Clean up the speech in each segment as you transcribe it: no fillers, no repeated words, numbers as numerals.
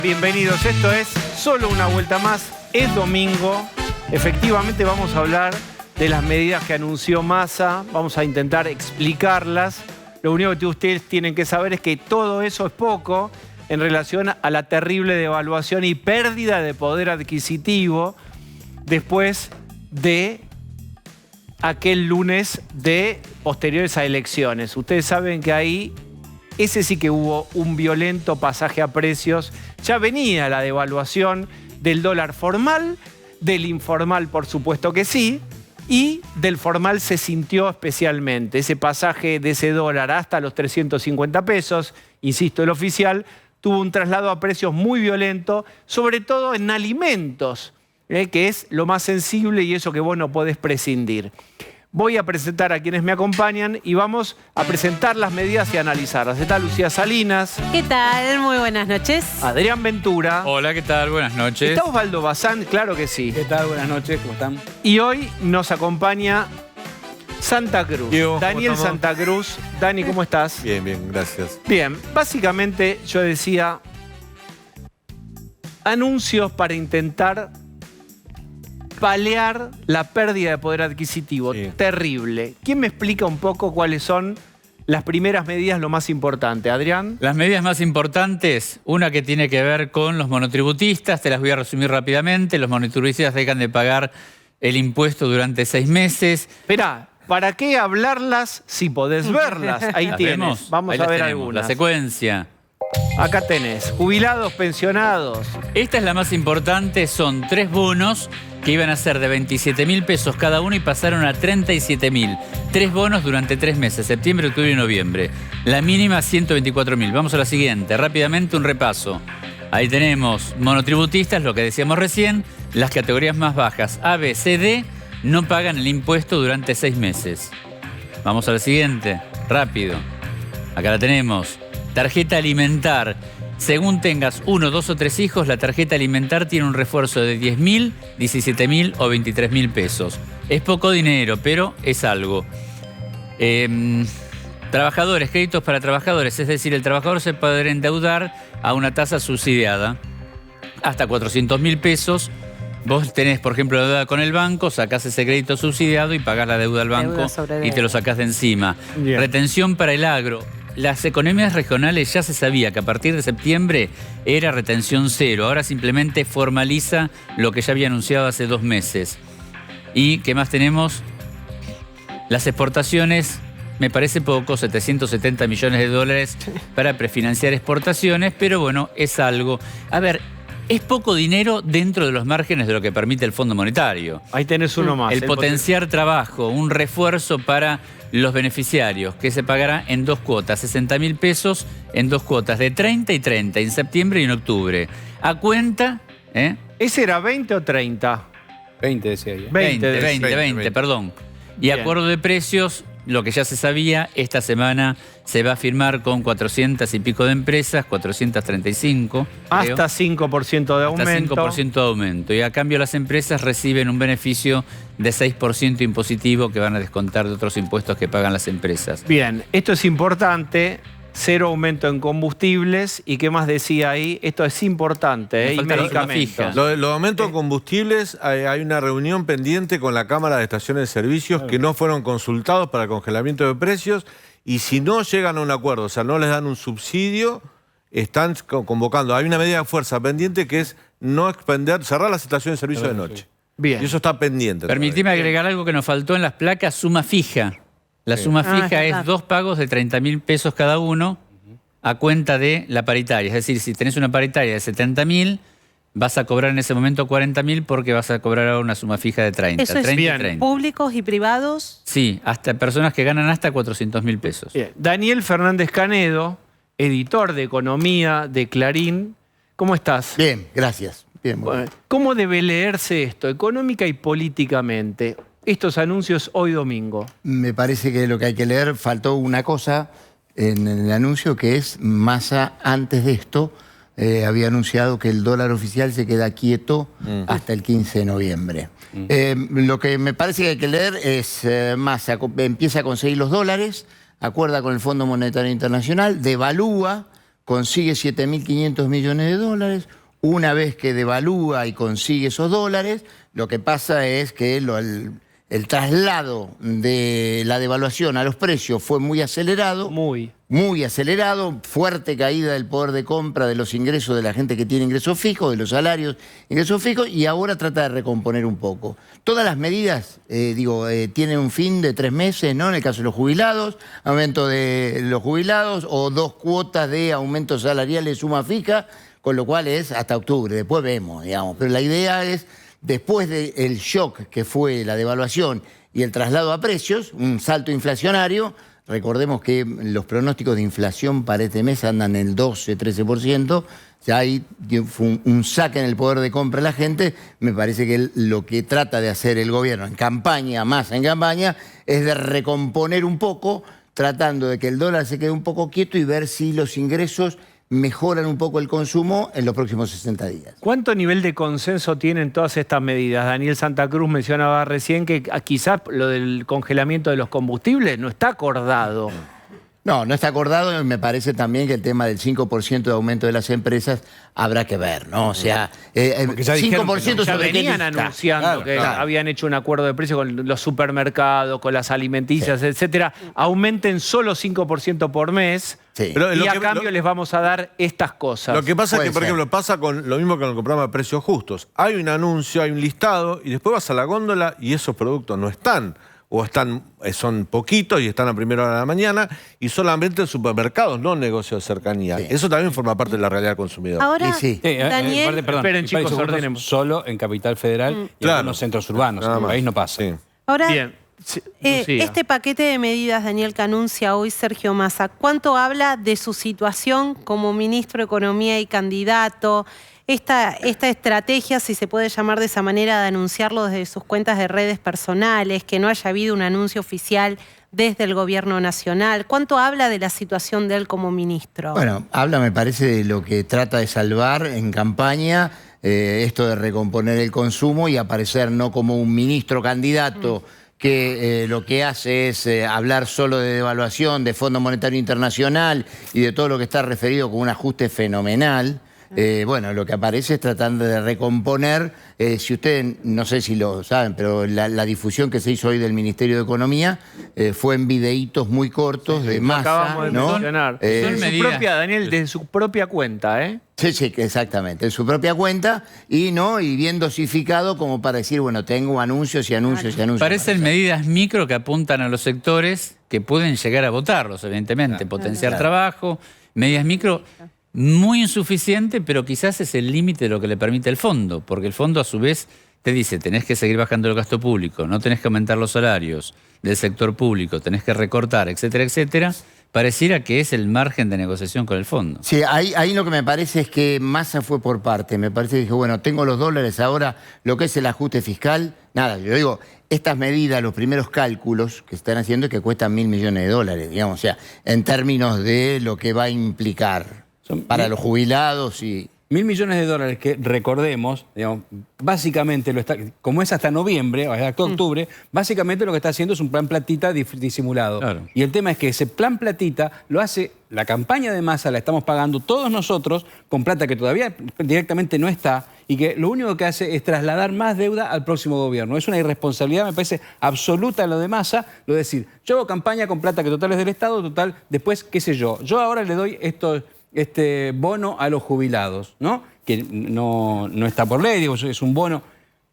Bienvenidos, esto es Solo una vuelta más, es domingo. Efectivamente vamos a hablar de las medidas que anunció Massa, vamos a intentar explicarlas. Lo único que ustedes tienen que saber es que todo eso es poco en relación a la terrible devaluación y pérdida de poder adquisitivo después de aquel lunes posteriores a elecciones. Ustedes saben que ahí, ese sí que hubo un violento pasaje a precios. Ya venía la devaluación del dólar formal, del informal por supuesto que sí, y del formal se sintió especialmente. Ese pasaje de ese dólar hasta los 350 pesos, insisto, el oficial, tuvo un traslado a precios muy violento, sobre todo en alimentos, que es lo más sensible y eso que vos no podés prescindir. Voy a presentar a quienes me acompañan y vamos a presentar las medidas y analizarlas. Está Lucía Salinas. ¿Qué tal? Muy buenas noches. Adrián Ventura. Hola, ¿qué tal? Buenas noches. ¿Está Osvaldo Bazán? Claro que sí. ¿Qué tal? Buenas noches, ¿cómo están? Y hoy nos acompaña Santa Cruz. Diego, Daniel Santa Cruz. Dani, ¿cómo estás? Bien, bien, gracias. Bien, básicamente yo decía anuncios para intentar paliar la pérdida de poder adquisitivo. Sí. Terrible. ¿Quién me explica un poco cuáles son las primeras medidas, lo más importante? Adrián. Las medidas más importantes, una que tiene que ver con los monotributistas, te las voy a resumir rápidamente. Los monotributistas dejan de pagar el impuesto durante 6 meses. Esperá, ¿para qué hablarlas si podés verlas? Ahí ¿Las tienes. vemos? Vamos Ahí a las ver tenemos, algunas. La secuencia. Acá tenés. Jubilados, pensionados. Esta es la más importante, son 3 bonos que iban a ser de 27.000 pesos cada uno y pasaron a 37.000. 3 bonos durante 3 meses, septiembre, octubre y noviembre. La mínima 124.000. Vamos a la siguiente, rápidamente un repaso. Ahí tenemos monotributistas, lo que decíamos recién, las categorías más bajas, A, B, C, D, no pagan el impuesto durante 6 meses. Vamos a la siguiente, rápido. Acá la tenemos. Tarjeta alimentar. Según tengas 1, 2 o 3 hijos, la tarjeta alimentar tiene un refuerzo de 10.000, 17.000 o 23.000 pesos. Es poco dinero, pero es algo. Trabajadores, créditos para trabajadores. Es decir, el trabajador se podrá endeudar a una tasa subsidiada hasta 400.000 pesos. Vos tenés, por ejemplo, la deuda con el banco, sacás ese crédito subsidiado y pagás la deuda al banco y te lo sacás de encima. Bien. Retención para el agro. Las economías regionales ya se sabía que a partir de septiembre era retención cero. Ahora simplemente formaliza lo que ya había anunciado hace 2 meses. ¿Y qué más tenemos? Las exportaciones, me parece poco, 770 millones de dólares para prefinanciar exportaciones, pero bueno, es algo. A ver, es poco dinero dentro de los márgenes de lo que permite el Fondo Monetario. Ahí tenés uno más. El potenciar trabajo, un refuerzo para los beneficiarios, que se pagará en 2 cuotas, 60.000 pesos en 2 cuotas, de 30 y 30, en septiembre y en octubre. A cuenta, ¿Ese era 20 o 30? 20 decía yo. 20, perdón. Y Bien. acuerdo de precios, lo que ya se sabía, esta semana se va a firmar con 400 y pico de empresas, 435. creo. Hasta 5% de aumento. Hasta 5% de aumento. Y a cambio las empresas reciben un beneficio de 6% impositivo que van a descontar de otros impuestos que pagan las empresas. Bien, esto es importante. 0 aumento en combustibles. ¿Y qué más decía ahí? Esto es importante, Me y falta la suma medicamentos. fija. Lo del aumento de combustibles, hay una reunión pendiente con la Cámara de Estaciones de Servicios que no fueron consultados para congelamiento de precios y si no llegan a un acuerdo, o sea, no les dan un subsidio, están convocando. Hay una medida de fuerza pendiente que es no expender, cerrar las estaciones de servicio de noche. Bien. Y eso está pendiente. Permitime agregar algo que nos faltó en las placas, suma fija. La suma fija es 2 pagos de 30.000 pesos cada uno a cuenta de la paritaria. Es decir, si tenés una paritaria de 70.000, vas a cobrar en ese momento 40.000 porque vas a cobrar ahora una suma fija de 30. Eso es 30 y bien. 30. ¿Públicos y privados? Sí, hasta personas que ganan hasta 400.000 pesos. Bien. Daniel Fernández Canedo, editor de Economía de Clarín. ¿Cómo estás? Bien, gracias. Bien, bueno. ¿Cómo debe leerse esto, económica y políticamente? Estos anuncios hoy domingo. Me parece que lo que hay que leer, faltó una cosa en el anuncio, que es Massa antes de esto había anunciado que el dólar oficial se queda quieto hasta el 15 de noviembre. Lo que me parece que hay que leer es Massa empieza a conseguir los dólares, acuerda con el Fondo Monetario Internacional, devalúa consigue 7.500 millones de dólares. Una vez que devalúa y consigue esos dólares, lo que pasa es que el traslado de la devaluación a los precios fue muy acelerado. Muy acelerado, fuerte caída del poder de compra de los ingresos de la gente que tiene ingresos fijos, de los salarios, ingresos fijos, y ahora trata de recomponer un poco. Todas las medidas, tienen un fin de 3 meses, ¿no? En el caso de los jubilados, aumento de los jubilados o 2 cuotas de aumento salarial de suma fija, con lo cual es hasta octubre, después vemos, digamos. Pero la idea es, después del shock que fue la devaluación y el traslado a precios, un salto inflacionario. Recordemos que los pronósticos de inflación para este mes andan en el 12-13%. Ya ahí fue un saque en el poder de compra de la gente. Me parece que lo que trata de hacer el gobierno en campaña, más en campaña, es de recomponer un poco, tratando de que el dólar se quede un poco quieto y ver si los ingresos mejoran un poco el consumo en los próximos 60 días. ¿Cuánto nivel de consenso tienen todas estas medidas? Daniel Santa Cruz mencionaba recién que quizás lo del congelamiento de los combustibles no está acordado. No, no está acordado. Me parece también que el tema del 5% de aumento de las empresas habrá que ver, ¿no? O sea, ya 5% Ya sobre venían anunciando que habían hecho un acuerdo de precio con los supermercados, con las alimenticias, etcétera. Aumenten solo 5% por mes. Sí. Pero Y a cambio les vamos a dar estas cosas. Lo que pasa es que, por Puede ser. ejemplo, pasa con lo mismo que con el programa de precios justos. Hay un anuncio, hay un listado, y después vas a la góndola y esos productos no están. O son poquitos y están a primera hora de la mañana, y solamente en supermercados, no en negocios de cercanía. Sí. Eso también forma parte de la realidad del consumidor. Ahora, Sí. Daniel, Perdón, Esperen, el chicos, país seguro ordenemos. solo en Capital Federal y Claro. en los centros urbanos. Nada En el más. país no pasa. Sí. ahora Bien. Sí, Lucía. este paquete de medidas, Daniel, que anuncia hoy Sergio Massa, ¿cuánto habla de su situación como ministro de Economía y candidato? Esta estrategia, si se puede llamar de esa manera, de anunciarlo desde sus cuentas de redes personales, que no haya habido un anuncio oficial desde el gobierno nacional. ¿Cuánto habla de la situación de él como ministro? Bueno, habla, me parece, de lo que trata de salvar en campaña, esto de recomponer el consumo y aparecer no como un ministro candidato que lo que hace es hablar solo de devaluación, de Fondo Monetario Internacional y de todo lo que está referido con un ajuste fenomenal. Bueno, lo que aparece es tratando de recomponer, si ustedes, no sé si lo saben, pero la difusión que se hizo hoy del Ministerio de Economía fue en videitos muy cortos de Lo Massa, acabamos de ¿no? mencionar. son De su medidas. propia, Daniel, de su propia cuenta, ¿eh? Sí, sí, exactamente, en su propia cuenta y bien dosificado como para decir, bueno, tengo anuncios y anuncios y anuncios. Parecen medidas micro que apuntan a los sectores que pueden llegar a votarlos, evidentemente. Potenciar trabajo, medidas micro, muy insuficiente, pero quizás es el límite de lo que le permite el fondo, porque el fondo a su vez te dice, tenés que seguir bajando el gasto público, no tenés que aumentar los salarios del sector público, tenés que recortar, etcétera, etcétera. Pareciera que es el margen de negociación con el fondo. Sí, ahí lo que me parece es que Massa fue por parte. Me parece que dijo, bueno, tengo los dólares ahora, lo que es el ajuste fiscal, nada, yo digo, estas medidas, los primeros cálculos que están haciendo es que cuestan 1.000 millones de dólares, digamos, o sea, en términos de lo que va a implicar para los jubilados y... 1.000 millones de dólares que, recordemos, digamos, básicamente, como es hasta noviembre, o hasta octubre, básicamente lo que está haciendo es un plan platita disimulado. Claro. Y el tema es que ese plan platita lo hace, la campaña de Massa la estamos pagando todos nosotros con plata que todavía directamente no está y que lo único que hace es trasladar más deuda al próximo gobierno. Es una irresponsabilidad, me parece, absoluta lo de Massa, lo de decir, yo hago campaña con plata que total es del Estado, total, después, qué sé yo ahora le doy este bono a los jubilados, ¿no? Que no está por ley, digo, es un bono.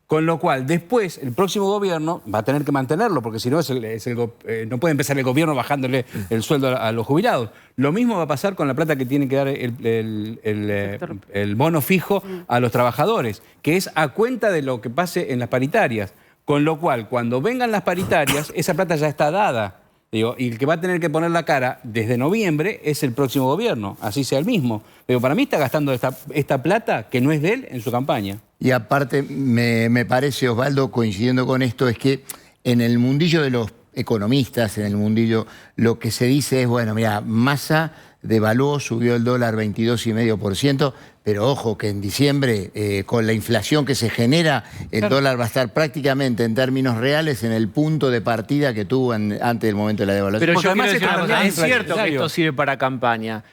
Con lo cual, después, el próximo gobierno va a tener que mantenerlo, porque si no, no puede empezar el gobierno bajándole el sueldo a los jubilados. Lo mismo va a pasar con la plata que tiene que dar el bono fijo a los trabajadores, que es a cuenta de lo que pase en las paritarias. Con lo cual, cuando vengan las paritarias, esa plata ya está dada. Digo, y el que va a tener que poner la cara desde noviembre es el próximo gobierno, así sea el mismo. Pero para mí está gastando esta plata que no es de él en su campaña. Y aparte, me parece, Osvaldo, coincidiendo con esto, es que en el mundillo de los economistas, en el mundillo, lo que se dice es, bueno, mira, Massa devaluó, subió el dólar 22,5%, pero ojo que en diciembre, con la inflación que se genera, el dólar va a estar prácticamente en términos reales en el punto de partida que tuvo antes del momento de la devaluación. Pero Porque yo además quiero decir esto una cosa, también es cierto que necesario. esto sirve para campaña.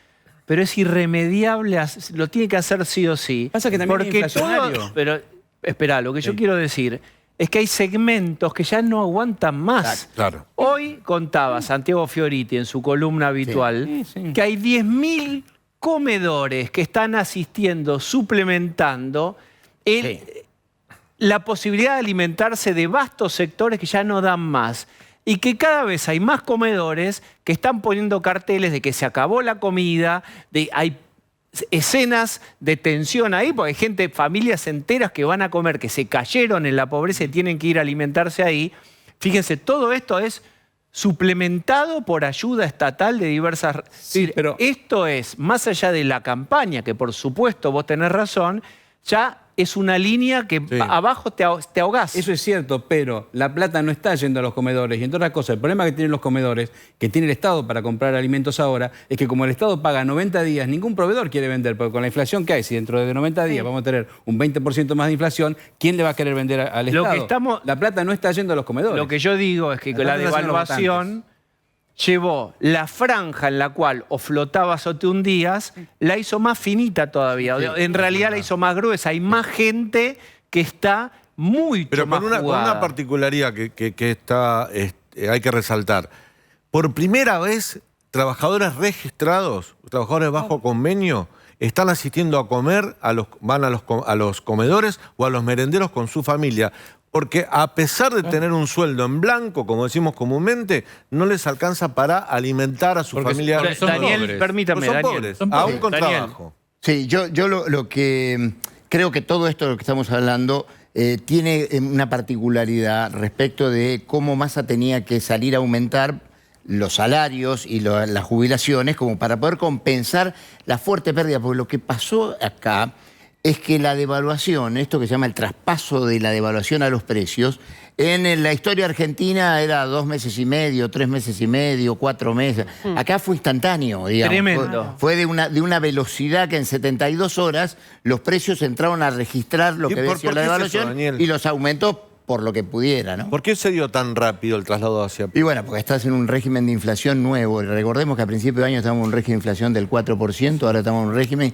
pero es irremediable, lo tiene que hacer sí o sí. Pasa que también es inflacionario. Pero, espera, lo que yo quiero decir es que hay segmentos que ya no aguantan más. Claro. Hoy contaba Santiago Fioriti en su columna habitual que hay 10.000 comedores que están asistiendo, suplementando la posibilidad de alimentarse de vastos sectores que ya no dan más. Y que cada vez hay más comedores que están poniendo carteles de que se acabó la comida, hay escenas de tensión ahí, porque hay gente, familias enteras que van a comer, que se cayeron en la pobreza y tienen que ir a alimentarse ahí. Fíjense, todo esto es suplementado por ayuda estatal de diversas... Sí, pero esto es, más allá de la campaña, que por supuesto vos tenés razón, ya es una línea que abajo te ahogás. eso es cierto, pero la plata no está yendo a los comedores. Y entre otras cosas, el problema que tienen los comedores, que tiene el Estado para comprar alimentos ahora, es que como el Estado paga 90 días, ningún proveedor quiere vender, porque con la inflación que hay, si dentro de 90 días vamos a tener un 20% más de inflación, ¿quién le va a querer vender al Estado? La plata no está yendo a los comedores. Lo que yo digo es que la devaluación llevó la franja en la cual o flotabas o te hundías, la hizo más finita todavía. En realidad la hizo más gruesa. Hay más gente que está mucho más jugada. Pero con una particularidad que hay que resaltar. Por primera vez, trabajadores registrados, trabajadores bajo convenio, están asistiendo a comer, van a los comedores o a los merenderos con su familia. Porque a pesar de tener un sueldo en blanco, como decimos comúnmente, no les alcanza para alimentar a su familia. Daniel, pobres. permítame, Son Daniel. pobres, aún con Daniel. trabajo. Sí, yo lo que creo que todo esto de lo que estamos hablando tiene una particularidad respecto de cómo Massa tenía que salir a aumentar los salarios y las jubilaciones como para poder compensar la fuerte pérdida. Porque lo que pasó acá es que la devaluación, esto que se llama el traspaso de la devaluación a los precios, en la historia argentina era 2 meses y medio, 3 meses y medio, 4 meses. Acá fue instantáneo, digamos. Tremendo. Fue de una velocidad que en 72 horas los precios entraron a registrar lo que decía la devaluación y los aumentó por lo que pudiera, ¿no? ¿Por qué se dio tan rápido el traslado hacia... Y bueno, porque estás en un régimen de inflación nuevo. Recordemos que a principio de año estábamos en un régimen de inflación del 4%, ahora estamos en un régimen...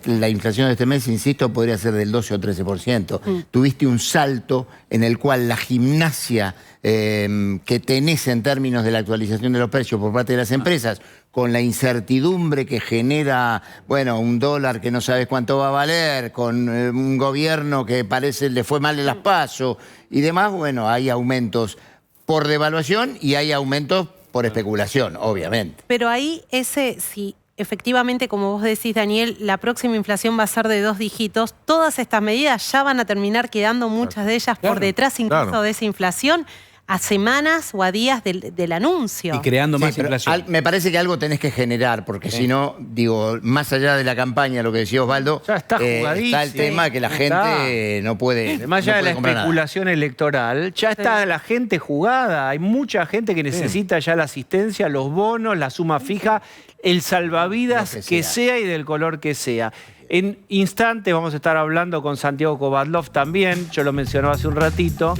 la inflación de este mes, insisto, podría ser del 12 o 13%. Tuviste un salto en el cual la gimnasia que tenés en términos de la actualización de los precios por parte de las empresas, con la incertidumbre que genera, bueno, un dólar que no sabes cuánto va a valer, con un gobierno que parece le fue mal en las PASO y demás, bueno, hay aumentos por devaluación y hay aumentos por especulación, obviamente. Pero ahí si efectivamente, como vos decís, Daniel, la próxima inflación va a ser de 2 dígitos, todas estas medidas ya van a terminar quedando muchas de ellas por detrás incluso de esa inflación, a semanas o a días del anuncio. Y creando más inflación. Me parece que algo tenés que generar, porque si no, digo, más allá de la campaña, lo que decía Osvaldo, Ya está está el tema que la gente no puede Más allá de la comprar nada. especulación electoral, ya está la gente jugada. Hay mucha gente que necesita ya la asistencia, los bonos, la suma fija, el salvavidas que sea y del color que sea. En instantes vamos a estar hablando con Santiago Kovadlov también, yo lo mencionaba hace un ratito.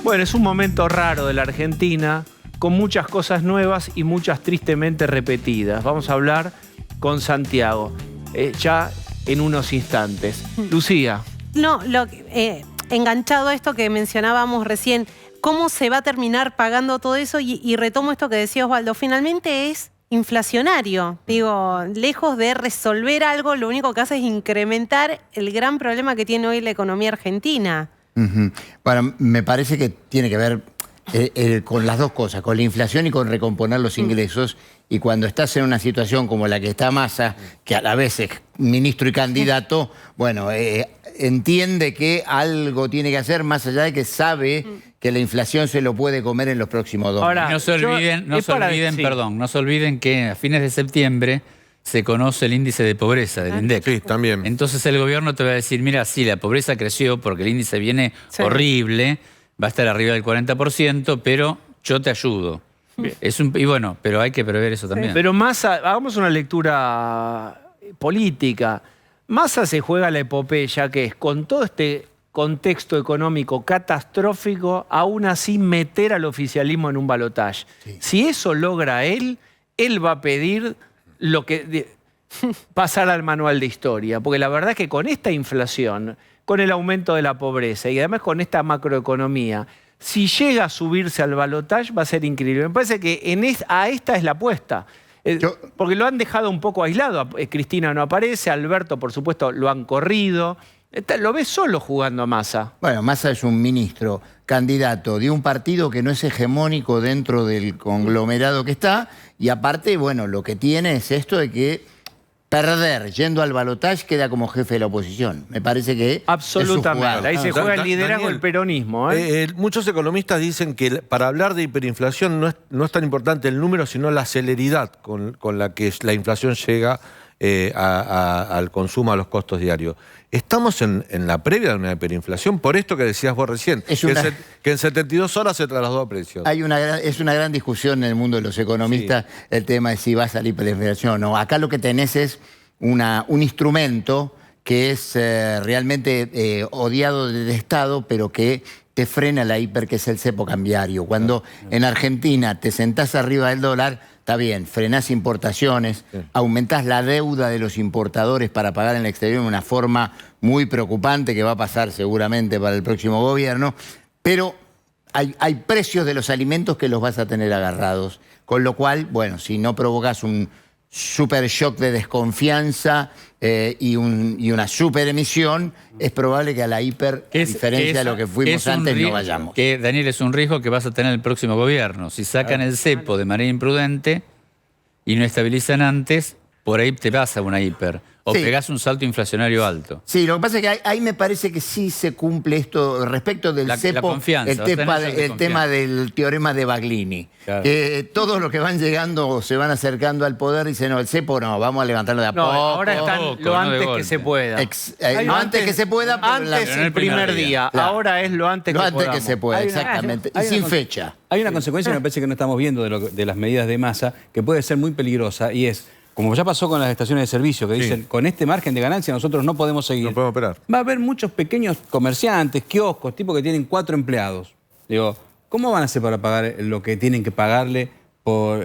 Bueno, es un momento raro de la Argentina, con muchas cosas nuevas y muchas tristemente repetidas. Vamos a hablar con Santiago, ya en unos instantes. Lucía. No, enganchado a esto que mencionábamos recién, ¿cómo se va a terminar pagando todo eso? Y retomo esto que decía Osvaldo, finalmente es inflacionario. Digo, lejos de resolver algo, lo único que hace es incrementar el gran problema que tiene hoy la economía argentina. Bueno, me parece que tiene que ver con las dos cosas, con la inflación y con recomponer los ingresos. Y cuando estás en una situación como la que está Massa, que a la vez es ministro y candidato, bueno, entiende que algo tiene que hacer más allá de que sabe que la inflación se lo puede comer en los próximos 2 meses. Ahora, No se olviden que a fines de septiembre se conoce el índice de pobreza del INDEC. Sí, también. Entonces el gobierno te va a decir, mira, sí, la pobreza creció porque el índice viene horrible, va a estar arriba del 40%, pero yo te ayudo. Y bueno, pero hay que prever eso también. Pero Massa, hagamos una lectura política. Massa se juega la epopeya que es, con todo este contexto económico catastrófico, aún así meter al oficialismo en un balotaje. Si eso logra él va a pedir lo que pasar al manual de historia, porque la verdad es que con esta inflación, con el aumento de la pobreza y además con esta macroeconomía, si llega a subirse al balotaje va a ser increíble. Me parece que a esta es la apuesta. Porque lo han dejado un poco aislado. Cristina no aparece, Alberto, por supuesto, lo han corrido. Lo ves solo jugando a Massa. Bueno, Massa es un ministro candidato de un partido que no es hegemónico dentro del conglomerado que está, y aparte, bueno, lo que tiene es esto de que perder yendo al balotaje queda como jefe de la oposición. Me parece que absolutamente. Ahí se juega el liderazgo, Daniel, el peronismo. Muchos economistas dicen que para hablar de hiperinflación no es tan importante el número, sino la celeridad con la que la inflación llega al consumo, a los costos diarios. Estamos en la previa de una hiperinflación, por esto que decías vos recién, que en 72 horas se trasladó a precios. Es una gran discusión en el mundo de los economistas, sí, el tema de si va a salir hiperinflación o no. Acá lo que tenés es un instrumento que es realmente odiado del Estado, pero que te frena la hiper, que es el cepo cambiario. Cuando en Argentina te sentás arriba del dólar, está bien, frenás importaciones, aumentás la deuda de los importadores para pagar en el exterior de una forma muy preocupante que va a pasar seguramente para el próximo gobierno, pero hay precios de los alimentos que los vas a tener agarrados, con lo cual, bueno, si no provocas un super shock de desconfianza y una super emisión, es probable que a la hiper, a diferencia de lo que fuimos antes, no vayamos. Que, Daniel, es un riesgo que vas a tener el próximo gobierno. Si sacan el cepo de manera imprudente y no estabilizan antes, por ahí te vas a una hiper. O pegás un salto inflacionario alto. Sí, lo que pasa es que ahí me parece que sí se cumple esto respecto del cepo, el tema del teorema de Baglini. Claro. Todos los que van llegando o se van acercando al poder dicen, no, el cepo no, vamos a levantarlo de a poco. Ahora están lo antes que se pueda. Lo antes que se pueda, pero antes el primer día. Claro. Ahora es lo antes que se pueda, exactamente. Y sin fecha. Hay una consecuencia, me parece que no estamos viendo de las medidas de Massa, que puede ser muy peligrosa, y es, como ya pasó con las estaciones de servicio, que dicen, con este margen de ganancia nosotros no podemos seguir. No podemos operar. Va a haber muchos pequeños comerciantes, kioscos, tipos que tienen 4 empleados. Digo, ¿cómo van a hacer para pagar lo que tienen que pagarle por,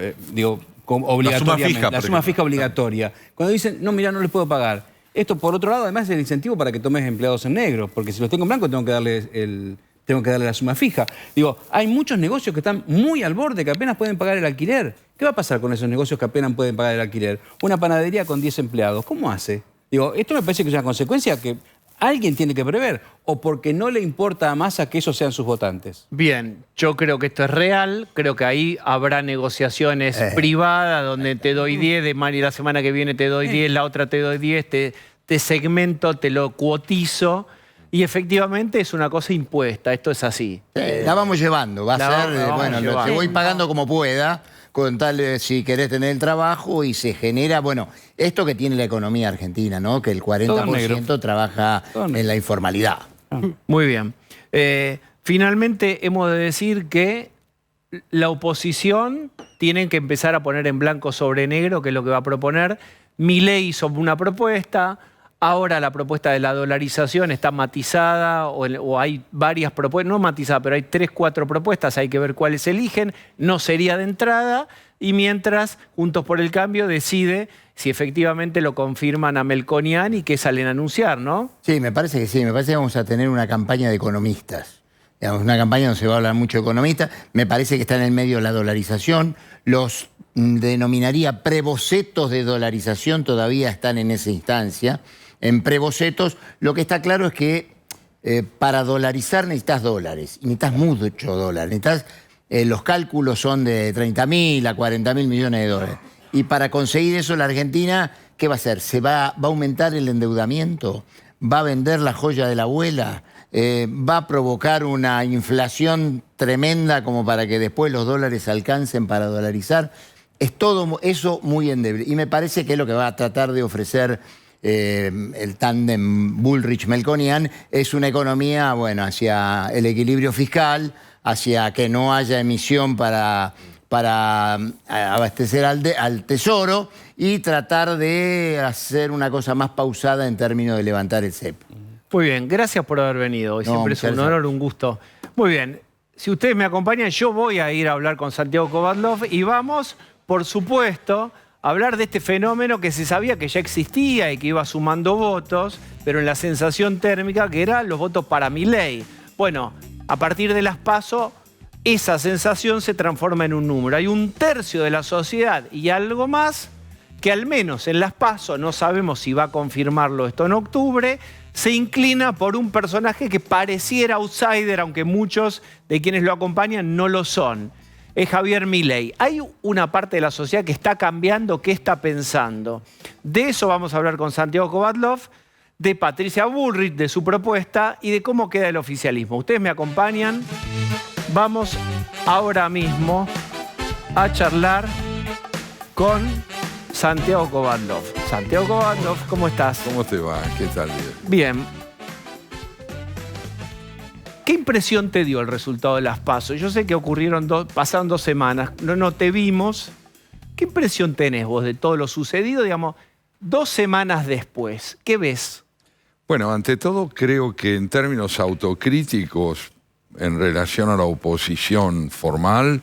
obligatoriamente? La suma fija obligatoria. Cuando dicen, no, mira, no les puedo pagar. Esto, por otro lado, además es el incentivo para que tomes empleados en negro, porque si los tengo en blanco tengo que darle la suma fija. Digo, hay muchos negocios que están muy al borde, que apenas pueden pagar el alquiler. ¿Qué va a pasar con esos negocios que apenas pueden pagar el alquiler? Una panadería con 10 empleados, ¿cómo hace? Digo, esto me parece que es una consecuencia que alguien tiene que prever, o porque no le importa a Massa que esos sean sus votantes. Bien, yo creo que esto es real, creo que ahí habrá negociaciones privadas donde te doy 10, de Mari la semana que viene te doy 10, la otra te doy 10, te segmento, te lo cuotizo. Y efectivamente es una cosa impuesta, esto es así. La vamos llevando, va a ser, bueno, te voy pagando como pueda, con tal si querés tener el trabajo, y se genera, bueno, esto que tiene la economía argentina, ¿no? Que el 40% trabaja en la informalidad. Muy bien. Finalmente hemos de decir que la oposición tiene que empezar a poner en blanco sobre negro, que es lo que va a proponer. Milei hizo una propuesta. Ahora la propuesta de la dolarización está matizada o hay varias propuestas, no matizada, pero hay 3, 4 propuestas, hay que ver cuáles eligen, no sería de entrada, y mientras Juntos por el Cambio decide si efectivamente lo confirman a Melconian y qué salen a anunciar, ¿no? Sí, me parece que sí, me parece que vamos a tener una campaña de economistas. Digamos, una campaña donde se va a hablar mucho de economistas, me parece que está en el medio de la dolarización, los denominaría prebocetos de dolarización, todavía están en esa instancia. En prebocetos, lo que está claro es que para dolarizar necesitas dólares, y necesitas mucho dólar. Los cálculos son de 30.000 a 40.000 millones de dólares. Y para conseguir eso, la Argentina, ¿qué va a hacer? ¿Se va a aumentar el endeudamiento? ¿Va a vender la joya de la abuela? ¿Va a provocar una inflación tremenda como para que después los dólares alcancen para dolarizar? Es todo eso muy endeble. Y me parece que es lo que va a tratar de ofrecer el tándem Bullrich-Melconian, es una economía, bueno, hacia el equilibrio fiscal, hacia que no haya emisión para abastecer al tesoro, y tratar de hacer una cosa más pausada en términos de levantar el cepo. Muy bien, gracias por haber venido. Siempre es un honor, un gusto. Muy bien, si ustedes me acompañan, yo voy a ir a hablar con Santiago Kovadlov y vamos, por supuesto, hablar de este fenómeno que se sabía que ya existía y que iba sumando votos, pero en la sensación térmica que eran los votos para Milei. Bueno, a partir de las PASO, esa sensación se transforma en un número. Hay un tercio de la sociedad y algo más que al menos en las PASO, no sabemos si va a confirmarlo esto en octubre, se inclina por un personaje que pareciera outsider, aunque muchos de quienes lo acompañan no lo son. Es Javier Milei. Hay una parte de la sociedad que está cambiando, que está pensando. De eso vamos a hablar con Santiago Kovadlov, de Patricia Bullrich, de su propuesta y de cómo queda el oficialismo. Ustedes me acompañan. Vamos ahora mismo a charlar con Santiago Kovadlov. Santiago Kovadlov, ¿cómo estás? ¿Cómo te va? ¿Qué tal? Bien. ¿Qué impresión te dio el resultado de las PASO? Yo sé que pasaron 2 semanas, no te vimos. ¿Qué impresión tenés vos de todo lo sucedido, digamos, 2 semanas después? ¿Qué ves? Bueno, ante todo creo que en términos autocríticos en relación a la oposición formal,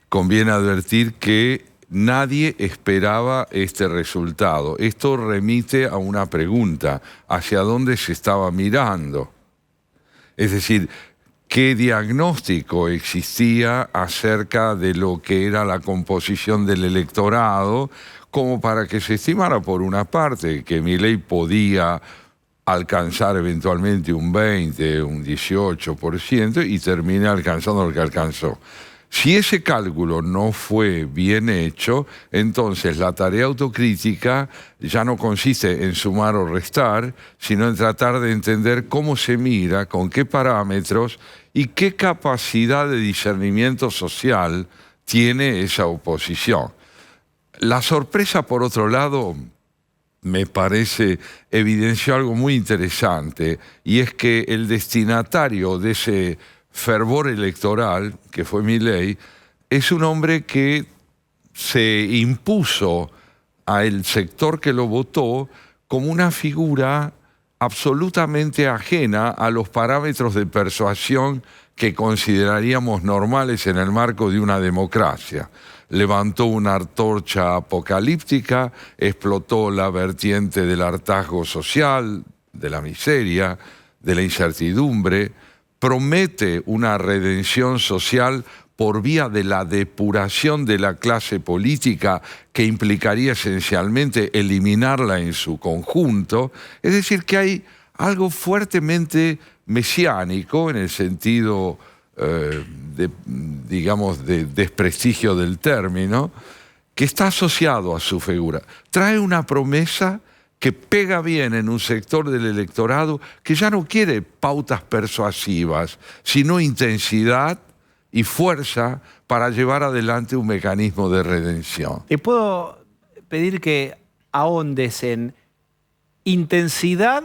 conviene advertir que nadie esperaba este resultado. Esto remite a una pregunta: ¿hacia dónde se estaba mirando? Es decir, ¿qué diagnóstico existía acerca de lo que era la composición del electorado como para que se estimara, por una parte, que Milei podía alcanzar eventualmente un 20, un 18% y termine alcanzando lo que alcanzó? Si ese cálculo no fue bien hecho, entonces la tarea autocrítica ya no consiste en sumar o restar, sino en tratar de entender cómo se mira, con qué parámetros y qué capacidad de discernimiento social tiene esa oposición. La sorpresa, por otro lado, me parece evidenció algo muy interesante, y es que el destinatario de ese fervor electoral, que fue Milei, es un hombre que se impuso al sector que lo votó como una figura absolutamente ajena a los parámetros de persuasión que consideraríamos normales en el marco de una democracia. Levantó una antorcha apocalíptica, explotó la vertiente del hartazgo social, de la miseria, de la incertidumbre, promete una redención social por vía de la depuración de la clase política, que implicaría esencialmente eliminarla en su conjunto. Es decir, que hay algo fuertemente mesiánico en el sentido, digamos, de desprestigio del término, que está asociado a su figura. Trae una promesa que pega bien en un sector del electorado que ya no quiere pautas persuasivas, sino intensidad y fuerza para llevar adelante un mecanismo de redención. ¿Te puedo pedir que ahondes en intensidad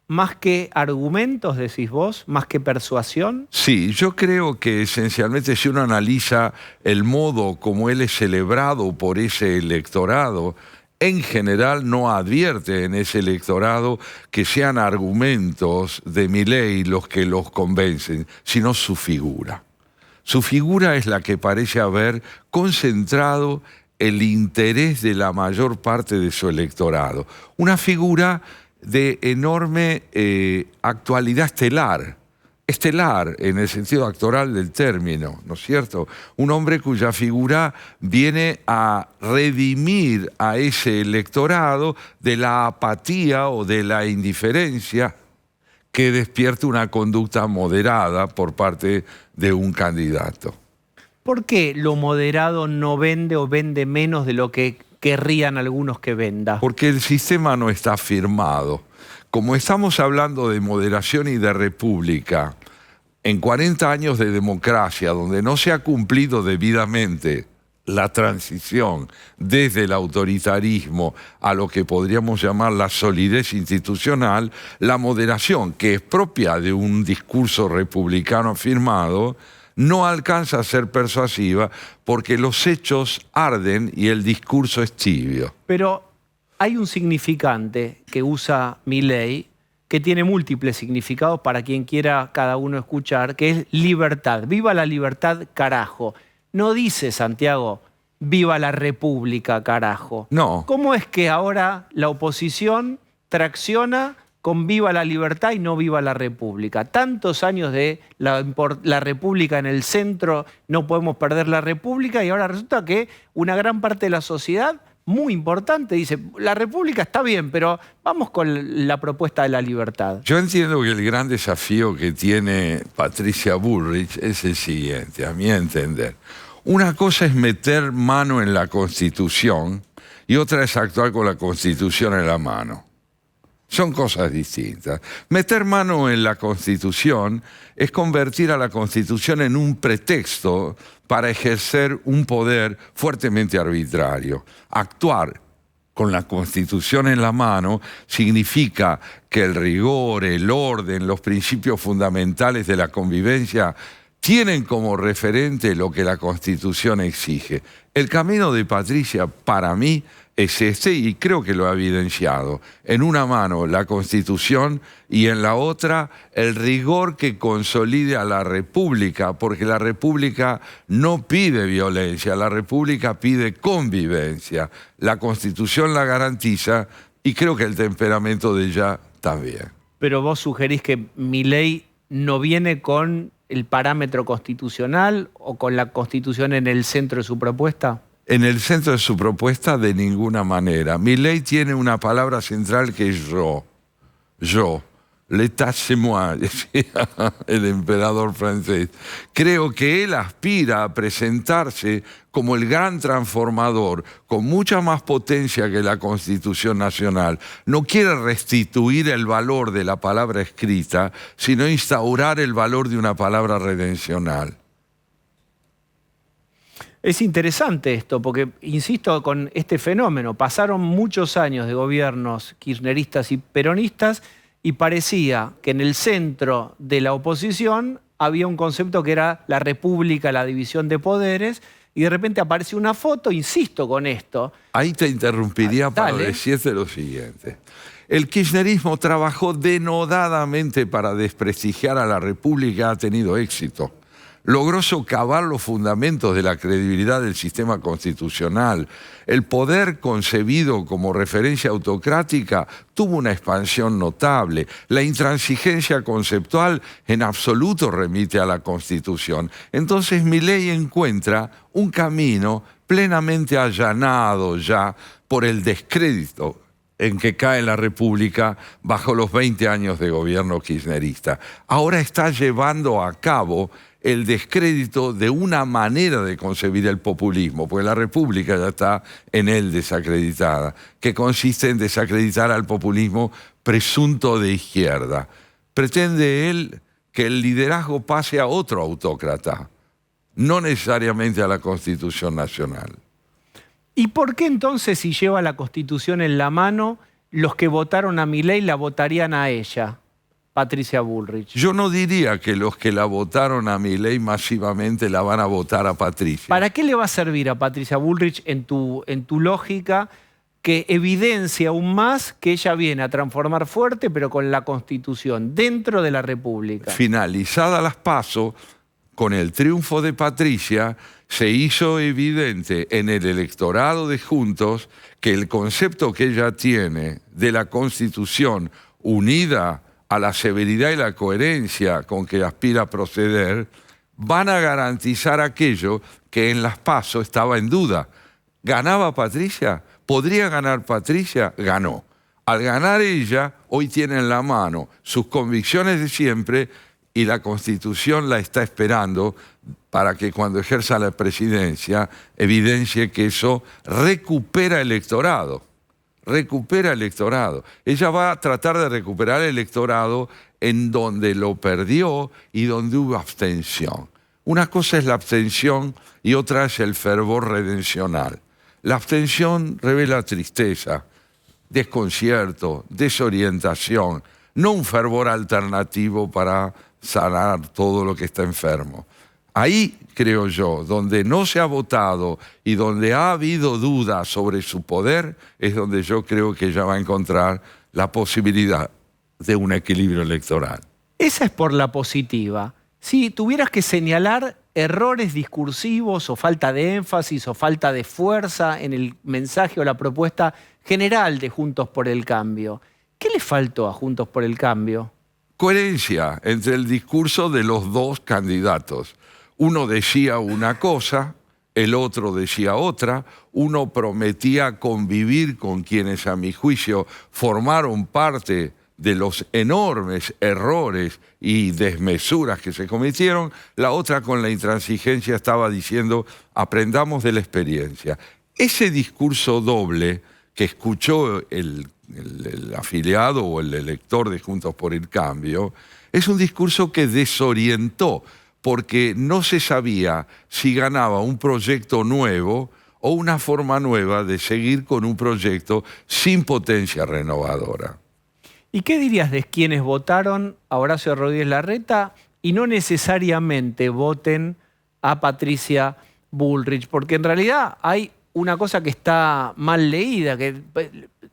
más que argumentos, decís vos, más que persuasión? Sí, yo creo que esencialmente, si uno analiza el modo como él es celebrado por ese electorado, en general no advierte en ese electorado que sean argumentos de Milei los que los convencen, sino su figura. Su figura es la que parece haber concentrado el interés de la mayor parte de su electorado. Una figura de enorme actualidad estelar en el sentido actoral del término, ¿no es cierto? Un hombre cuya figura viene a redimir a ese electorado de la apatía o de la indiferencia que despierta una conducta moderada por parte de un candidato. ¿Por qué lo moderado no vende o vende menos de lo que querrían algunos que venda? Porque el sistema no está firmado. Como estamos hablando de moderación y de república, en 40 años de democracia, donde no se ha cumplido debidamente la transición desde el autoritarismo a lo que podríamos llamar la solidez institucional, la moderación, que es propia de un discurso republicano firmado, no alcanza a ser persuasiva porque los hechos arden y el discurso es tibio. Pero hay un significante que usa Milei que tiene múltiples significados para quien quiera cada uno escuchar, que es libertad. ¡Viva la libertad, carajo! No dice, Santiago, viva la República, carajo. No. ¿Cómo es que ahora la oposición tracciona con viva la libertad y no viva la República? Tantos años de la República en el centro, no podemos perder la República, y ahora resulta que una gran parte de la sociedad, muy importante, dice, la República está bien, pero vamos con la propuesta de la libertad. Yo entiendo que el gran desafío que tiene Patricia Bullrich es el siguiente, a mi entender. Una cosa es meter mano en la Constitución y otra es actuar con la Constitución en la mano. Son cosas distintas. Meter mano en la Constitución es convertir a la Constitución en un pretexto para ejercer un poder fuertemente arbitrario. Actuar con la Constitución en la mano significa que el rigor, el orden, los principios fundamentales de la convivencia tienen como referente lo que la Constitución exige. El camino de Patricia, para mí, es este, y creo que lo ha evidenciado. En una mano la Constitución y en la otra el rigor que consolide a la República, porque la República no pide violencia, la República pide convivencia. La Constitución la garantiza y creo que el temperamento de ella también. Pero vos sugerís que Milei no viene con el parámetro constitucional o con la Constitución en el centro de su propuesta. En el centro de su propuesta, de ninguna manera. Milei tiene una palabra central que es yo. Yo. L'état c'est moi, decía el emperador francés. Creo que él aspira a presentarse como el gran transformador, con mucha más potencia que la Constitución Nacional. No quiere restituir el valor de la palabra escrita, sino instaurar el valor de una palabra redencional. Es interesante esto, porque, insisto, con este fenómeno, pasaron muchos años de gobiernos kirchneristas y peronistas y parecía que en el centro de la oposición había un concepto que era la república, la división de poderes, y de repente aparece una foto, insisto con esto. Ahí te interrumpiría para Dale. decirte lo siguiente. El kirchnerismo trabajó denodadamente para desprestigiar a la república y ha tenido éxito. Logró socavar los fundamentos de la credibilidad del sistema constitucional. El poder concebido como referencia autocrática tuvo una expansión notable. La intransigencia conceptual en absoluto remite a la Constitución. Entonces Milei encuentra un camino plenamente allanado ya por el descrédito en que cae la República bajo los 20 años de gobierno kirchnerista. Ahora está llevando a cabo el descrédito de una manera de concebir el populismo, porque la República ya está en él desacreditada, que consiste en desacreditar al populismo presunto de izquierda. Pretende él que el liderazgo pase a otro autócrata, no necesariamente a la Constitución Nacional. ¿Y por qué entonces, si lleva la Constitución en la mano, los que votaron a Milei la votarían a ella, Patricia Bullrich? Yo no diría que los que la votaron a Milei masivamente la van a votar a Patricia. ¿Para qué le va a servir a Patricia Bullrich en tu lógica, que evidencia aún más que ella viene a transformar fuerte, pero con la Constitución, dentro de la República? Finalizadas las PASO, con el triunfo de Patricia, se hizo evidente en el electorado de Juntos que el concepto que ella tiene de la Constitución unida a la severidad y la coherencia con que aspira a proceder, van a garantizar aquello que en las PASO estaba en duda. ¿Ganaba Patricia? ¿Podría ganar Patricia? Ganó. Al ganar ella, hoy tiene en la mano sus convicciones de siempre y la Constitución la está esperando para que cuando ejerza la presidencia evidencie que eso recupera electorado. Recupera electorado. Ella va a tratar de recuperar el electorado en donde lo perdió y donde hubo abstención. Una cosa es la abstención y otra es el fervor redencional. La abstención revela tristeza, desconcierto, desorientación, no un fervor alternativo para sanar todo lo que está enfermo. Ahí, creo yo, donde no se ha votado y donde ha habido dudas sobre su poder, es donde yo creo que ella va a encontrar la posibilidad de un equilibrio electoral. Esa es por la positiva. Si tuvieras que señalar errores discursivos o falta de énfasis o falta de fuerza en el mensaje o la propuesta general de Juntos por el Cambio. ¿Qué le faltó a Juntos por el Cambio? Coherencia entre el discurso de los dos candidatos. Uno decía una cosa, el otro decía otra. Uno prometía convivir con quienes, a mi juicio, formaron parte de los enormes errores y desmesuras que se cometieron. La otra, con la intransigencia, estaba diciendo: aprendamos de la experiencia. Ese discurso doble que escuchó el afiliado o el elector de Juntos por el Cambio es un discurso que desorientó, porque no se sabía si ganaba un proyecto nuevo o una forma nueva de seguir con un proyecto sin potencia renovadora. ¿Y qué dirías de quienes votaron a Horacio Rodríguez Larreta y no necesariamente voten a Patricia Bullrich? Porque en realidad hay una cosa que está mal leída, que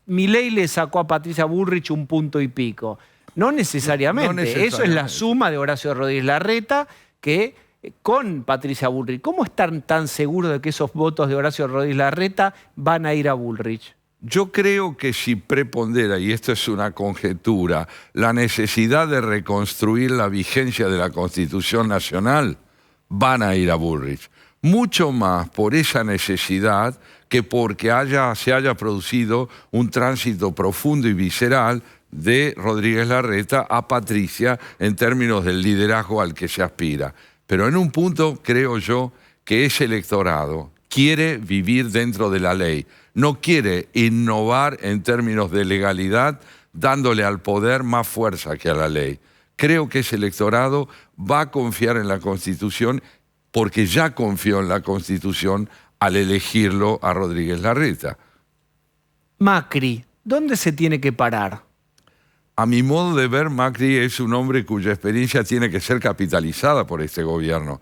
Milei le sacó a Patricia Bullrich 1 punto y pico. No necesariamente. No necesariamente. Eso es la suma de Horacio Rodríguez Larreta que con Patricia Bullrich. ¿Cómo están tan seguros de que esos votos de Horacio Rodríguez Larreta van a ir a Bullrich? Yo creo que si prepondera, y esto es una conjetura, la necesidad de reconstruir la vigencia de la Constitución Nacional, van a ir a Bullrich. Mucho más por esa necesidad que porque se haya producido un tránsito profundo y visceral de Rodríguez Larreta a Patricia en términos del liderazgo al que se aspira. Pero en un punto creo yo que ese electorado quiere vivir dentro de la ley, no quiere innovar en términos de legalidad, dándole al poder más fuerza que a la ley. Creo que ese electorado va a confiar en la Constitución porque ya confió en la Constitución al elegirlo a Rodríguez Larreta. Macri, ¿dónde se tiene que parar? A mi modo de ver, Macri es un hombre cuya experiencia tiene que ser capitalizada por este gobierno.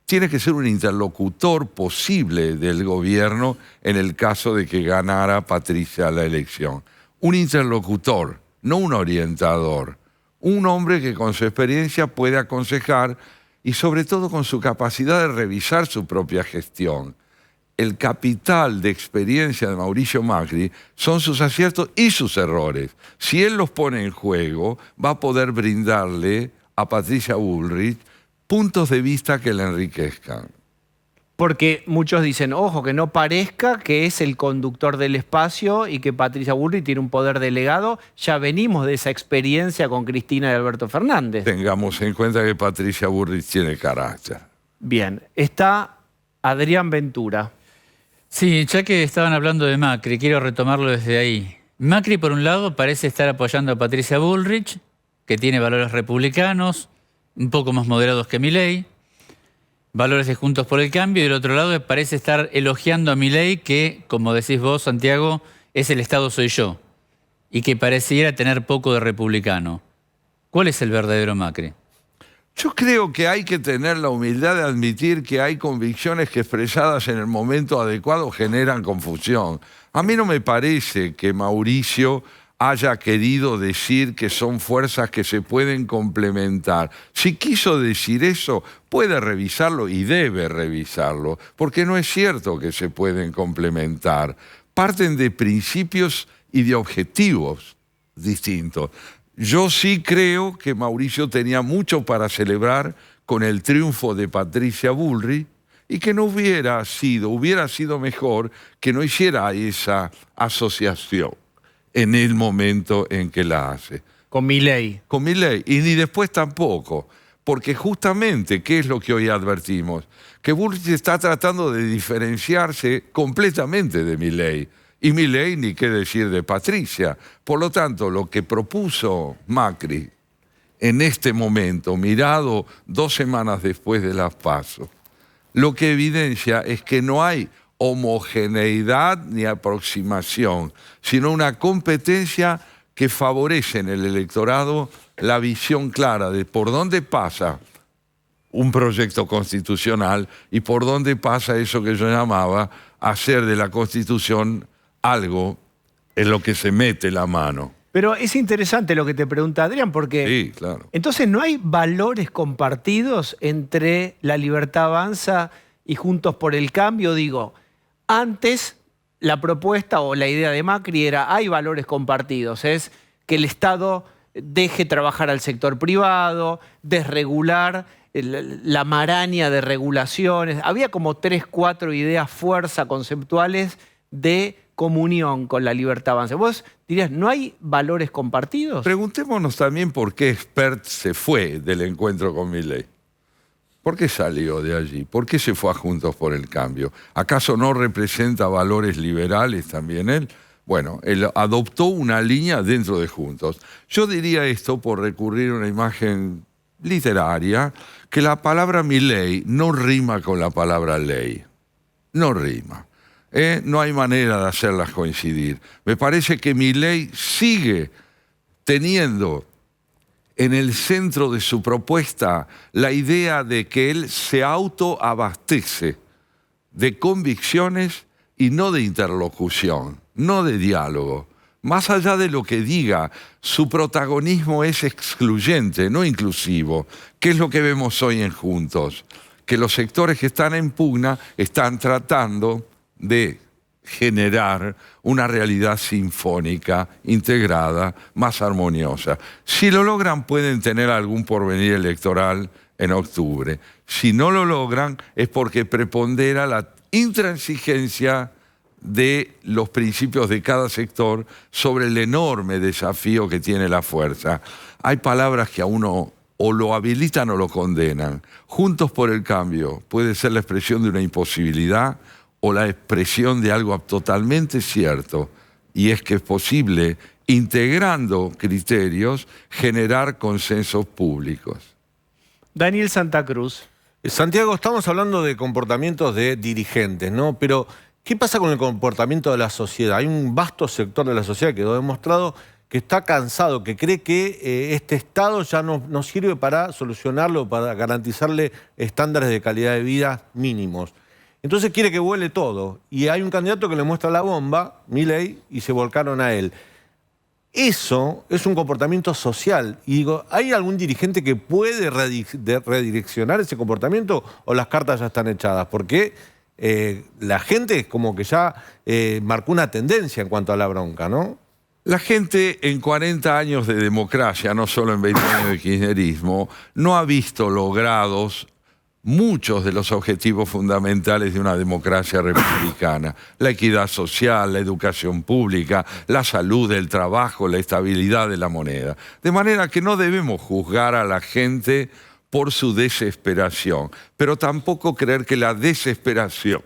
Tiene que ser un interlocutor posible del gobierno en el caso de que ganara Patricia la elección. Un interlocutor, no un orientador. Un hombre que con su experiencia puede aconsejar y sobre todo con su capacidad de revisar su propia gestión. El capital de experiencia de Mauricio Macri son sus aciertos y sus errores. Si él los pone en juego, va a poder brindarle a Patricia Bullrich puntos de vista que la enriquezcan. Porque muchos dicen, ojo, que no parezca que es el conductor del espacio y que Patricia Bullrich tiene un poder delegado. Ya venimos de esa experiencia con Cristina y Alberto Fernández. Tengamos en cuenta que Patricia Bullrich tiene carácter. Bien, está Adrián Ventura. Sí, ya que estaban hablando de Macri, quiero retomarlo desde ahí. Macri, por un lado, parece estar apoyando a Patricia Bullrich, que tiene valores republicanos, un poco más moderados que Milei, valores de Juntos por el Cambio, y del otro lado parece estar elogiando a Milei, que, como decís vos, Santiago, es el Estado soy yo, y que pareciera tener poco de republicano. ¿Cuál es el verdadero Macri? Yo creo que hay que tener la humildad de admitir que hay convicciones que expresadas en el momento adecuado generan confusión. A mí no me parece que Mauricio haya querido decir que son fuerzas que se pueden complementar. Si quiso decir eso, puede revisarlo y debe revisarlo, porque no es cierto que se pueden complementar. Parten de principios y de objetivos distintos. Yo sí creo que Mauricio tenía mucho para celebrar con el triunfo de Patricia Bullrich y que no hubiera sido mejor que no hiciera esa asociación en el momento en que la hace. Con Milei. Con Milei, y ni después tampoco, porque justamente, ¿qué es lo que hoy advertimos? Que Bullrich está tratando de diferenciarse completamente de Milei. Y Milei, ni qué decir de Patricia. Por lo tanto, lo que propuso Macri en este momento, mirado 2 semanas después de las PASO, lo que evidencia es que no hay homogeneidad ni aproximación, sino una competencia que favorece en el electorado la visión clara de por dónde pasa un proyecto constitucional y por dónde pasa eso que yo llamaba hacer de la Constitución algo en lo que se mete la mano. Pero es interesante lo que te pregunta Adrián, porque Sí, claro. entonces no hay valores compartidos entre La Libertad Avanza y Juntos por el Cambio. Digo, antes la propuesta o la idea de Macri era, hay valores compartidos, es que el Estado deje trabajar al sector privado, desregular la maraña de regulaciones. Había como 3, 4 ideas fuerza conceptuales de comunión con La Libertad Avanza. Vos dirías, ¿no hay valores compartidos? Preguntémonos también por qué Spert se fue del encuentro con Milei. ¿Por qué salió de allí? ¿Por qué se fue a Juntos por el Cambio? ¿Acaso no representa valores liberales también él? Bueno, él adoptó una línea dentro de Juntos. Yo diría esto por recurrir a una imagen literaria, que la palabra Milei no rima con la palabra ley. No rima. No hay manera de hacerlas coincidir. Me parece que Milei sigue teniendo en el centro de su propuesta la idea de que él se autoabastece de convicciones y no de interlocución, no de diálogo. Más allá de lo que diga, su protagonismo es excluyente, no inclusivo. ¿Qué es lo que vemos hoy en Juntos? Que los sectores que están en pugna están tratando de generar una realidad sinfónica, integrada, más armoniosa. Si lo logran, pueden tener algún porvenir electoral en octubre. Si no lo logran, es porque prepondera la intransigencia de los principios de cada sector sobre el enorme desafío que tiene la fuerza. Hay palabras que a uno o lo habilitan o lo condenan. Juntos por el Cambio puede ser la expresión de una imposibilidad o la expresión de algo totalmente cierto, y es que es posible, integrando criterios, generar consensos públicos. Daniel Santa Cruz. Santiago, estamos hablando de comportamientos de dirigentes, ¿no? Pero, ¿qué pasa con el comportamiento de la sociedad? Hay un vasto sector de la sociedad que lo ha demostrado que está cansado, que cree que este Estado ya no sirve para solucionarlo, para garantizarle estándares de calidad de vida mínimos. Entonces quiere que vuele todo. Y hay un candidato que le muestra la bomba, Milei, y se volcaron a él. Eso es un comportamiento social. Y digo, ¿hay algún dirigente que puede redireccionar ese comportamiento o las cartas ya están echadas? Porque la gente es como que ya marcó una tendencia en cuanto a la bronca, ¿no? La gente en 40 años de democracia, no solo en 20 años de kirchnerismo, no ha visto logrados muchos de los objetivos fundamentales de una democracia republicana: la equidad social, la educación pública, la salud, el trabajo, la estabilidad de la moneda. De manera que no debemos juzgar a la gente por su desesperación, pero tampoco creer que la desesperación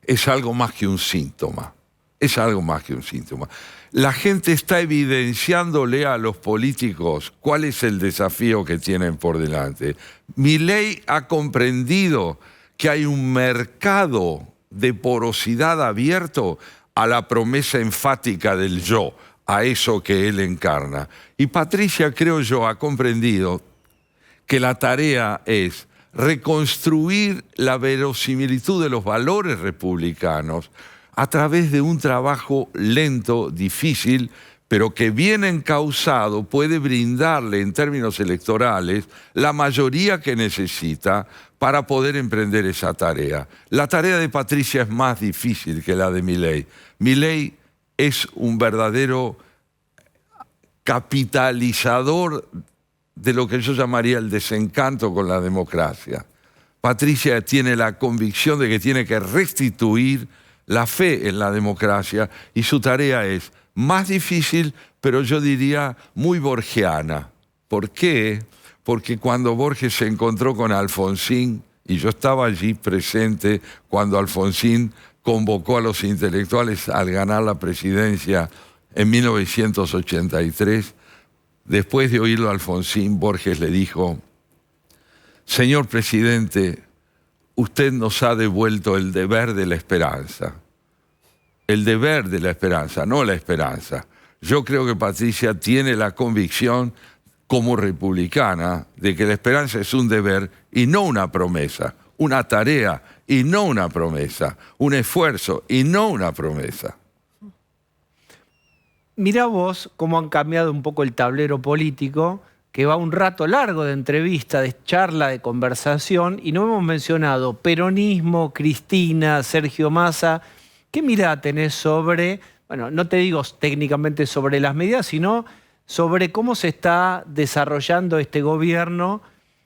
es algo más que un síntoma. Es algo más que un síntoma. La gente está evidenciándole a los políticos cuál es el desafío que tienen por delante. Milei ha comprendido que hay un mercado de porosidad abierto a la promesa enfática del yo, a eso que él encarna. Y Patricia, creo yo, ha comprendido que la tarea es reconstruir la verosimilitud de los valores republicanos a través de un trabajo lento, difícil, pero que bien encausado puede brindarle en términos electorales la mayoría que necesita para poder emprender esa tarea. La tarea de Patricia es más difícil que la de Milei. Milei es un verdadero capitalizador de lo que yo llamaría el desencanto con la democracia. Patricia tiene la convicción de que tiene que restituir la fe en la democracia, y su tarea es más difícil, pero yo diría muy borgiana. ¿Por qué? Porque cuando Borges se encontró con Alfonsín, y yo estaba allí presente cuando Alfonsín convocó a los intelectuales al ganar la presidencia en 1983, después de oírlo a Alfonsín, Borges le dijo: señor presidente, usted nos ha devuelto el deber de la esperanza. El deber de la esperanza, no la esperanza. Yo creo que Patricia tiene la convicción, como republicana, de que la esperanza es un deber y no una promesa, una tarea y no una promesa, un esfuerzo y no una promesa. Mirá vos cómo han cambiado un poco el tablero político, que va un rato largo de entrevista, de charla, de conversación, y no hemos mencionado peronismo, Cristina, Sergio Massa. ¿Qué mirada tenés sobre, bueno, no te digo técnicamente sobre las medidas, sino sobre cómo se está desarrollando este gobierno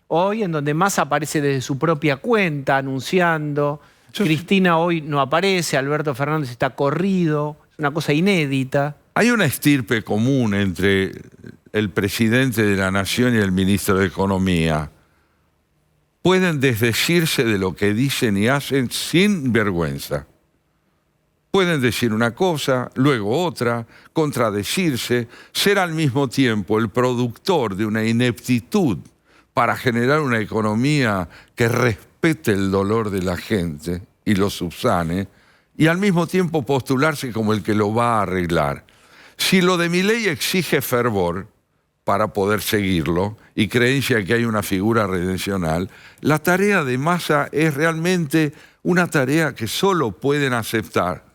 hoy, en donde Massa aparece desde su propia cuenta, anunciando, Cristina hoy no aparece, Alberto Fernández está corrido, es una cosa inédita? Hay una estirpe común entre el presidente de la Nación y el ministro de Economía. Pueden desdecirse de lo que dicen y hacen sin vergüenza. Pueden decir una cosa, luego otra, contradecirse, ser al mismo tiempo el productor de una ineptitud para generar una economía que respete el dolor de la gente y lo subsane, y al mismo tiempo postularse como el que lo va a arreglar. Si lo de Milei exige fervor para poder seguirlo y creencia que hay una figura redencional, la tarea de Massa es realmente una tarea que solo pueden aceptar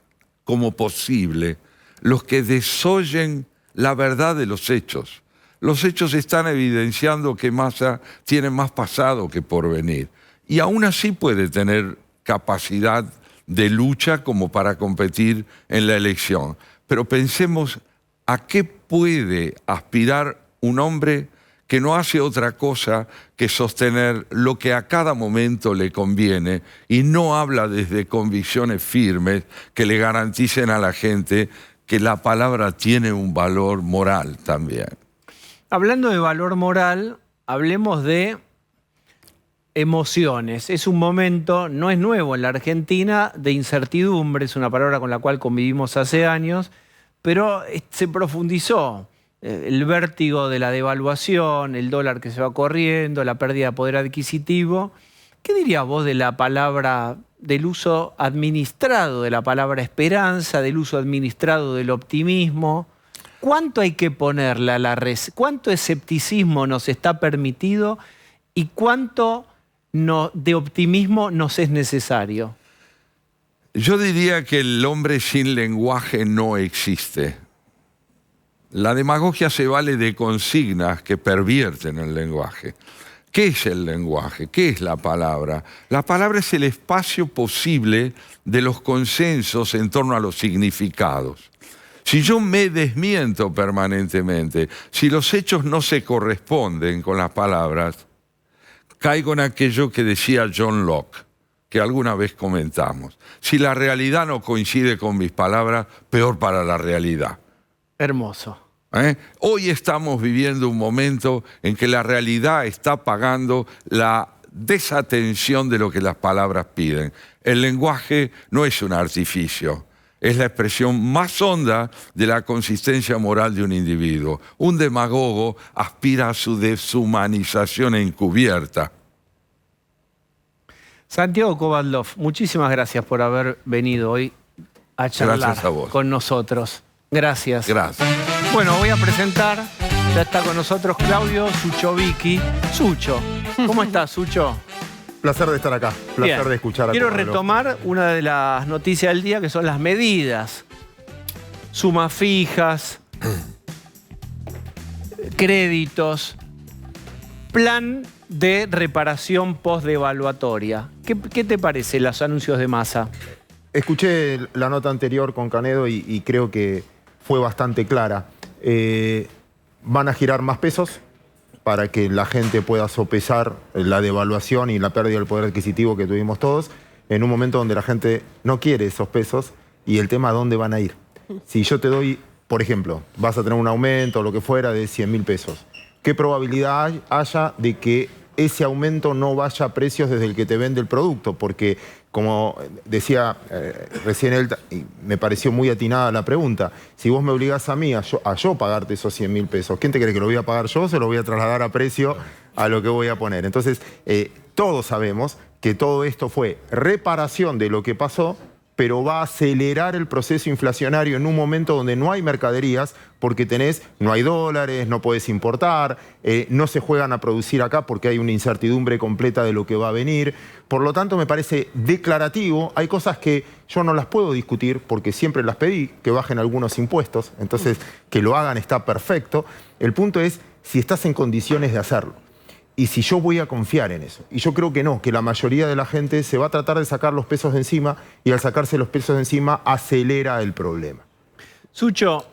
como posible los que desoyen la verdad de los hechos. Los hechos están evidenciando que Massa tiene más pasado que porvenir, y aún así puede tener capacidad de lucha como para competir en la elección. Pero pensemos a qué puede aspirar un hombre que no hace otra cosa que sostener lo que a cada momento le conviene y no habla desde convicciones firmes que le garanticen a la gente que la palabra tiene un valor moral también. Hablando de valor moral, hablemos de emociones. Es un momento, no es nuevo en la Argentina, de incertidumbre, es una palabra con la cual convivimos hace años, pero se profundizó. El vértigo de la devaluación, el dólar que se va corriendo, la pérdida de poder adquisitivo. ¿Qué dirías vos de la palabra, del uso administrado de la palabra esperanza, del uso administrado del optimismo? ¿Cuánto hay que ponerle a la res? ¿Cuánto escepticismo nos está permitido y cuánto de optimismo nos es necesario? Yo diría que el hombre sin lenguaje no existe. La demagogia se vale de consignas que pervierten el lenguaje. ¿Qué es el lenguaje? ¿Qué es la palabra? La palabra es el espacio posible de los consensos en torno a los significados. Si yo me desmiento permanentemente, si los hechos no se corresponden con las palabras, caigo en aquello que decía John Locke, que alguna vez comentamos. Si la realidad no coincide con mis palabras, peor para la realidad. Hermoso. Hoy estamos viviendo un momento en que la realidad está pagando la desatención de lo que las palabras piden. El lenguaje no es un artificio, es la expresión más honda de la consistencia moral de un individuo. Un demagogo aspira a su deshumanización encubierta. Santiago Kovadlov, muchísimas gracias por haber venido hoy a charlar con nosotros. Gracias. Gracias. Bueno, voy a presentar, ya está con nosotros Claudio Suchovicki. Sucho, ¿cómo estás, Sucho? Placer de estar acá, placer Bien. de escuchar a Quiero Kovadlov. retomar una de las noticias del día, que son las medidas. Sumas fijas, créditos, plan de reparación post-devaluatoria. ¿Qué te parece los anuncios de Massa? Escuché la nota anterior con Canedo y creo que fue bastante clara. Van a girar más pesos para que la gente pueda sopesar la devaluación y la pérdida del poder adquisitivo que tuvimos todos en un momento donde la gente no quiere esos pesos y el tema dónde van a ir. Si yo te doy, por ejemplo, vas a tener un aumento o lo que fuera de 100.000 pesos, ¿qué probabilidad haya de que ese aumento no vaya a precios desde el que te vende el producto? Porque, como decía recién él, y me pareció muy atinada la pregunta, si vos me obligás a mí a yo pagarte esos 100.000 pesos, ¿quién te cree que lo voy a pagar yo o se lo voy a trasladar a precio a lo que voy a poner? Entonces, todos sabemos que todo esto fue reparación de lo que pasó pero va a acelerar el proceso inflacionario en un momento donde no hay mercaderías, porque no hay dólares, no puedes importar, no se juegan a producir acá porque hay una incertidumbre completa de lo que va a venir. Por lo tanto, me parece declarativo. Hay cosas que yo no las puedo discutir porque siempre las pedí, que bajen algunos impuestos, entonces que lo hagan está perfecto. El punto es si estás en condiciones de hacerlo. Y si yo voy a confiar en eso. Y yo creo que no, que la mayoría de la gente se va a tratar de sacar los pesos de encima y al sacarse los pesos de encima acelera el problema. Sucho,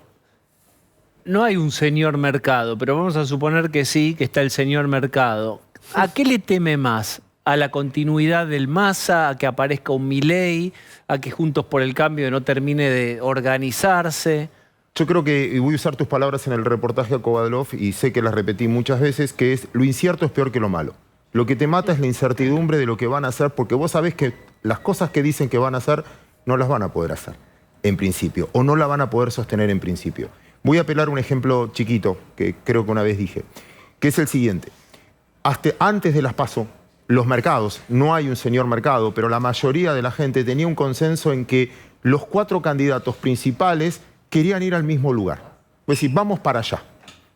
no hay un señor mercado, pero vamos a suponer que sí, que está el señor mercado. ¿A qué le teme más? ¿A la continuidad del Massa? ¿A que aparezca un Milei? ¿A que Juntos por el Cambio no termine de organizarse? Yo creo que, y voy a usar tus palabras en el reportaje a Kovadlov, y sé que las repetí muchas veces, que es lo incierto es peor que lo malo. Lo que te mata es la incertidumbre de lo que van a hacer, porque vos sabés que las cosas que dicen que van a hacer no las van a poder hacer, en principio, o no la van a poder sostener en principio. Voy a apelar a un ejemplo chiquito, que creo que una vez dije, que es el siguiente. Hasta antes de las PASO, los mercados, no hay un señor mercado, pero la mayoría de la gente tenía un consenso en que los 4 candidatos principales querían ir al mismo lugar. Vos decís, vamos para allá.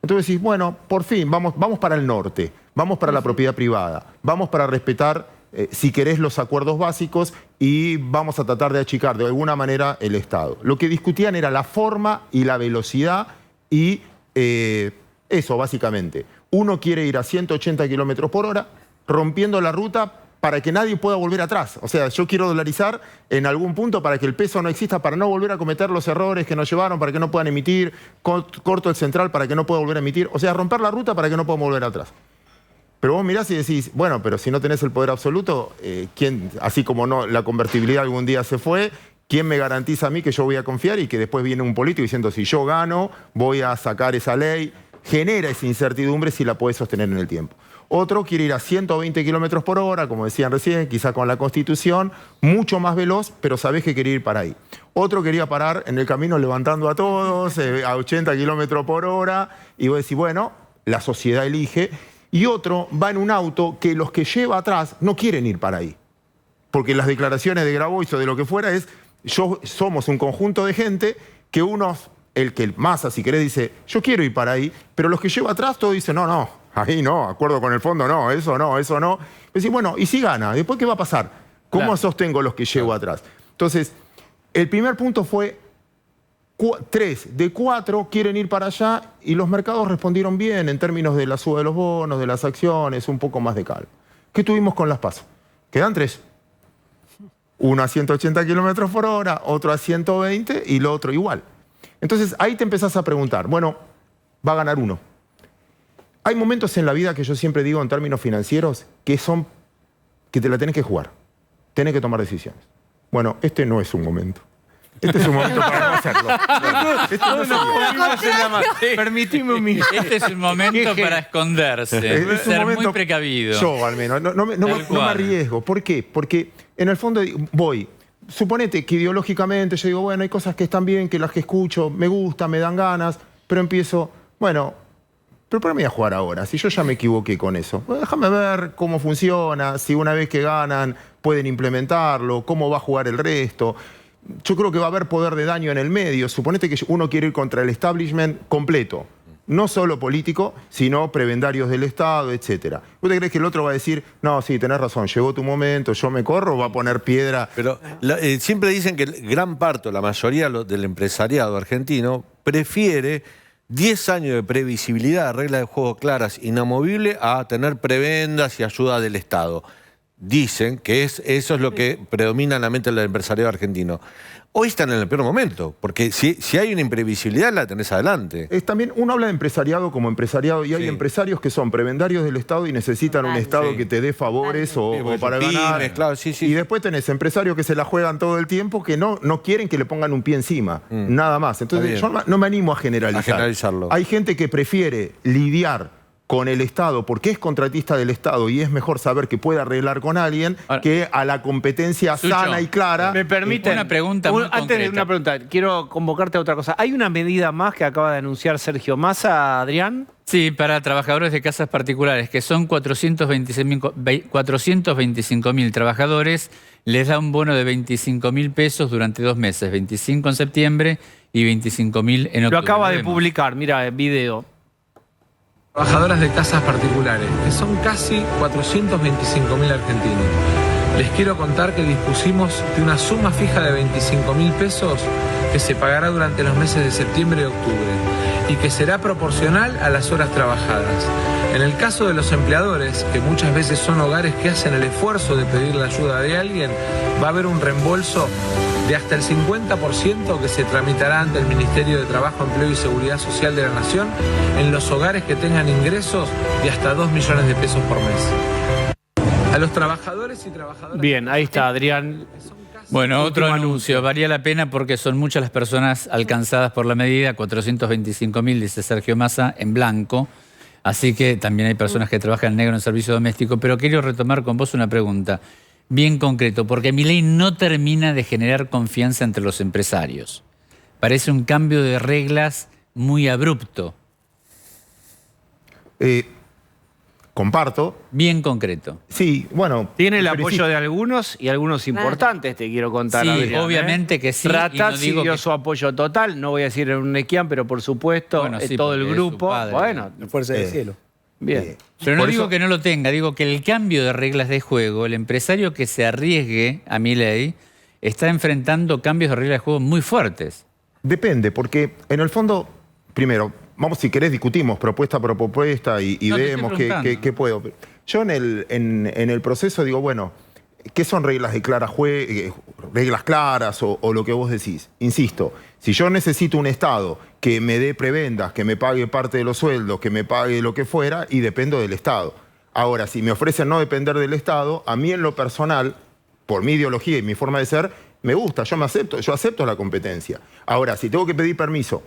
Entonces decís, bueno, por fin, vamos para el norte, vamos para la propiedad privada, vamos para respetar, si querés, los acuerdos básicos y vamos a tratar de achicar de alguna manera el Estado. Lo que discutían era la forma y la velocidad y eso, básicamente. Uno quiere ir a 180 kilómetros por hora, rompiendo la ruta para que nadie pueda volver atrás. O sea, yo quiero dolarizar en algún punto para que el peso no exista, para no volver a cometer los errores que nos llevaron, para que no puedan emitir, corto el central para que no pueda volver a emitir. O sea, romper la ruta para que no puedan volver atrás. Pero vos mirás y decís, bueno, pero si no tenés el poder absoluto, ¿quién, así como no, la convertibilidad algún día se fue, ¿quién me garantiza a mí que yo voy a confiar y que después viene un político diciendo, si yo gano, voy a sacar esa ley? Genera esa incertidumbre si la podés sostener en el tiempo. Otro quiere ir a 120 kilómetros por hora, como decían recién, quizá con la Constitución, mucho más veloz, pero sabés que quería ir para ahí. Otro quería parar en el camino levantando a todos, a 80 kilómetros por hora, y vos decís, bueno, la sociedad elige. Y otro va en un auto que los que lleva atrás no quieren ir para ahí. Porque las declaraciones de Grabois o de lo que fuera es, somos un conjunto de gente que unos, el Massa, si querés, dice, yo quiero ir para ahí, pero los que lleva atrás todos dicen, no, ahí no, acuerdo con el fondo, no, eso no, eso no. Decís, bueno, ¿y si gana? ¿Después qué va a pasar? ¿Cómo sostengo los que llevo atrás? Entonces, el primer punto fue, 3 de 4 quieren ir para allá y los mercados respondieron bien en términos de la suba de los bonos, de las acciones, un poco más de calma. ¿Qué tuvimos con las PASO? Quedan 3. Uno a 180 kilómetros por hora, otro a 120 y lo otro igual. Entonces, ahí te empezás a preguntar, bueno, va a ganar uno. Hay momentos en la vida que yo siempre digo en términos financieros que te la tenés que jugar. Tenés que tomar decisiones. Bueno, este no es un momento. Este es un momento para no hacerlo. Permitime un minuto. Este es un momento para esconderse, ser muy precavido. Yo al menos, no me arriesgo. ¿Por qué? Porque en el fondo suponete que ideológicamente yo digo, bueno, hay cosas que están bien, que las que escucho me gustan, me dan ganas, pero empiezo, bueno, pero ¿para mí a jugar ahora? Si yo ya me equivoqué con eso. Bueno, déjame ver cómo funciona, si una vez que ganan pueden implementarlo, cómo va a jugar el resto. Yo creo que va a haber poder de daño en el medio. Suponete que uno quiere ir contra el establishment completo. No solo político, sino prebendarios del Estado, etc. ¿Vos te crees que el otro va a decir, no, sí, tenés razón, llegó tu momento, yo me corro, o va a poner piedra? Pero siempre dicen que gran parte, la mayoría del empresariado argentino prefiere 10 años de previsibilidad, reglas de juego claras, inamovible, a tener prebendas y ayuda del Estado. Dicen que eso es lo que predomina en la mente del empresariado argentino. Hoy están en el peor momento, porque si hay una imprevisibilidad la tenés adelante. También uno habla de empresariado como empresariado y hay empresarios que son prebendarios del Estado y necesitan un Estado que te dé favores o para ganar. Claro, y después tenés empresarios que se la juegan todo el tiempo que no quieren que le pongan un pie encima, nada más. Entonces yo no me animo a generalizarlo. Hay gente que prefiere lidiar con el Estado, porque es contratista del Estado y es mejor saber que puede arreglar con alguien que a la competencia Sucho, sana y clara. ¿Me permiten? Una pregunta muy Antes de concreta. una pregunta, quiero convocarte a otra cosa. ¿Hay una medida más que acaba de anunciar Sergio Massa, Adrián? Sí, para trabajadores de casas particulares, que son 425.000 trabajadores, les da un bono de 25.000 pesos durante 2 meses, 25 en septiembre y 25.000 en octubre. Lo acaba de Vemos. publicar, mira, el video. Trabajadoras de casas particulares, que son casi 425.000 argentinos. Les quiero contar que dispusimos de una suma fija de 25.000 pesos que se pagará durante los meses de septiembre y octubre y que será proporcional a las horas trabajadas. En el caso de los empleadores, que muchas veces son hogares que hacen el esfuerzo de pedir la ayuda de alguien, va a haber un reembolso de hasta el 50% que se tramitará ante el Ministerio de Trabajo, Empleo y Seguridad Social de la Nación en los hogares que tengan ingresos de hasta 2 millones de pesos por mes. A los trabajadores y trabajadoras... Bien, ahí está, Adrián. Bueno, otro Último anuncio. Valía la pena porque son muchas las personas alcanzadas por la medida, 425.000, dice Sergio Massa, en blanco. Así que también hay personas que trabajan en negro en servicio doméstico. Pero quiero retomar con vos una pregunta bien concreto, porque mi ley no termina de generar confianza entre los empresarios. Parece un cambio de reglas muy abrupto. Comparto. Bien concreto. Sí, bueno. Tiene el apoyo de algunos y algunos importantes, te quiero contar, Sí, Adrián, obviamente que sí, y Ratat no digo dio que- su apoyo total, no voy a decir en un Nequian, pero por supuesto, Bueno, sí, todo el porque es su grupo. padre. Bueno, La fuerza del cielo. bien. Pero no Por digo eso- que no lo tenga, digo que el cambio de reglas de juego, el empresario que se arriesgue a mi ley, está enfrentando cambios de reglas de juego muy fuertes. Depende, porque en el fondo, primero, vamos, si querés, discutimos propuesta por propuesta y No, te vemos estoy preguntando. qué puedo. Yo en el proceso digo, bueno, ¿qué son reglas de reglas claras o lo que vos decís? Insisto, si yo necesito un Estado que me dé prebendas, que me pague parte de los sueldos, que me pague lo que fuera, y dependo del Estado. Ahora, si me ofrecen no depender del Estado, a mí en lo personal, por mi ideología y mi forma de ser, me gusta, yo acepto la competencia. Ahora, si tengo que pedir permiso,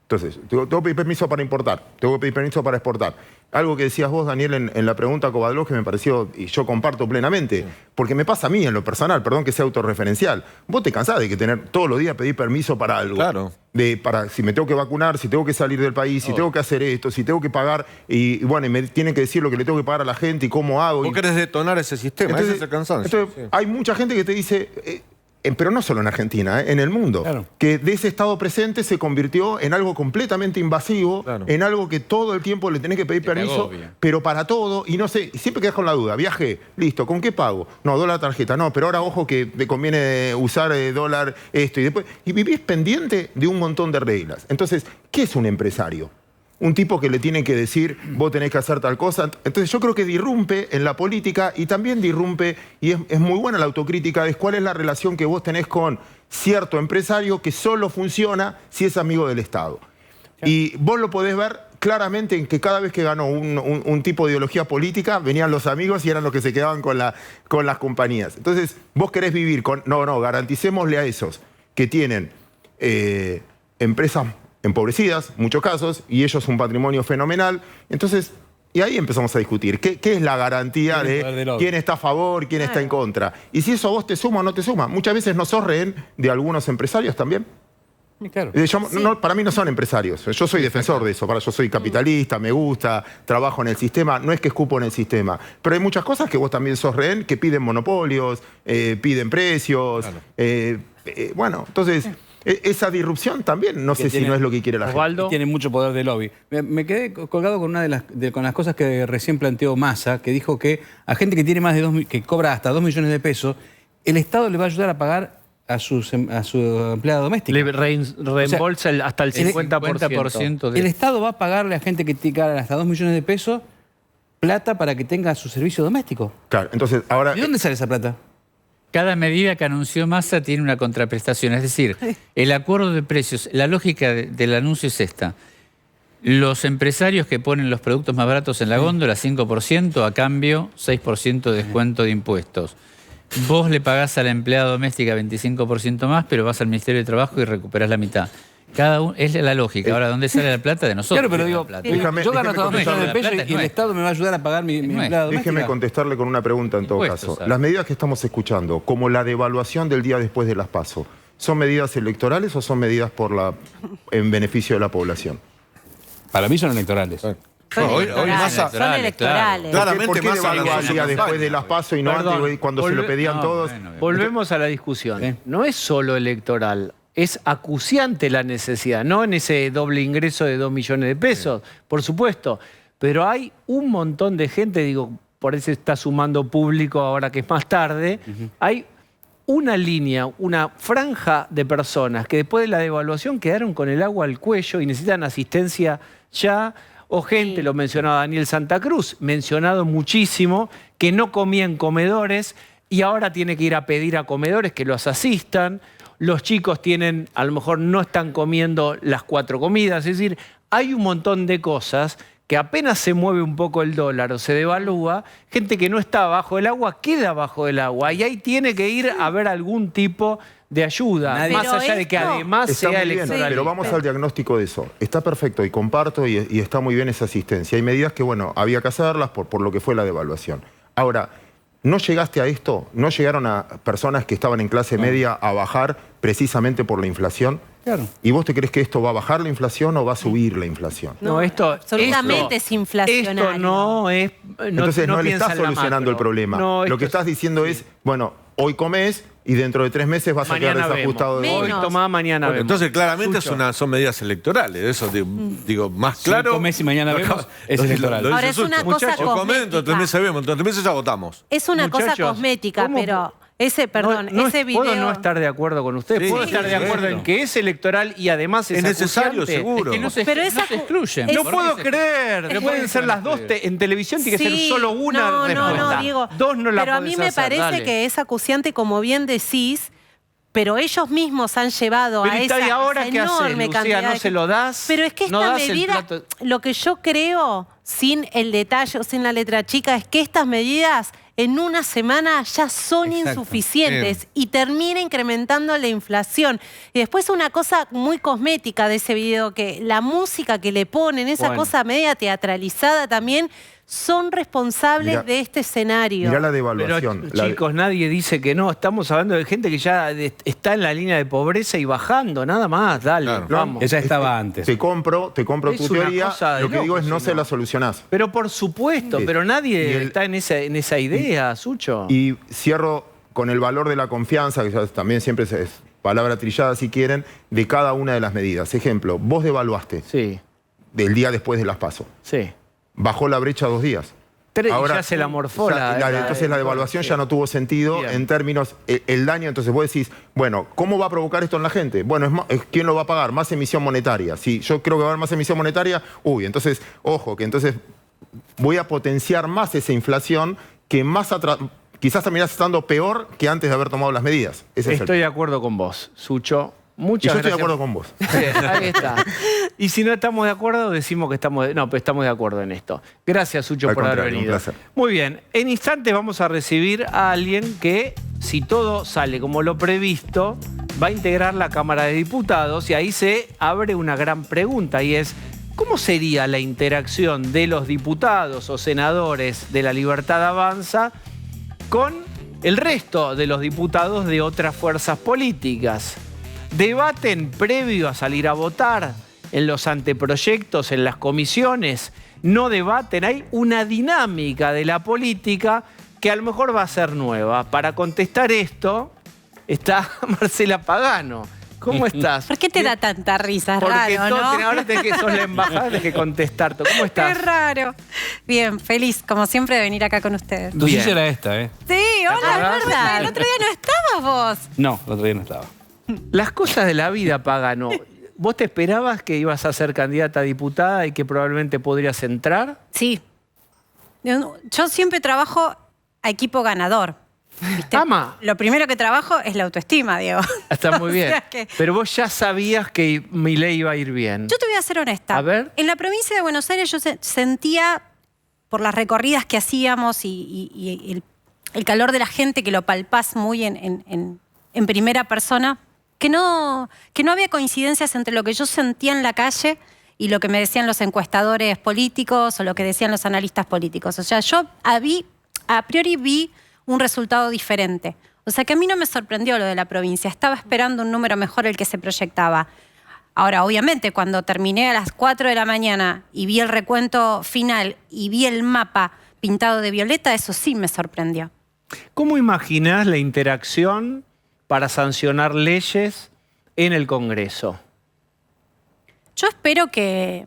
entonces, tengo que pedir permiso para importar, tengo que pedir permiso para exportar. Algo que decías vos, Daniel, en la pregunta a Kovadlov, que me pareció, y yo comparto plenamente, porque me pasa a mí en lo personal, perdón que sea autorreferencial. Vos te cansás de que tener todos los días pedir permiso para algo. Claro. Para si me tengo que vacunar, si tengo que salir del país, si tengo que hacer esto, si tengo que pagar, y bueno, y me tienen que decir lo que le tengo que pagar a la gente y cómo hago. Vos querés detonar ese sistema, ese es el cansancio. Entonces, hay mucha gente que te dice, pero no solo en Argentina, en el mundo, Claro. que de ese estado presente se convirtió en algo completamente invasivo, Claro. en algo que todo el tiempo le tenés que pedir Que te permiso, agobia. pero para todo, y no sé, siempre quedás con la duda, viaje, listo, ¿con qué pago? No, dólar tarjeta, no, pero ahora ojo que te conviene usar dólar esto, y vivís pendiente de un montón de reglas. Entonces, ¿qué es un empresario? Un tipo que le tiene que decir, vos tenés que hacer tal cosa. Entonces yo creo que dirrumpe en la política y también dirrumpe, y es muy buena la autocrítica, de cuál es la relación que vos tenés con cierto empresario que solo funciona si es amigo del Estado. Y vos lo podés ver claramente en que cada vez que ganó un tipo de ideología política, venían los amigos y eran los que se quedaban con las compañías. Entonces, vos querés vivir con... No, garanticémosle a esos que tienen empresas empobrecidas, muchos casos, y ellos un patrimonio fenomenal. Entonces, y ahí empezamos a discutir. ¿Qué es la garantía ¿Quién es el poder de del lobby? quién está a favor, quién está en contra? Y si eso a vos te suma o no te suma. Muchas veces no sos rehén de algunos empresarios también. Claro. Para mí no son empresarios. Yo soy defensor de eso. Yo soy capitalista, me gusta, trabajo en el sistema. No es que escupo en el sistema. Pero hay muchas cosas que vos también sos rehén, que piden monopolios, piden precios. Bueno, entonces, esa disrupción también, no sé si no es lo que quiere la gente. Osvaldo. Tiene mucho poder de lobby. Me quedé colgado con una con las cosas que recién planteó Massa, que dijo que a gente que tiene más de que cobra hasta 2 millones de pesos, el Estado le va a ayudar a pagar a su empleada doméstica. Le reembolsa hasta el 50%. de... El Estado va a pagarle a gente que gana hasta 2 millones de pesos plata para que tenga su servicio doméstico. Claro, entonces ahora... ¿De dónde sale esa plata? Cada medida que anunció Massa tiene una contraprestación. Es decir, el acuerdo de precios, la lógica del anuncio es esta. Los empresarios que ponen los productos más baratos en la góndola, 5%, a cambio 6% de descuento de impuestos. Vos le pagás a la empleada doméstica 25% más, pero vas al Ministerio de Trabajo y recuperás la mitad. Es la lógica. Ahora, ¿dónde sale la plata? De nosotros. Claro, pero digo, la plata. Déjame- yo gano déjame 2 millones de contestarle. pesos La plata y el es Estado me va a ayudar a pagar mi empleada doméstica. Déjeme contestarle con una pregunta en todo Impuestos, caso. ¿sabes? Las medidas que estamos escuchando, como la devaluación del día después de las PASO, ¿son medidas electorales o son medidas en beneficio de la población? Para mí son electorales. Son hoy electorales, Massa- son electorales. Claro. Claramente ¿Por qué Massa devaluó ganó el su día campaña. después de las PASO y no Perdón, antes, cuando se lo pedían No, todos? bueno, Volvemos a la discusión. Sí. No es solo electoral, es acuciante la necesidad, no en ese doble ingreso de 2 millones de pesos, por supuesto. Pero hay un montón de gente, digo, por eso está sumando público ahora que es más tarde, hay una línea, una franja de personas que después de la devaluación quedaron con el agua al cuello y necesitan asistencia ya, o gente, lo mencionaba Daniel Santa Cruz, mencionado muchísimo, que no comía en comedores y ahora tiene que ir a pedir a comedores que los asistan. Los chicos tienen, a lo mejor no están comiendo las 4 comidas, es decir, hay un montón de cosas que apenas se mueve un poco el dólar o se devalúa, gente que no está bajo el agua queda bajo el agua y ahí tiene que ir a ver algún tipo de ayuda, Nadie- más Pero allá de que esto- además Está sea muy bien, electoral. pero vamos al diagnóstico de eso. Está perfecto y comparto y está muy bien esa asistencia. Hay medidas que, bueno, había que hacerlas por lo que fue la devaluación. Ahora, ¿no llegaste a esto? ¿No llegaron a personas que estaban en clase media a bajar precisamente por la inflación? Claro. ¿Y vos te crees que esto va a bajar la inflación o va a subir la inflación? No, esto absolutamente es inflacionario. Esto no es. Entonces no le piensa estás en la solucionando el macro. problema. No, Lo esto que estás diciendo es, bueno, hoy comés y dentro de 3 meses vas a quedar mañana desajustado de vemos. Hoy vuelta. tomá, mañana Bueno, vemos. entonces claramente Sucho. son medidas electorales. Eso digo, más Si claro. comés y mañana lo vemos, acaba- es lo- electoral. lo dice Ahora, es una Sucho. cosa Hoy comés, dentro de 3 cosmética. meses vemos, dentro de 3 meses ya votamos. Es una cosa Muchachos, cosmética, ¿cómo- pero ese video... Puedo no estar de acuerdo con usted. Sí, Puedo sí, estar de sí, acuerdo sí. en que es electoral y además es Es necesario, acuciante. seguro. Es que no se, Pero no esa- se excluyen. es- No ¿Por puedo qué se- creer. Pero Pueden ¿por ser qué las no dos. creen? En televisión tiene que ser Sí, solo una respuesta. No, digo, dos no la pero a mí podés me hacer, parece dale. que es acuciante, como bien decís, pero ellos mismos han llevado Pero a está, esa, ¿y ahora esa qué haces, enorme Lucía? cantidad ¿No de... se lo das? Pero es que ¿No esta das el medida, plato? lo que yo creo, sin el detalle o sin la letra chica, es que estas medidas en una semana ya son Exacto. insuficientes y termina incrementando la inflación. Y después una cosa muy cosmética de ese video, que la música que le ponen, esa Bueno. cosa media teatralizada también, son responsables Mirá- de este escenario. Mirá la Pero devaluación. chicos, nadie dice que no. Estamos hablando de gente que ya está en la línea de pobreza y bajando, nada más. Dale, Claro. vamos. Esa estaba antes. Te compro Es tu una teoría. cosa de Lo que digo locos, es no si se no. la solucionás. Pero por supuesto, Sí. pero nadie Y el- está en esa idea, Sucho. Y cierro con el valor de la confianza, que ya también siempre es palabra trillada si quieren, de cada una de las medidas. Ejemplo, vos devaluaste Sí, del día después de las PASO. sí. Bajó la brecha 2 días. Y ya se la morfó entonces la devaluación ya no tuvo sentido Bien. en términos, el daño, entonces vos decís, bueno, ¿cómo va a provocar esto en la gente? Bueno, ¿quién lo va a pagar? Más emisión monetaria. Si yo creo que va a haber más emisión monetaria, entonces, ojo, que entonces voy a potenciar más esa inflación que quizás terminás estando peor que antes de haber tomado las medidas. Ese es el Estoy de acuerdo con vos, Sucho. Y Muchas yo estoy de gracias. acuerdo con vos. Bien, ahí está. Y si no estamos de acuerdo, decimos que estamos pero estamos de acuerdo en esto. Gracias, Sucho, Al por haber contrario, un venido. placer. Muy bien. En instantes vamos a recibir a alguien que, si todo sale como lo previsto, va a integrar la Cámara de Diputados y ahí se abre una gran pregunta y es, ¿cómo sería la interacción de los diputados o senadores de La Libertad Avanza con el resto de los diputados de otras fuerzas políticas? ¿Debaten previo a salir a votar en los anteproyectos, en las comisiones? ¿No debaten? Hay una dinámica de la política que a lo mejor va a ser nueva. Para contestar esto está Marcela Pagano. ¿Cómo estás? ¿Por qué te da tanta risa? Es Porque raro, ¿no? ahora tenés que sos la embajada, tenés que contestar. ¿Cómo estás? Qué raro. Bien, feliz, como siempre, de venir acá con ustedes. Tu Bien. silla era esta, ¿eh? Sí, hola, acordás? es verdad. El otro día no estabas vos. No, el otro día no estaba. Las cosas de la vida, Pagano. ¿Vos te esperabas que ibas a ser candidata a diputada y que probablemente podrías entrar? Sí. Yo siempre trabajo a equipo ganador. ¿viste? Ama. Lo primero que trabajo es la autoestima, Diego. Está muy O bien. sea que- Pero vos ya sabías que Milei iba a ir bien. Yo te voy a ser honesta. A ver. En la provincia de Buenos Aires yo sentía, por las recorridas que hacíamos y el calor de la gente, que lo palpás muy en primera persona, que no había coincidencias entre lo que yo sentía en la calle y lo que me decían los encuestadores políticos o lo que decían los analistas políticos. O sea, yo a priori vi un resultado diferente. O sea, que a mí no me sorprendió lo de la provincia. Estaba esperando un número mejor el que se proyectaba. Ahora, obviamente, cuando terminé a las 4 de la mañana y vi el recuento final y vi el mapa pintado de violeta, eso sí me sorprendió. ¿Cómo imaginás la interacción para sancionar leyes en el Congreso? Yo espero que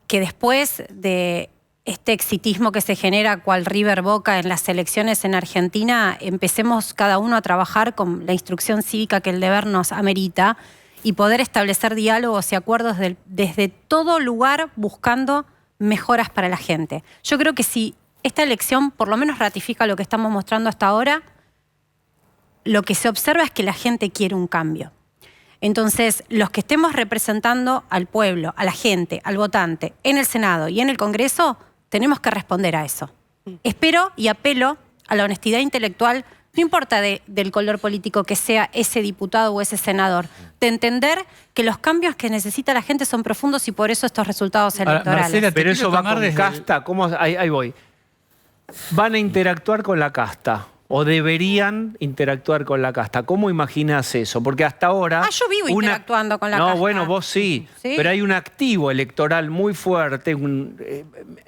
después de este exitismo que se genera cual River Boca en las elecciones en Argentina, empecemos cada uno a trabajar con la instrucción cívica que el deber nos amerita y poder establecer diálogos y acuerdos desde todo lugar buscando mejoras para la gente. Yo creo que si esta elección por lo menos ratifica lo que estamos mostrando hasta ahora, lo que se observa es que la gente quiere un cambio. Entonces, los que estemos representando al pueblo, a la gente, al votante, en el Senado y en el Congreso, tenemos que responder a eso. Espero y apelo a la honestidad intelectual, no importa del color político que sea ese diputado o ese senador, de entender que los cambios que necesita la gente son profundos y por eso estos resultados electorales. Marcela, Pero eso va con casta. ¿Cómo? Ahí voy. ¿Van a interactuar con la casta? ¿O deberían interactuar con la casta? ¿Cómo imaginas eso? Porque hasta ahora... yo vivo interactuando con la casta. No, bueno, vos sí, pero hay un activo electoral muy fuerte.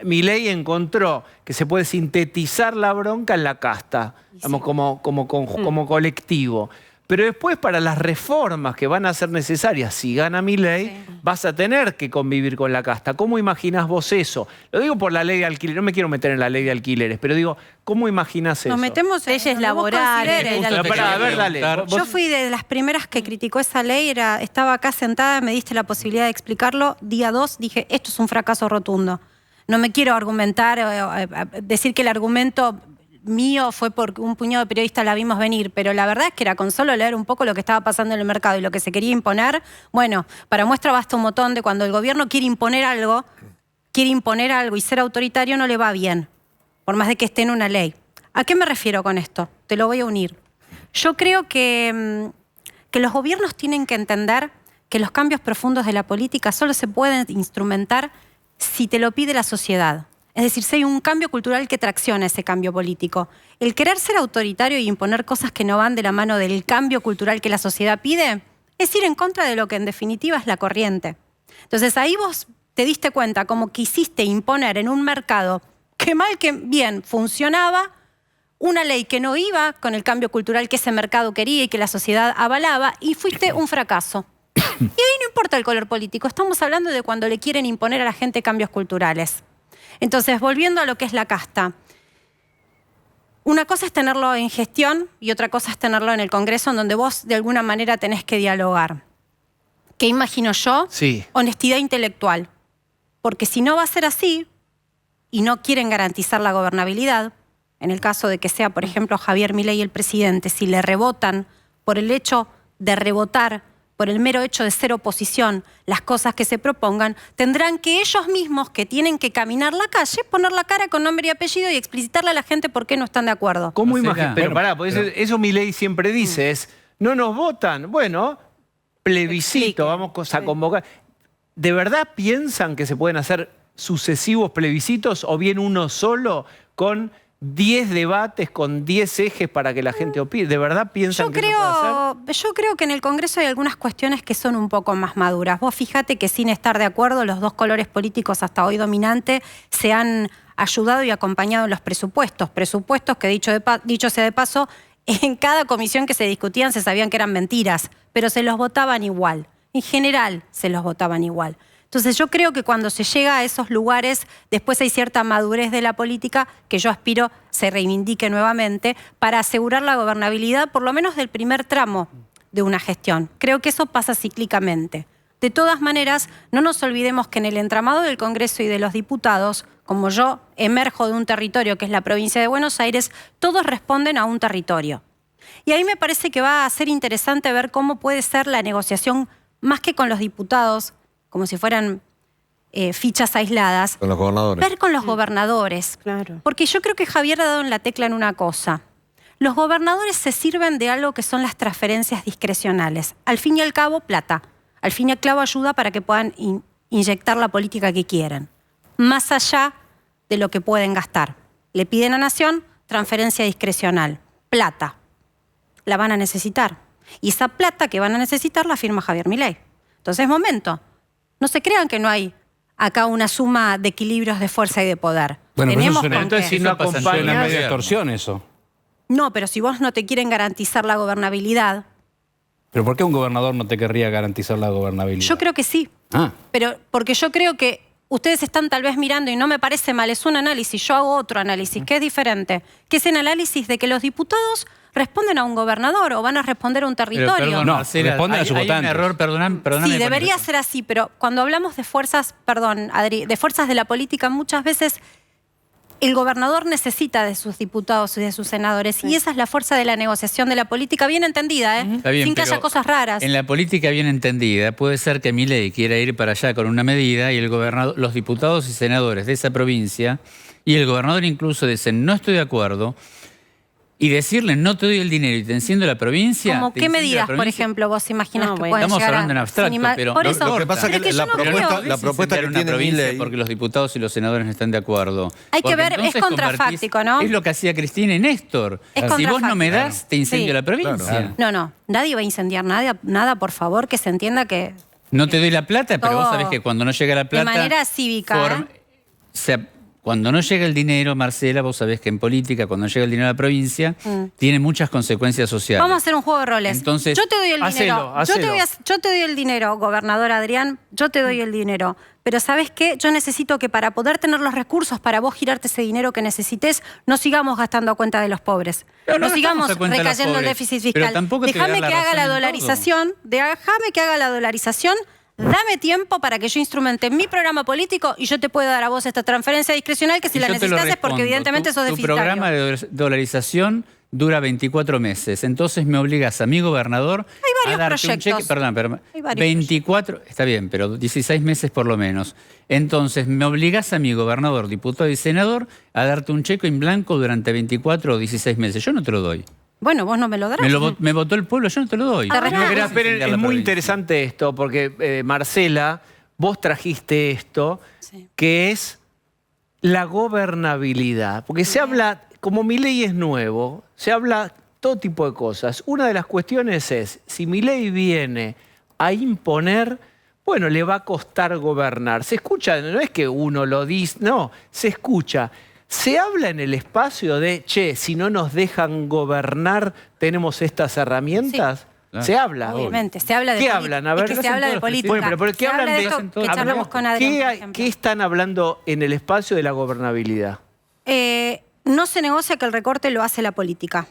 Milei encontró que se puede sintetizar la bronca en la casta, digamos, como colectivo. Pero después, para las reformas que van a ser necesarias, si gana Milei, vas a tener que convivir con la casta. ¿Cómo imaginás vos eso? Lo digo por la ley de alquileres, no me quiero meter en la ley de alquileres, pero digo, ¿cómo imaginás eso? Nos metemos en leyes laborales. A ver, dale. Yo fui de las primeras que criticó esa ley, estaba acá sentada, me diste la posibilidad de explicarlo. Día 2 dije, esto es un fracaso rotundo. No me quiero argumentar, decir que el argumento mío fue porque un puñado de periodistas la vimos venir, pero la verdad es que era con solo leer un poco lo que estaba pasando en el mercado y lo que se quería imponer. Bueno, para muestra basta un montón de cuando el gobierno quiere imponer algo y ser autoritario no le va bien, por más de que esté en una ley. ¿A qué me refiero con esto? Te lo voy a unir. Yo creo que los gobiernos tienen que entender que los cambios profundos de la política solo se pueden instrumentar si te lo pide la sociedad. Es decir, si hay un cambio cultural que tracciona ese cambio político. El querer ser autoritario y imponer cosas que no van de la mano del cambio cultural que la sociedad pide es ir en contra de lo que en definitiva es la corriente. Entonces ahí vos te diste cuenta como quisiste imponer en un mercado que mal que bien funcionaba una ley que no iba con el cambio cultural que ese mercado quería y que la sociedad avalaba y fuiste un fracaso. Y ahí no importa el color político, estamos hablando de cuando le quieren imponer a la gente cambios culturales. Entonces, volviendo a lo que es la casta, una cosa es tenerlo en gestión y otra cosa es tenerlo en el Congreso, en donde vos de alguna manera tenés que dialogar. ¿Qué imagino yo? Sí. Honestidad intelectual. Porque si no va a ser así y no quieren garantizar la gobernabilidad, en el caso de que sea, por ejemplo, Javier Milei el presidente, si le rebotan por el hecho de rebotar, por el mero hecho de ser oposición, las cosas que se propongan, tendrán que ellos mismos, que tienen que caminar la calle, poner la cara con nombre y apellido y explicitarle a la gente por qué no están de acuerdo. ¿Cómo imaginas? Pero pará, porque eso Milei siempre dice, es, no nos votan, bueno, plebiscito, vamos a convocar. ¿De verdad piensan que se pueden hacer sucesivos plebiscitos o bien uno solo con 10 debates con 10 ejes para que la gente opine? ¿De verdad piensan que se puede hacer? Yo creo que en el Congreso hay algunas cuestiones que son un poco más maduras. Vos fíjate que sin estar de acuerdo, los dos colores políticos hasta hoy dominantes se han ayudado y acompañado en los presupuestos. Presupuestos que, dicho sea de paso, en cada comisión que se discutían se sabían que eran mentiras, pero se los votaban igual. En general se los votaban igual. Entonces yo creo que cuando se llega a esos lugares, después hay cierta madurez de la política que yo aspiro se reivindique nuevamente para asegurar la gobernabilidad, por lo menos del primer tramo de una gestión. Creo que eso pasa cíclicamente. De todas maneras, no nos olvidemos que en el entramado del Congreso y de los diputados, como yo emerjo de un territorio que es la provincia de Buenos Aires, todos responden a un territorio. Y ahí me parece que va a ser interesante ver cómo puede ser la negociación, más que con los diputados, como si fueran fichas aisladas. Con los gobernadores. Ver con los gobernadores. Claro. Porque yo creo que Javier ha dado en la tecla en una cosa. Los gobernadores se sirven de algo que son las transferencias discrecionales. Al fin y al cabo, plata. Al fin y al cabo, ayuda para que puedan inyectar la política que quieren. Más allá de lo que pueden gastar. Le piden a Nación transferencia discrecional. Plata. La van a necesitar. Y esa plata que van a necesitar la firma Javier Milei. Entonces, momento. No se crean que no hay acá una suma de equilibrios de fuerza y de poder. Bueno, Tenemos pero eso entonces, si no es una acompaña... media extorsión eso. No, pero si vos no te quieren garantizar la gobernabilidad, ¿Pero por qué un gobernador no te querría garantizar la gobernabilidad? yo creo que sí. Ah, Pero porque yo creo que ustedes están tal vez mirando y no me parece mal, es un análisis, yo hago otro análisis, que es diferente, que es el análisis de que los diputados responden a un gobernador o van a responder a un Pero, territorio. perdón, No, Marcela, responden a sus hay un votantes. error, perdóname. Sí, debería ser así, pero cuando hablamos de fuerzas, perdón, Adri, de fuerzas de la política, muchas veces el gobernador necesita de sus diputados y de sus senadores, y esa es la fuerza de la negociación de la política, bien entendida, Está bien, sin que haya pero cosas raras. En la política bien entendida, puede ser que Milei quiera ir para allá con una medida y el gobernador, los diputados y senadores de esa provincia y el gobernador incluso dicen no estoy de acuerdo y decirle no te doy el dinero y te enciendo la provincia. ¿Cómo te qué incendio la medidas, por provincia. ejemplo, vos imaginás No, que bueno, pueden estamos llegar hablando en abstracto, pero por lo- eso, lo que pasa pero que yo la no propuesta- creo- la propuesta que Incendiar una tiene provincia Milei- porque los diputados y los senadores no están de acuerdo. Hay que Porque ver, es entonces contrafáctico, ¿no? Es lo que hacía Cristina y Néstor. Es Si vos no me contrafáctico. das, te incendio Sí. la provincia. No, nadie va a incendiar nada, por favor, que se entienda que No te doy la plata, pero vos Todo sabés que cuando no llega la plata... manera cívica, Cuando no llega el dinero, Marcela, vos sabés que en política, cuando llega el dinero a la provincia, tiene muchas consecuencias sociales. vamos a hacer un juego de roles. Entonces, yo te doy el dinero. hacelo. Yo te doy el dinero, gobernador Adrián, yo te doy el dinero. Pero ¿sabes qué? Yo necesito que para poder tener los recursos para vos girarte ese dinero que necesites, no sigamos gastando a cuenta de los pobres. Pero no no sigamos gastamos a cuenta de los recayendo el pobres. déficit Pero fiscal. tampoco te voy a Déjame dar que la haga razón la en todo. dolarización, dame tiempo para que yo instrumente mi programa político y yo te puedo dar a vos esta transferencia discrecional que si y la yo te lo necesitas es porque respondo. evidentemente sos Tu deficitario. programa de dolarización dura 24 meses. Entonces me obligas a mi gobernador varios a darte un proyectos. cheque. Perdón, Hay varios 24, está bien, pero 16 meses por lo menos. Entonces me obligas a mi gobernador, diputado y senador a darte un cheque en blanco durante 24 o 16 meses. Yo no te lo doy. Bueno, vos no me lo darás. Me votó el pueblo, yo no te lo doy. Te respeto. No querés Pero incendiar es la muy provincia. interesante esto, porque Marcela, vos trajiste esto, Sí. que es la gobernabilidad. Porque se habla, como Milei es nuevo, se habla todo tipo de cosas. Una de las cuestiones es, si Milei viene a imponer, bueno, le va a costar gobernar. Se escucha, no es que uno lo dice, no, se escucha. Se habla en el espacio de, che, si no nos dejan gobernar, tenemos estas herramientas. Sí. Se habla. Obviamente, se habla de ¿Qué política. hablan? A ver, Es que lo se hacen habla de todos los política. Bueno, pero ¿qué Se hablan habla de de esto que charlamos con Adrián, por ejemplo. ¿Qué están hablando en el espacio de la gobernabilidad? No se negocia que el recorte lo hace la política.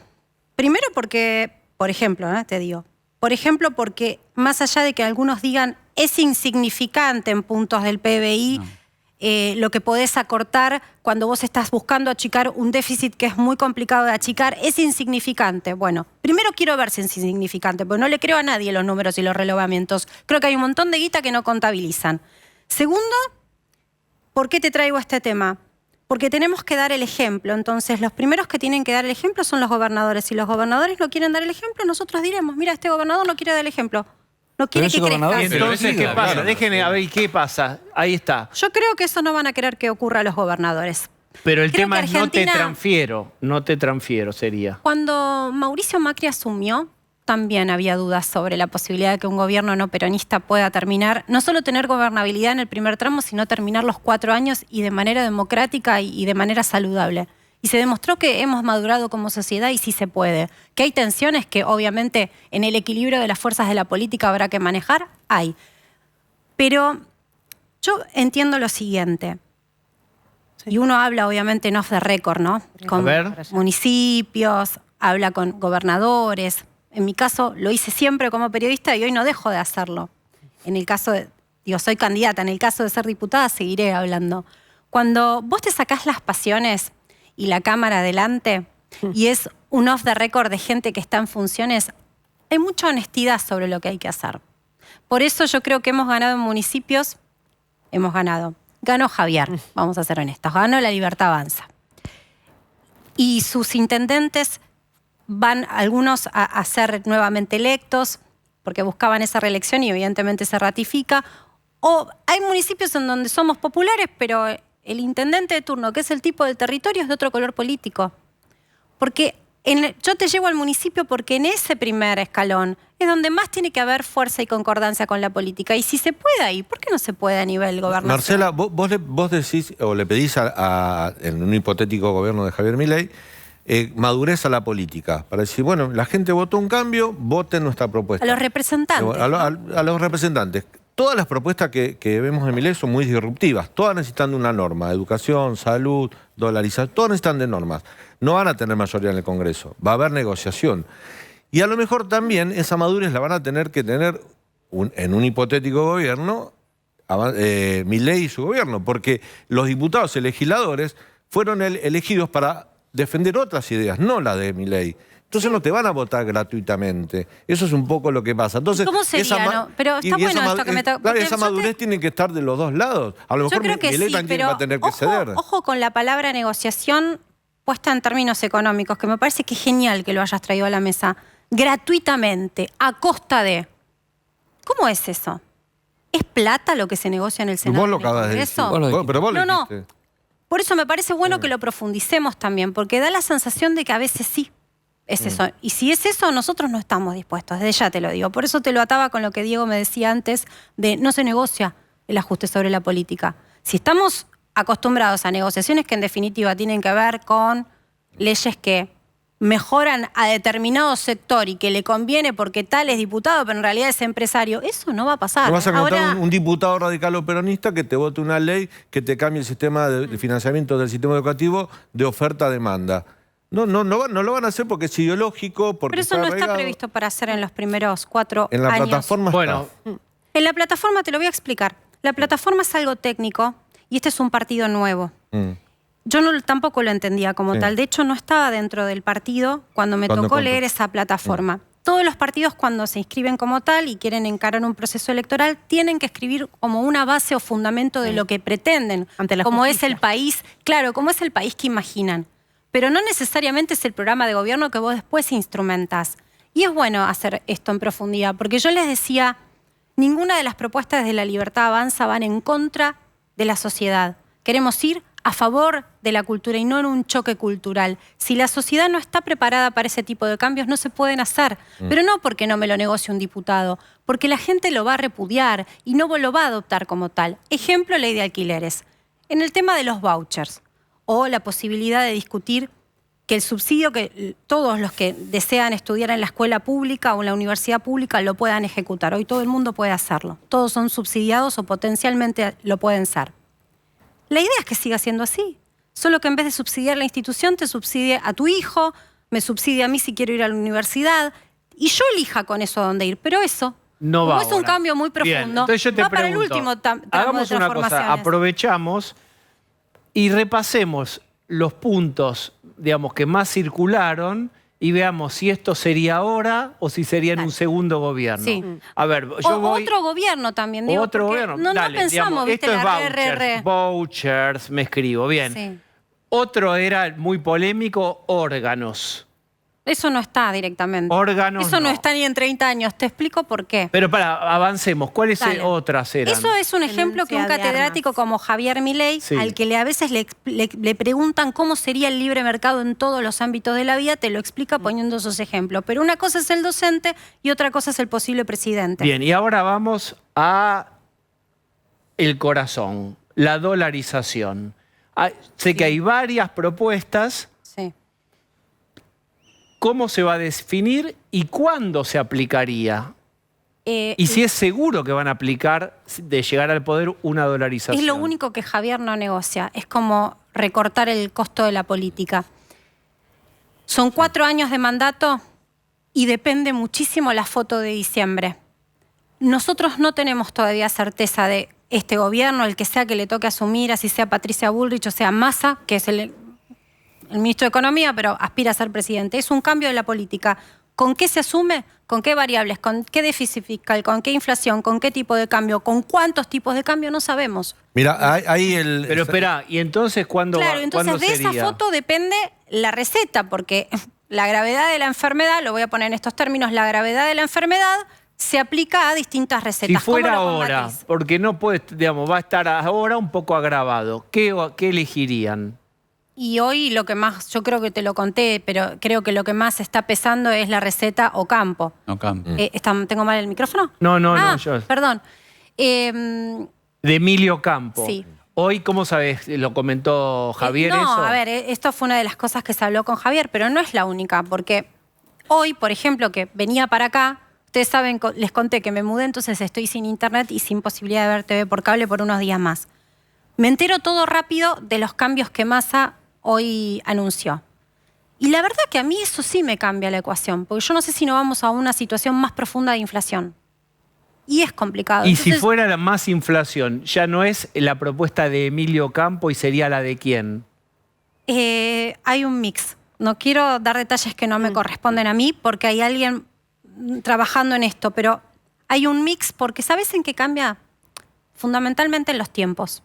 Primero porque, por ejemplo, te digo, por ejemplo porque más allá de que algunos digan es insignificante en puntos del PBI, lo que podés acortar cuando vos estás buscando achicar un déficit que es muy complicado de achicar, es insignificante. Bueno, primero quiero ver si es insignificante, porque no le creo a nadie los números y los relevamientos. Creo que hay un montón de guita que no contabilizan. Segundo, ¿por qué te traigo este tema? Porque tenemos que dar el ejemplo. Entonces, los primeros que tienen que dar el ejemplo son los gobernadores. Si los gobernadores no quieren dar el ejemplo, nosotros diremos, mira, este gobernador no quiere dar el ejemplo. No quiere ese que crezca. gobernador- Pero Entonces, ese ¿qué es pasa? claro. Déjenme a ver qué pasa. Ahí está. Yo creo que eso no van a querer que ocurra a los gobernadores. Pero el Creo tema que es no te Argentina- transfiero sería. Cuando Mauricio Macri asumió, también había dudas sobre la posibilidad de que un gobierno no peronista pueda terminar, no solo tener gobernabilidad en el primer tramo, sino terminar los 4 años y de manera democrática y de manera saludable. Y se demostró que hemos madurado como sociedad y sí se puede. Que hay tensiones que obviamente en el equilibrio de las fuerzas de la política habrá que manejar, hay. Pero yo entiendo lo siguiente. Y uno habla obviamente en off the record, ¿no? Con ver. municipios, habla con gobernadores. En mi caso lo hice siempre como periodista y hoy no dejo de hacerlo. En el caso de, soy candidata, en el caso de ser diputada seguiré hablando. Cuando vos te sacás las pasiones y la cámara adelante y es un off the record de gente que está en funciones, hay mucha honestidad sobre lo que hay que hacer. Por eso yo creo que hemos ganado en municipios, hemos ganado. Ganó Javier, vamos a ser honestos, ganó La Libertad Avanza. Y sus intendentes van algunos a ser nuevamente electos, porque buscaban esa reelección y evidentemente se ratifica. O hay municipios en donde somos populares, pero el intendente de turno, que es el tipo del territorio, es de otro color político. Porque yo te llevo al municipio porque en ese primer escalón es donde más tiene que haber fuerza y concordancia con la política. Y si se puede ahí, ¿por qué no se puede a nivel gobernación? Marcela, vos decís, o le pedís en un hipotético gobierno de Javier Milei, madurez a la política. Para decir, bueno, la gente votó un cambio, voten nuestra propuesta. A los representantes. A los representantes. Todas las propuestas que vemos de Milei son muy disruptivas. Todas necesitan de una norma. Educación, salud, dolarización. Todas necesitan de normas. No van a tener mayoría en el Congreso. Va a haber negociación. Y a lo mejor también esa madurez la van a tener que tener en un hipotético gobierno Milei y su gobierno. Porque los diputados y legisladores fueron elegidos para defender otras ideas, no la de Milei. Entonces no te van a votar gratuitamente. Eso es un poco lo que pasa. Entonces, ¿cómo sería? No? Pero está bueno esto que me toca. Claro, esa madurez tiene que estar de los dos lados. A lo mejor Milei también va a tener que ceder. Ojo con la palabra negociación puesta en términos económicos, que me parece que es genial que lo hayas traído a la mesa. Gratuitamente, a costa de... ¿Cómo es eso? ¿Es plata lo que se negocia en el Senado? Vos lo acabas de decir. Pero vos lo dijiste. Por eso me parece bueno que lo profundicemos también, porque da la sensación de que a veces sí es eso. Y si es eso, nosotros no estamos dispuestos, desde ya te lo digo. Por eso te lo ataba con lo que Diego me decía antes, de no se negocia el ajuste sobre la política. Si estamos acostumbrados a negociaciones que en definitiva tienen que ver con leyes que mejoran a determinado sector y que le conviene porque tal es diputado, pero en realidad es empresario, eso no va a pasar. No vas a encontrar un diputado radical o peronista que te vote una ley que te cambie el sistema de financiamiento del sistema educativo de oferta-demanda. No lo van a hacer porque es ideológico, porque pero eso no está previsto para hacer en los primeros 4 años. En la plataforma bueno, en la plataforma te lo voy a explicar. La plataforma es algo técnico y este es un partido nuevo. Yo tampoco lo entendía como tal. De hecho, no estaba dentro del partido cuando me tocó leer esa plataforma. Todos los partidos, cuando se inscriben como tal y quieren encarar un proceso electoral, tienen que escribir como una base o fundamento de lo que pretenden. Ante la como justicia. es el país, claro, como es el país que imaginan. Pero no necesariamente es el programa de gobierno que vos después instrumentás. Y es bueno hacer esto en profundidad, porque yo les decía, ninguna de las propuestas de La Libertad Avanza van en contra de la sociedad. Queremos ir a favor de la cultura y no en un choque cultural. Si la sociedad no está preparada para ese tipo de cambios, no se pueden hacer. Pero no porque no me lo negocie un diputado, porque la gente lo va a repudiar y no lo va a adoptar como tal. Ejemplo, ley de alquileres. En el tema de los vouchers, o la posibilidad de discutir que el subsidio que todos los que desean estudiar en la escuela pública o en la universidad pública lo puedan ejecutar. Hoy todo el mundo puede hacerlo. Todos son subsidiados o potencialmente lo pueden ser. La idea es que siga siendo así. Solo que en vez de subsidiar la institución, te subsidie a tu hijo, me subsidie a mí si quiero ir a la universidad, y yo elija con eso a dónde ir. Pero eso, no va como es un cambio muy profundo, bien, entonces yo te va para el pregunto, último tramo de hagamos una cosa, transformaciones. aprovechamos y repasemos los puntos, digamos, que más circularon y veamos si esto sería ahora o si sería en un segundo gobierno. Sí. A ver, yo voy... Otro gobierno también, digo, Otro porque gobierno. no Dale, pensamos, digamos, viste, esto es la vouchers, vouchers, me escribo, bien. Sí. Otro era muy polémico, órganos. Eso no está directamente. Órganos Eso no no. está ni en 30 años. Te explico por qué. Pero avancemos. ¿Cuáles Dale. otras eran? Eso es un ejemplo que un Tenencia de catedrático armas. como Javier Milei, Sí. al que a veces le preguntan cómo sería el libre mercado en todos los ámbitos de la vida, te lo explica poniendo esos ejemplos. Pero una cosa es el docente y otra cosa es el posible presidente. Bien, y ahora vamos a el corazón, la dolarización. Sé que hay varias propuestas. Sí. ¿Cómo se va a definir y cuándo se aplicaría? Y si es seguro que van a aplicar, de llegar al poder, una dolarización. Es lo único que Javier no negocia. Es como recortar el costo de la política. Son 4 años de mandato y depende muchísimo la foto de diciembre. Nosotros no tenemos todavía certeza de este gobierno, el que sea que le toque asumir, así sea Patricia Bullrich o sea Massa, que es el ministro de Economía, pero aspira a ser presidente. Es un cambio de la política. ¿Con qué se asume? ¿Con qué variables? ¿Con qué déficit fiscal? ¿Con qué inflación? ¿Con qué tipo de cambio? ¿Con cuántos tipos de cambio? No sabemos. Mira, ahí el... Pero espera, ¿y entonces cuándo, Claro, entonces ¿cuándo de sería? esa foto depende la receta, porque la gravedad de la enfermedad, lo voy a poner en estos términos, la gravedad de la enfermedad se aplica a distintas recetas. Si fuera ¿Cómo lo ahora, combatís? porque no puede, digamos, va a estar ahora un poco agravado, ¿qué elegirían? Y hoy lo que más, yo creo que te lo conté, pero creo que lo que más está pesando es la receta Ocampo. Ocampo. ¿Tengo mal el micrófono? No, yo. Perdón. De Emilio Campo. Sí. Hoy, ¿cómo sabes? ¿Lo comentó Javier no, eso? a ver, esto fue una de las cosas que se habló con Javier, pero no es la única, porque hoy, por ejemplo, que venía para acá, ustedes saben, les conté que me mudé, entonces estoy sin internet y sin posibilidad de ver TV por cable por unos días más. Me entero todo rápido de los cambios que Massa hoy anunció. Y la verdad que a mí eso sí me cambia la ecuación, porque yo no sé si no vamos a una situación más profunda de inflación. Y es complicado. Y Entonces, si fuera la más inflación, ¿ya no es la propuesta de Emilio Campo y sería la de quién? hay un mix. No quiero dar detalles que no me corresponden a mí, porque hay alguien trabajando en esto, pero hay un mix porque ¿sabes en qué cambia? Fundamentalmente en los tiempos.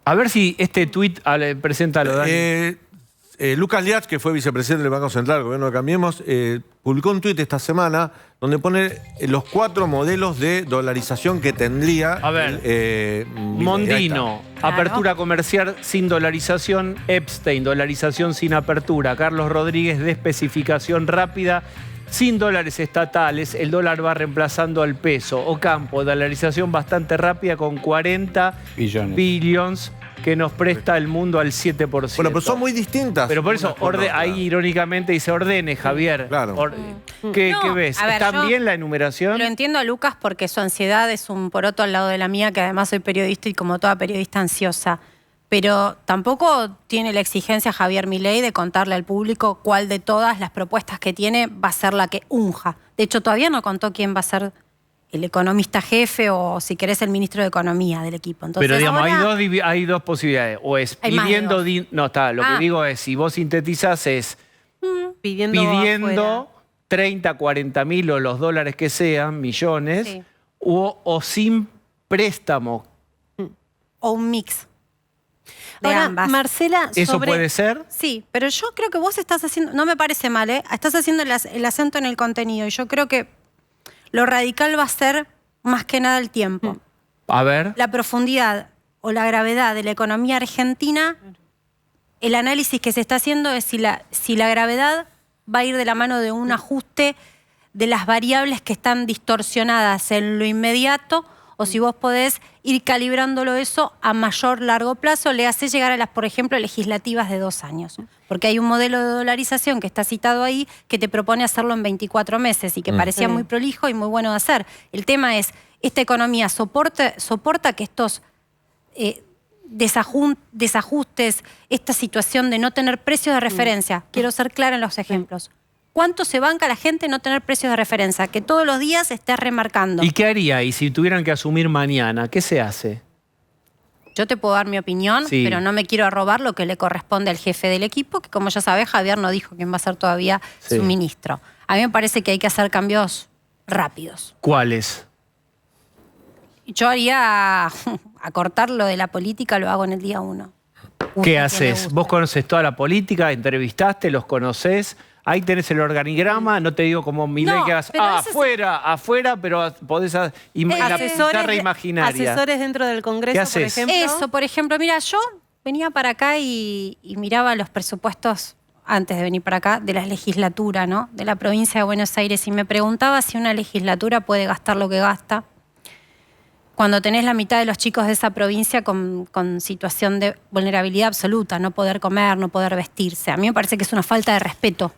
A ver si este tuit presenta lo Dani. Lucas Liach, que fue vicepresidente del Banco Central del gobierno de Cambiemos, publicó un tuit esta semana donde pone los 4 modelos de dolarización que tendría. A ver, Mondino, Claro. apertura comercial sin dolarización. Epstein, dolarización sin apertura. Carlos Rodríguez, de-especificación rápida sin dólares estatales. El dólar va reemplazando al peso. Ocampo, dolarización bastante rápida con 40 billions que nos presta el mundo al 7%. Bueno, pero son muy distintas. Pero por eso, ahí irónicamente dice ordene, Javier. Claro. ¿Qué No, ves? a ver, ¿Está yo bien la enumeración? Lo entiendo a Lucas porque su ansiedad es un poroto al lado de la mía, que además soy periodista y como toda periodista ansiosa. Pero tampoco tiene la exigencia Javier Milei de contarle al público cuál de todas las propuestas que tiene va a ser la que unja. De hecho, todavía no contó quién va a ser el economista jefe o, si querés, el ministro de Economía del equipo. Entonces, pero digamos, ahora hay dos posibilidades. O es Hay más de pidiendo... dos. No, está, lo que digo es, si vos sintetizás es Pidiendo afuera. 30, 40 mil o los dólares que sean, millones, Sí. o sin préstamo. o un mix de Ahora, ambas. Marcela, ¿Eso sobre... puede ser? Sí, pero yo creo que vos estás haciendo, no me parece mal, estás haciendo el acento en el contenido y yo creo que lo radical va a ser más que nada el tiempo. A ver. La profundidad o la gravedad de la economía argentina, el análisis que se está haciendo es si la gravedad va a ir de la mano de un ajuste de las variables que están distorsionadas en lo inmediato o si vos podés ir calibrándolo eso a mayor largo plazo, le hace llegar a las, por ejemplo, legislativas de 2 años. Porque hay un modelo de dolarización que está citado ahí que te propone hacerlo en 24 meses y que parecía muy prolijo y muy bueno de hacer. El tema es, ¿esta economía soporta que estos desajustes, esta situación de no tener precios de referencia? Quiero ser clara en los ejemplos. ¿Cuánto se banca la gente no tener precios de referencia? Que todos los días estés remarcando. ¿Y qué haría? Y si tuvieran que asumir mañana, ¿qué se hace? Yo te puedo dar mi opinión, Sí. pero no me quiero robar lo que le corresponde al jefe del equipo, que como ya sabés, Javier no dijo quién va a ser todavía Sí. su ministro. A mí me parece que hay que hacer cambios rápidos. ¿Cuáles? Yo haría acortar lo de la política, lo hago en el día 1. ¿Qué haces? ¿Vos conoces toda la política? ¿Entrevistaste? ¿Los conocés? Ahí tenés el organigrama, no te digo como Milei No, que hagas pero ese afuera, pero podés la pizarra imaginaria. Asesores dentro del Congreso, ¿Qué por haces? ejemplo. Eso, por ejemplo, mira, yo venía para acá y miraba los presupuestos antes de venir para acá de la legislatura, ¿no? De la provincia de Buenos Aires y me preguntaba si una legislatura puede gastar lo que gasta cuando tenés la mitad de los chicos de esa provincia con situación de vulnerabilidad absoluta, no poder comer, no poder vestirse. A mí me parece que es una falta de respeto.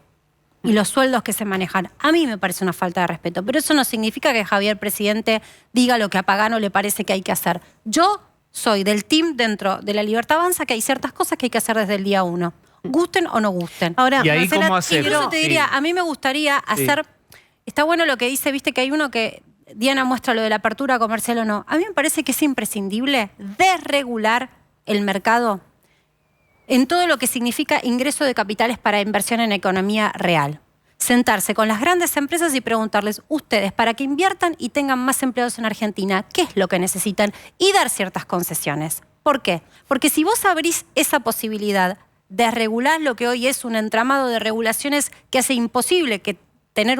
Y los sueldos que se manejan, a mí me parece una falta de respeto. Pero eso no significa que Javier, presidente, diga lo que a Pagano le parece que hay que hacer. Yo soy del team dentro de La Libertad Avanza que hay ciertas cosas que hay que hacer desde el día 1. Gusten o no gusten. Ahora, ¿Y ahí Marcela, cómo hacer? Incluso te diría, Sí. a mí me gustaría hacer... Está bueno lo que dice, viste que hay uno que... Diana muestra lo de la apertura comercial o no. A mí me parece que es imprescindible desregular el mercado en todo lo que significa ingreso de capitales para inversión en economía real. Sentarse con las grandes empresas y preguntarles, ustedes, para que inviertan y tengan más empleados en Argentina, ¿qué es lo que necesitan? Y dar ciertas concesiones. ¿Por qué? Porque si vos abrís esa posibilidad desregulás lo que hoy es un entramado de regulaciones que hace imposible que tener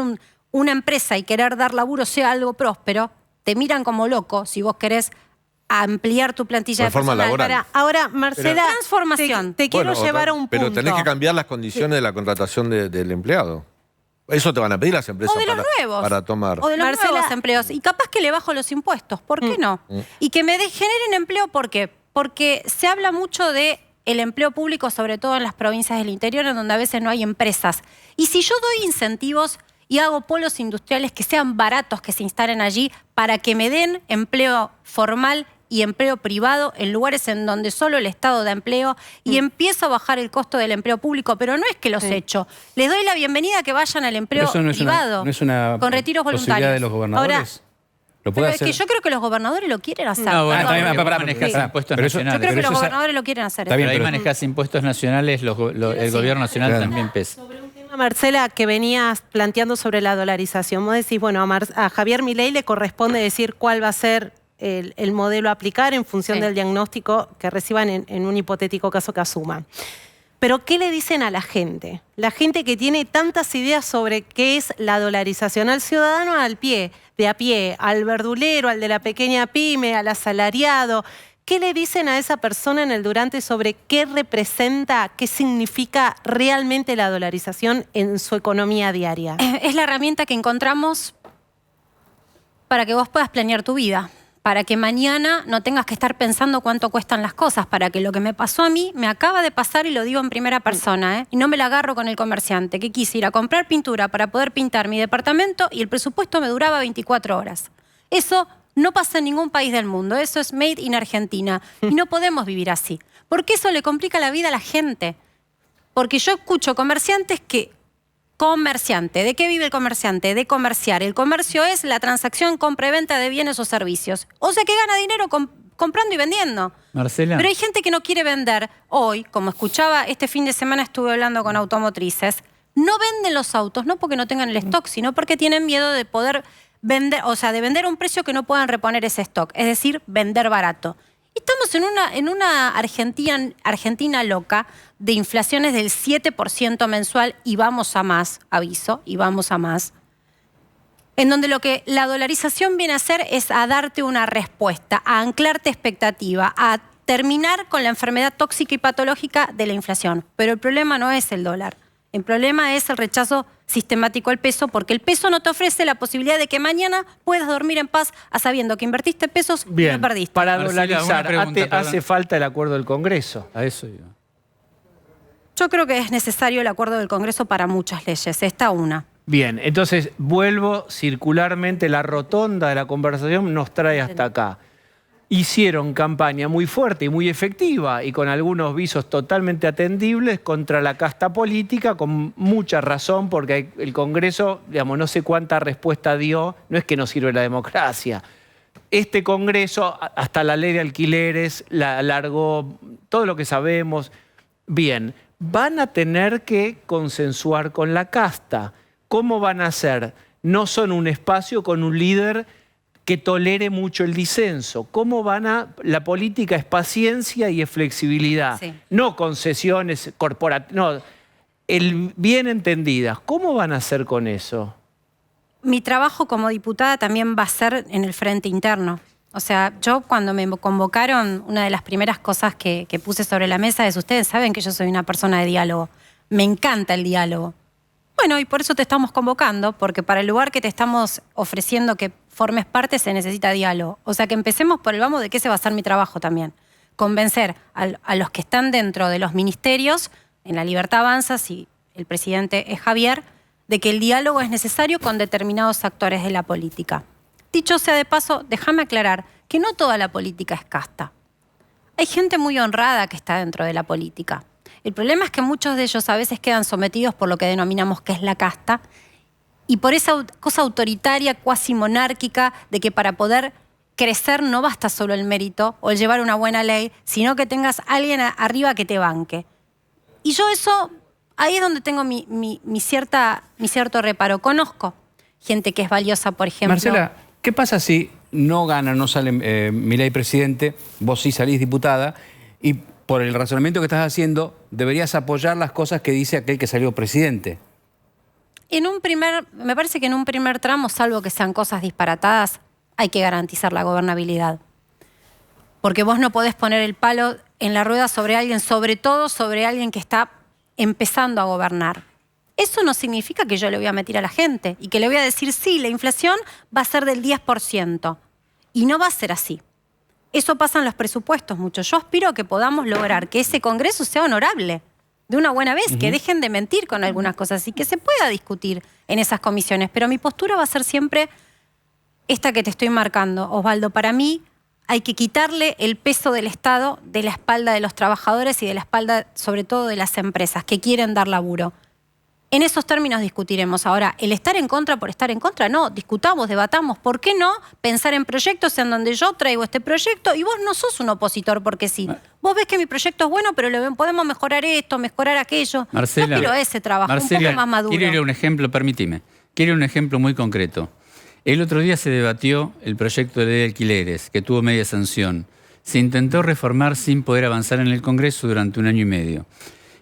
una empresa y querer dar laburo sea algo próspero, te miran como loco si vos querés ampliar tu plantilla Reforma de personal. laboral. Ahora, Marcela, Transformación. te quiero llevar a un punto. Pero tenés que cambiar las condiciones de la contratación del empleado. Eso te van a pedir las empresas O de los nuevos. para tomar. O de los Marcela, nuevos empleos. Y capaz que le bajo los impuestos. ¿Por qué no? Y que me generen empleo, ¿por qué? Porque se habla mucho de el empleo público, sobre todo en las provincias del interior, en donde a veces no hay empresas. Y si yo doy incentivos y hago polos industriales que sean baratos, que se instalen allí, para que me den empleo formal y empleo privado en lugares en donde solo el Estado da empleo y empiezo a bajar el costo del empleo público, pero no es que los echo. Les doy la bienvenida a que vayan al empleo Eso no es privado, no es una con retiros posibilidad voluntarios. de los gobernadores. Ahora, ¿Lo puede pero es hacer? que yo creo que los gobernadores lo quieren hacer. No, bueno, Perdón. también, porque pará, vos manejás impuestos pero eso- nacionales. Yo creo que pero los eso es- gobernadores lo quieren hacer. Está bien, Pero ahí pero- manejás impuestos nacionales, el gobierno nacional Claro. también pesa. Marcela, que venías planteando sobre la dolarización. Vos decís, bueno, a Javier Milei le corresponde decir cuál va a ser el modelo a aplicar en función Sí. del diagnóstico que reciban en un hipotético caso que asuman. Pero ¿qué le dicen a la gente? La gente que tiene tantas ideas sobre qué es la dolarización, al ciudadano de a pie, al verdulero, al de la pequeña pyme, al asalariado. ¿Qué le dicen a esa persona en el durante sobre qué representa, qué significa realmente la dolarización en su economía diaria? Es la herramienta que encontramos para que vos puedas planear tu vida, para que mañana no tengas que estar pensando cuánto cuestan las cosas, para que lo que me pasó a mí me acaba de pasar y lo digo en primera persona, ¿eh? Y no me la agarro con el comerciante, que quise ir a comprar pintura para poder pintar mi departamento y el presupuesto me duraba 24 horas. Eso no pasa en ningún país del mundo, eso es made in Argentina y no podemos vivir así, porque eso le complica la vida a la gente. Porque yo escucho comerciantes que... Comerciante. ¿De qué vive el comerciante? De comerciar. El comercio es la transacción compra-venta de bienes o servicios. O sea que gana dinero comprando y vendiendo. Marcela. Pero hay gente que no quiere vender. Hoy, como escuchaba, este fin de semana estuve hablando con automotrices, no venden los autos, no porque no tengan el stock, sino porque tienen miedo de poder vender, o sea, de vender a un precio que no puedan reponer ese stock. Es decir, vender barato. Estamos en una Argentina loca de inflaciones del 7% mensual y vamos a más, aviso, y vamos a más. En donde lo que la dolarización viene a hacer es a darte una respuesta, a anclarte expectativa, a terminar con la enfermedad tóxica y patológica de la inflación. Pero el problema no es el dólar. El problema es el rechazo sistemático al peso, porque el peso no te ofrece la posibilidad de que mañana puedas dormir en paz sabiendo que invertiste pesos y Bien, no perdiste. para Marcela, dolarizar, una pregunta, hace perdón. falta el acuerdo del Congreso. A eso iba. Yo creo que es necesario el acuerdo del Congreso para muchas leyes. Esta una. Bien, entonces vuelvo circularmente, la rotonda de la conversación nos trae hasta acá. Hicieron campaña muy fuerte y muy efectiva y con algunos visos totalmente atendibles contra la casta política, con mucha razón, porque el Congreso, digamos, no sé cuánta respuesta dio, no es que no sirve la democracia. Este Congreso, hasta la ley de alquileres, la alargó, todo lo que sabemos. Bien, van a tener que consensuar con la casta. ¿Cómo van a hacer? No son un espacio con un líder que tolere mucho el disenso. ¿Cómo van a...? La política es paciencia y es flexibilidad. Sí. No concesiones corporativas, no, bien entendidas. ¿Cómo van a hacer con eso? Mi trabajo como diputada también va a ser en el frente interno. O sea, yo cuando me convocaron, una de las primeras cosas que puse sobre la mesa es, ustedes saben que yo soy una persona de diálogo. Me encanta el diálogo. Bueno, y por eso te estamos convocando, porque para el lugar que te estamos ofreciendo que formes parte se necesita diálogo. O sea, que empecemos por el vamos de qué se va a hacer mi trabajo también. Convencer a los que están dentro de los ministerios, en La Libertad Avanza, si el presidente es Javier, de que el diálogo es necesario con determinados actores de la política. Dicho sea de paso, déjame aclarar que no toda la política es casta. Hay gente muy honrada que está dentro de la política. El problema es que muchos de ellos a veces quedan sometidos por lo que denominamos que es la casta y por esa cosa autoritaria, cuasi monárquica, de que para poder crecer no basta solo el mérito o el llevar una buena ley, sino que tengas alguien arriba que te banque. Y yo eso, ahí es donde tengo mi cierto reparo. Conozco gente que es valiosa, por ejemplo. Marcela, ¿qué pasa si no gana, no sale Milei presidente, vos sí salís diputada, y por el razonamiento que estás haciendo, deberías apoyar las cosas que dice aquel que salió presidente. Me parece que en un primer tramo, salvo que sean cosas disparatadas, hay que garantizar la gobernabilidad. Porque vos no podés poner el palo en la rueda sobre alguien, sobre todo sobre alguien que está empezando a gobernar. Eso no significa que yo le voy a meter a la gente y que le voy a decir, sí, la inflación va a ser del 10%. Y no va a ser así. Eso pasa en los presupuestos mucho. Yo aspiro a que podamos lograr que ese Congreso sea honorable de una buena vez, que dejen de mentir con algunas cosas y que se pueda discutir en esas comisiones. Pero mi postura va a ser siempre esta que te estoy marcando, Osvaldo. Para mí hay que quitarle el peso del Estado de la espalda de los trabajadores y de la espalda, sobre todo, de las empresas que quieren dar laburo. En esos términos discutiremos. Ahora, el estar en contra por estar en contra, no. Discutamos, debatamos. ¿Por qué no pensar en proyectos en donde yo traigo este proyecto y vos no sos un opositor porque sí? Vos ves que mi proyecto es bueno, pero podemos mejorar esto, mejorar aquello. Marcela, yo quiero ese trabajo, un poco más maduro. Quiero ir a un ejemplo, permíteme. Quiero ir a un ejemplo muy concreto. El otro día se debatió el proyecto de ley de alquileres, que tuvo media sanción. Se intentó reformar sin poder avanzar en el Congreso durante 1 año y medio.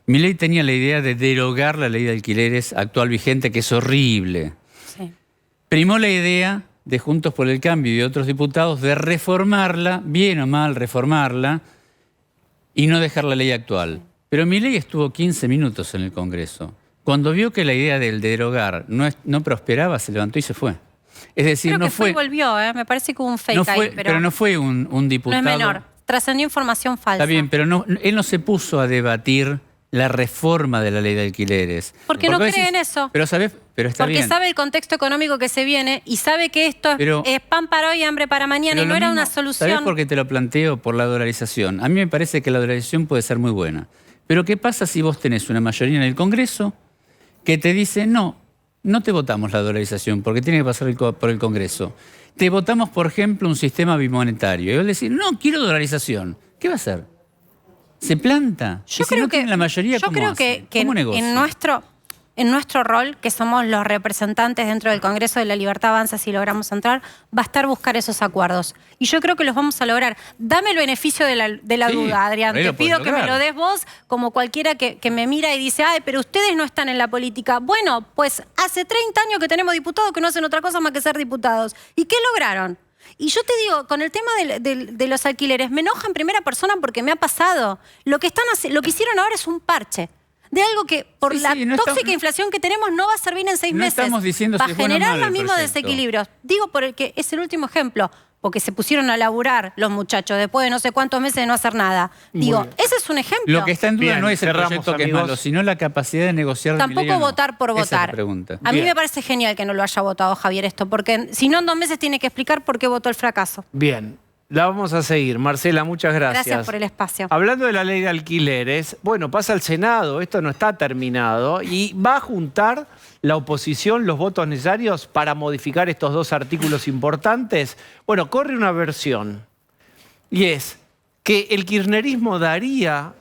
Milei tenía la idea de derogar la ley de alquileres actual vigente, que es horrible. Sí. Primó la idea de Juntos por el Cambio y de otros diputados de reformarla, bien o mal reformarla, y no dejar la ley actual. Pero Milei estuvo 15 minutos en el Congreso. Cuando vio que la idea del derogar no prosperaba, se levantó y se fue. Es decir, creo no que fue y volvió, me parece que hubo un fake ahí. Pero no fue un diputado. No es menor, trascendió información falsa. Está bien, pero él no se puso a debatir la reforma de la ley de alquileres. Porque no cree en eso. Pero está porque bien. sabe el contexto económico que se viene y sabe que esto es pan para hoy y hambre para mañana y no era una solución. ¿Sabés por qué te lo planteo? Por la dolarización. A mí me parece que la dolarización puede ser muy buena. Pero ¿qué pasa si vos tenés una mayoría en el Congreso que te dice no te votamos la dolarización porque tiene que pasar por el Congreso? Te votamos, por ejemplo, un sistema bimonetario. Y vos decís, no, quiero dolarización. ¿Qué va a hacer? ¿Se planta? Yo creo que la mayoría, yo creo que en nuestro rol, que somos los representantes dentro del Congreso de la Libertad Avanza, si logramos entrar, va a estar buscar esos acuerdos. Y yo creo que los vamos a lograr. Dame el beneficio de la duda, Adrián. Te pido que me lo des vos, como cualquiera que me mira y dice, ay, pero ustedes no están en la política. Bueno, pues hace 30 años que tenemos diputados que no hacen otra cosa más que ser diputados. ¿Y qué lograron? Y yo te digo, con el tema de los alquileres, me enoja en primera persona porque me ha pasado. Lo que hicieron ahora es un parche de algo que por la tóxica inflación que tenemos no va a servir en 6 meses. Estamos diciendo para generar los mismos desequilibrios. Digo por el que es el último ejemplo, porque se pusieron a laburar los muchachos después de no sé cuántos meses de no hacer nada. Digo, ese es un ejemplo. Lo que está en duda no es el proyecto que es malo, sino la capacidad de negociar. Tampoco votar por votar. Esa es la pregunta. A mí me parece genial que no lo haya votado Javier esto, porque si no en 2 meses tiene que explicar por qué votó el fracaso. Bien, la vamos a seguir. Marcela, muchas gracias. Gracias por el espacio. Hablando de la ley de alquileres, bueno, pasa al Senado, esto no está terminado, y va a juntar la oposición los votos necesarios para modificar estos 2 artículos importantes. Bueno, corre una versión, y es que el kirchnerismo daría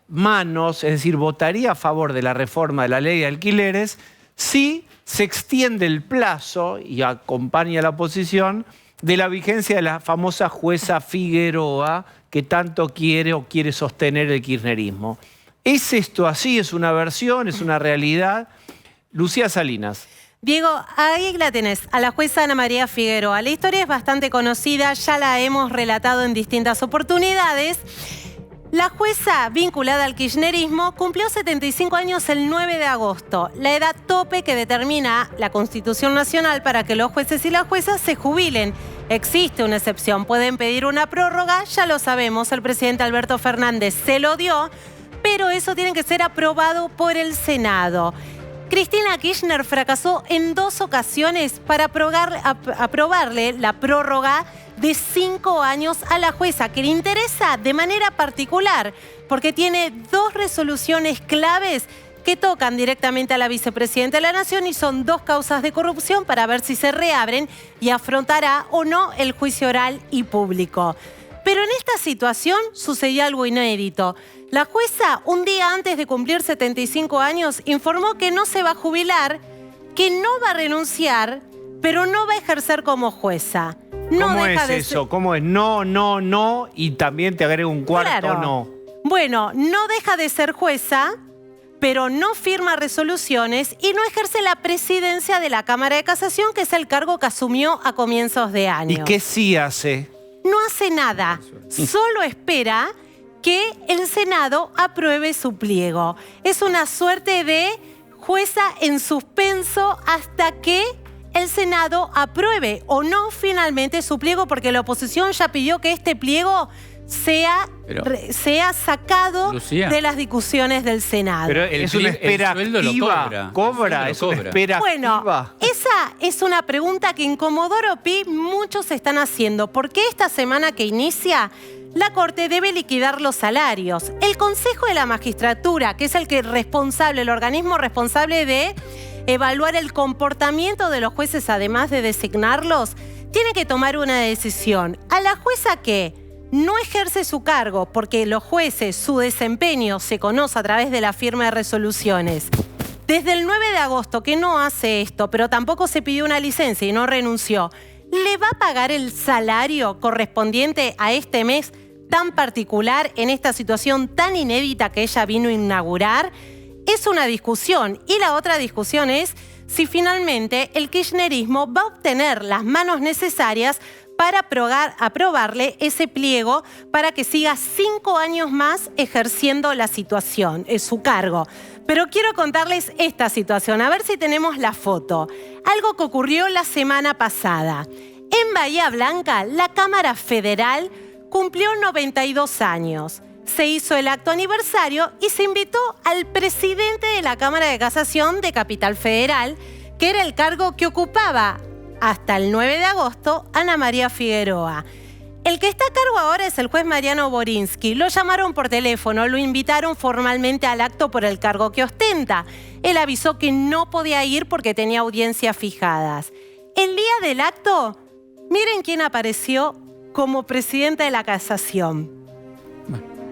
manos, es decir, votaría a favor de la reforma de la ley de alquileres si se extiende el plazo, y acompaña a la oposición, de la vigencia de la famosa jueza Figueroa que tanto quiere o quiere sostener el kirchnerismo. ¿Es esto así? ¿Es una versión? ¿Es una realidad? Lucía Salinas. Diego, ahí la tenés, a la jueza Ana María Figueroa. La historia es bastante conocida, ya la hemos relatado en distintas oportunidades. La jueza vinculada al kirchnerismo cumplió 75 años el 9 de agosto, la edad tope que determina la Constitución Nacional para que los jueces y las juezas se jubilen. Existe una excepción, pueden pedir una prórroga, ya lo sabemos, el presidente Alberto Fernández se lo dio, pero eso tiene que ser aprobado por el Senado. Cristina Kirchner fracasó en 2 ocasiones para aprobarle la prórroga de 5 años a la jueza, que le interesa de manera particular, porque tiene 2 resoluciones claves que tocan directamente a la vicepresidenta de la Nación y son 2 causas de corrupción para ver si se reabren y afrontará o no el juicio oral y público. Pero en esta situación sucedió algo inédito. La jueza, un día antes de cumplir 75 años, informó que no se va a jubilar, que no va a renunciar, pero no va a ejercer como jueza. No ¿Cómo deja es de eso? ¿Cómo es? No, y también te agrego un cuarto Claro. no. Bueno, no deja de ser jueza, pero no firma resoluciones y no ejerce la presidencia de la Cámara de Casación, que es el cargo que asumió a comienzos de año. ¿Y qué sí hace? No hace nada, solo espera que el Senado apruebe su pliego. Es una suerte de jueza en suspenso hasta que el Senado apruebe o no finalmente su pliego, porque la oposición ya pidió que este pliego sea sacado, Lucía, de las discusiones del Senado. Pero es una espera activa. ¿Cobra? ¿Es una espera activa? Esa es una pregunta que en Comodoro Pi muchos están haciendo, porque esta semana que inicia, la Corte debe liquidar los salarios. El Consejo de la Magistratura, que es el organismo responsable de evaluar el comportamiento de los jueces, además de designarlos, tiene que tomar una decisión. A la jueza que no ejerce su cargo, porque los jueces, su desempeño se conoce a través de la firma de resoluciones. Desde el 9 de agosto que no hace esto, pero tampoco se pidió una licencia y no renunció, ¿le va a pagar el salario correspondiente a este mes tan particular en esta situación tan inédita que ella vino a inaugurar? Es una discusión. Y la otra discusión es si finalmente el kirchnerismo va a obtener las manos necesarias para aprobarle ese pliego para que siga 5 años más ejerciendo la situación, su cargo. Pero quiero contarles esta situación, a ver si tenemos la foto. Algo que ocurrió la semana pasada. En Bahía Blanca, la Cámara Federal cumplió 92 años. Se hizo el acto aniversario y se invitó al presidente de la Cámara de Casación de Capital Federal, que era el cargo que ocupaba hasta el 9 de agosto Ana María Figueroa. El que está a cargo ahora es el juez Mariano Borinsky. Lo llamaron por teléfono, lo invitaron formalmente al acto por el cargo que ostenta. Él avisó que no podía ir porque tenía audiencias fijadas. El día del acto, miren quién apareció como presidenta de la Casación.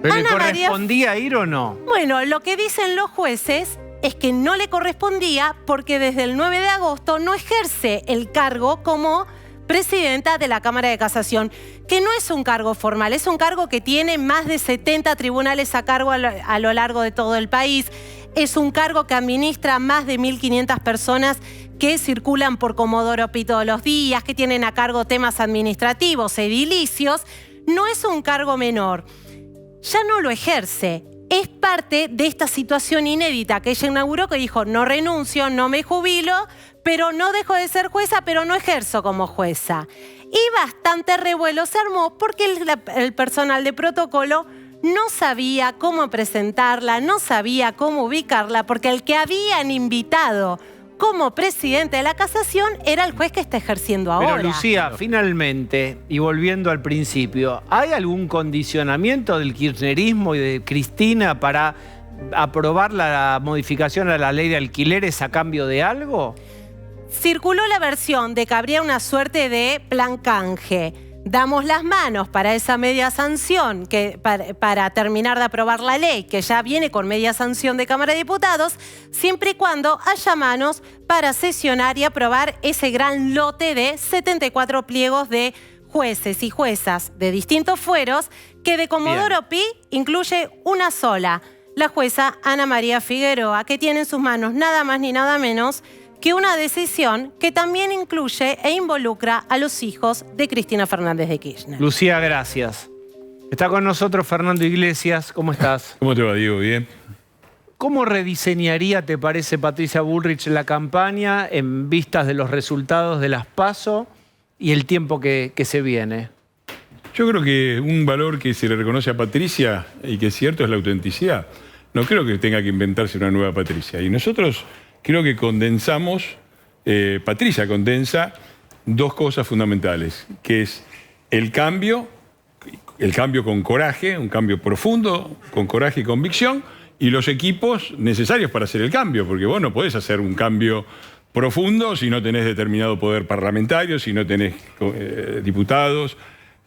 ¿Pero le correspondía ir o no? Bueno, lo que dicen los jueces es que no le correspondía porque desde el 9 de agosto no ejerce el cargo como presidenta de la Cámara de Casación, que no es un cargo formal, es un cargo que tiene más de 70 tribunales a cargo a lo largo de todo el país. Es un cargo que administra más de 1.500 personas que circulan por Comodoro Pi todos los días, que tienen a cargo temas administrativos, edilicios. No es un cargo menor. Ya no lo ejerce. Es parte de esta situación inédita que ella inauguró, que dijo, no renuncio, no me jubilo, pero no dejo de ser jueza, pero no ejerzo como jueza. Y bastante revuelo se armó porque el personal de protocolo no sabía cómo presentarla, no sabía cómo ubicarla, porque el que habían invitado como presidente de la Casación era el juez que está ejerciendo ahora. Pero Lucía, finalmente, y volviendo al principio, ¿hay algún condicionamiento del kirchnerismo y de Cristina para aprobar la modificación a la ley de alquileres a cambio de algo? Circuló la versión de que habría una suerte de plan canje. Damos las manos para esa media sanción, para terminar de aprobar la ley, que ya viene con media sanción de Cámara de Diputados, siempre y cuando haya manos para sesionar y aprobar ese gran lote de 74 pliegos de jueces y juezas de distintos fueros, que de Comodoro Pi incluye una sola, la jueza Ana María Figueroa, que tiene en sus manos nada más ni nada menos que una decisión que también incluye e involucra a los hijos de Cristina Fernández de Kirchner. Lucía, gracias. Está con nosotros Fernando Iglesias. ¿Cómo estás? ¿Cómo te va, Diego? ¿Bien? ¿Cómo rediseñaría, te parece, Patricia Bullrich la campaña en vistas de los resultados de las PASO y el tiempo que se viene? Yo creo que un valor que se le reconoce a Patricia, y que es cierto, es la autenticidad. No creo que tenga que inventarse una nueva Patricia. Y nosotros creo que condensamos, Patricia condensa dos cosas fundamentales, que es el cambio con coraje, un cambio profundo, con coraje y convicción, y los equipos necesarios para hacer el cambio, porque vos no podés hacer un cambio profundo si no tenés determinado poder parlamentario, si no tenés diputados,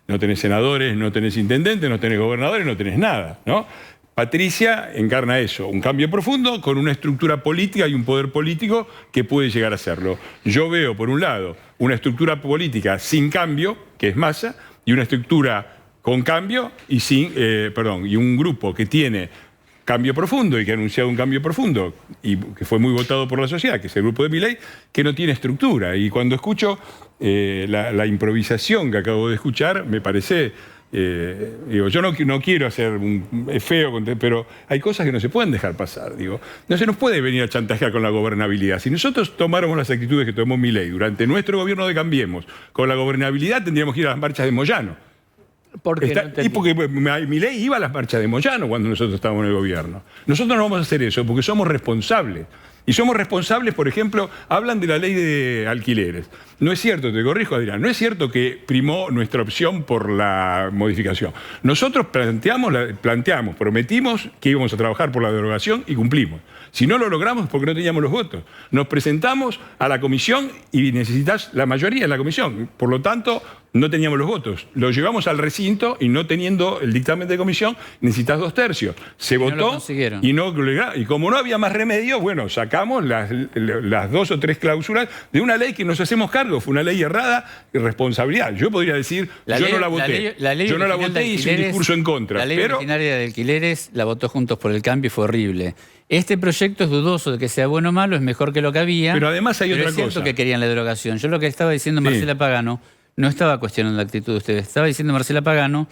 no tenés senadores, no tenés intendentes, no tenés gobernadores, no tenés nada, ¿no? Patricia encarna eso, un cambio profundo con una estructura política y un poder político que puede llegar a hacerlo. Yo veo, por un lado, una estructura política sin cambio, que es Massa, y una estructura con cambio y y un grupo que tiene cambio profundo y que ha anunciado un cambio profundo y que fue muy votado por la sociedad, que es el grupo de Milei, que no tiene estructura. Y cuando escucho la improvisación que acabo de escuchar, me parece... yo no quiero hacer feo, pero hay cosas que no se pueden dejar pasar. No se nos puede venir a chantajear con la gobernabilidad. Si nosotros tomáramos las actitudes que tomó Milei durante nuestro gobierno de Cambiemos, con la gobernabilidad tendríamos que ir a las marchas de Moyano. ¿Por qué? Y porque Milei iba a las marchas de Moyano cuando nosotros estábamos en el gobierno. Nosotros no vamos a hacer eso porque somos responsables. Y somos responsables, por ejemplo, hablan de la ley de alquileres. No es cierto, te corrijo, Adrián, no es cierto que primó nuestra opción por la modificación. Nosotros planteamos, prometimos que íbamos a trabajar por la derogación y cumplimos. Si no lo logramos es porque no teníamos los votos. Nos presentamos a la comisión y necesitas la mayoría en la comisión. Por lo tanto, no teníamos los votos. Lo llevamos al recinto y no teniendo el dictamen de comisión, necesitas 2/3. Se votó y como no había más remedio, bueno, sacamos las 2 o 3 cláusulas de una ley que nos hacemos cargo. Fue una ley errada y responsabilidad. Yo podría decir, yo no la voté. Yo no la voté y hice un discurso en contra. La ley originaria de alquileres la votó Juntos por el Cambio y fue horrible. Este proyecto es dudoso de que sea bueno o malo, es mejor que lo que había. Pero además hay otra cosa. Es cierto que querían la derogación. Yo lo que estaba diciendo Marcela Pagano, no estaba cuestionando la actitud de ustedes, estaba diciendo Marcela Pagano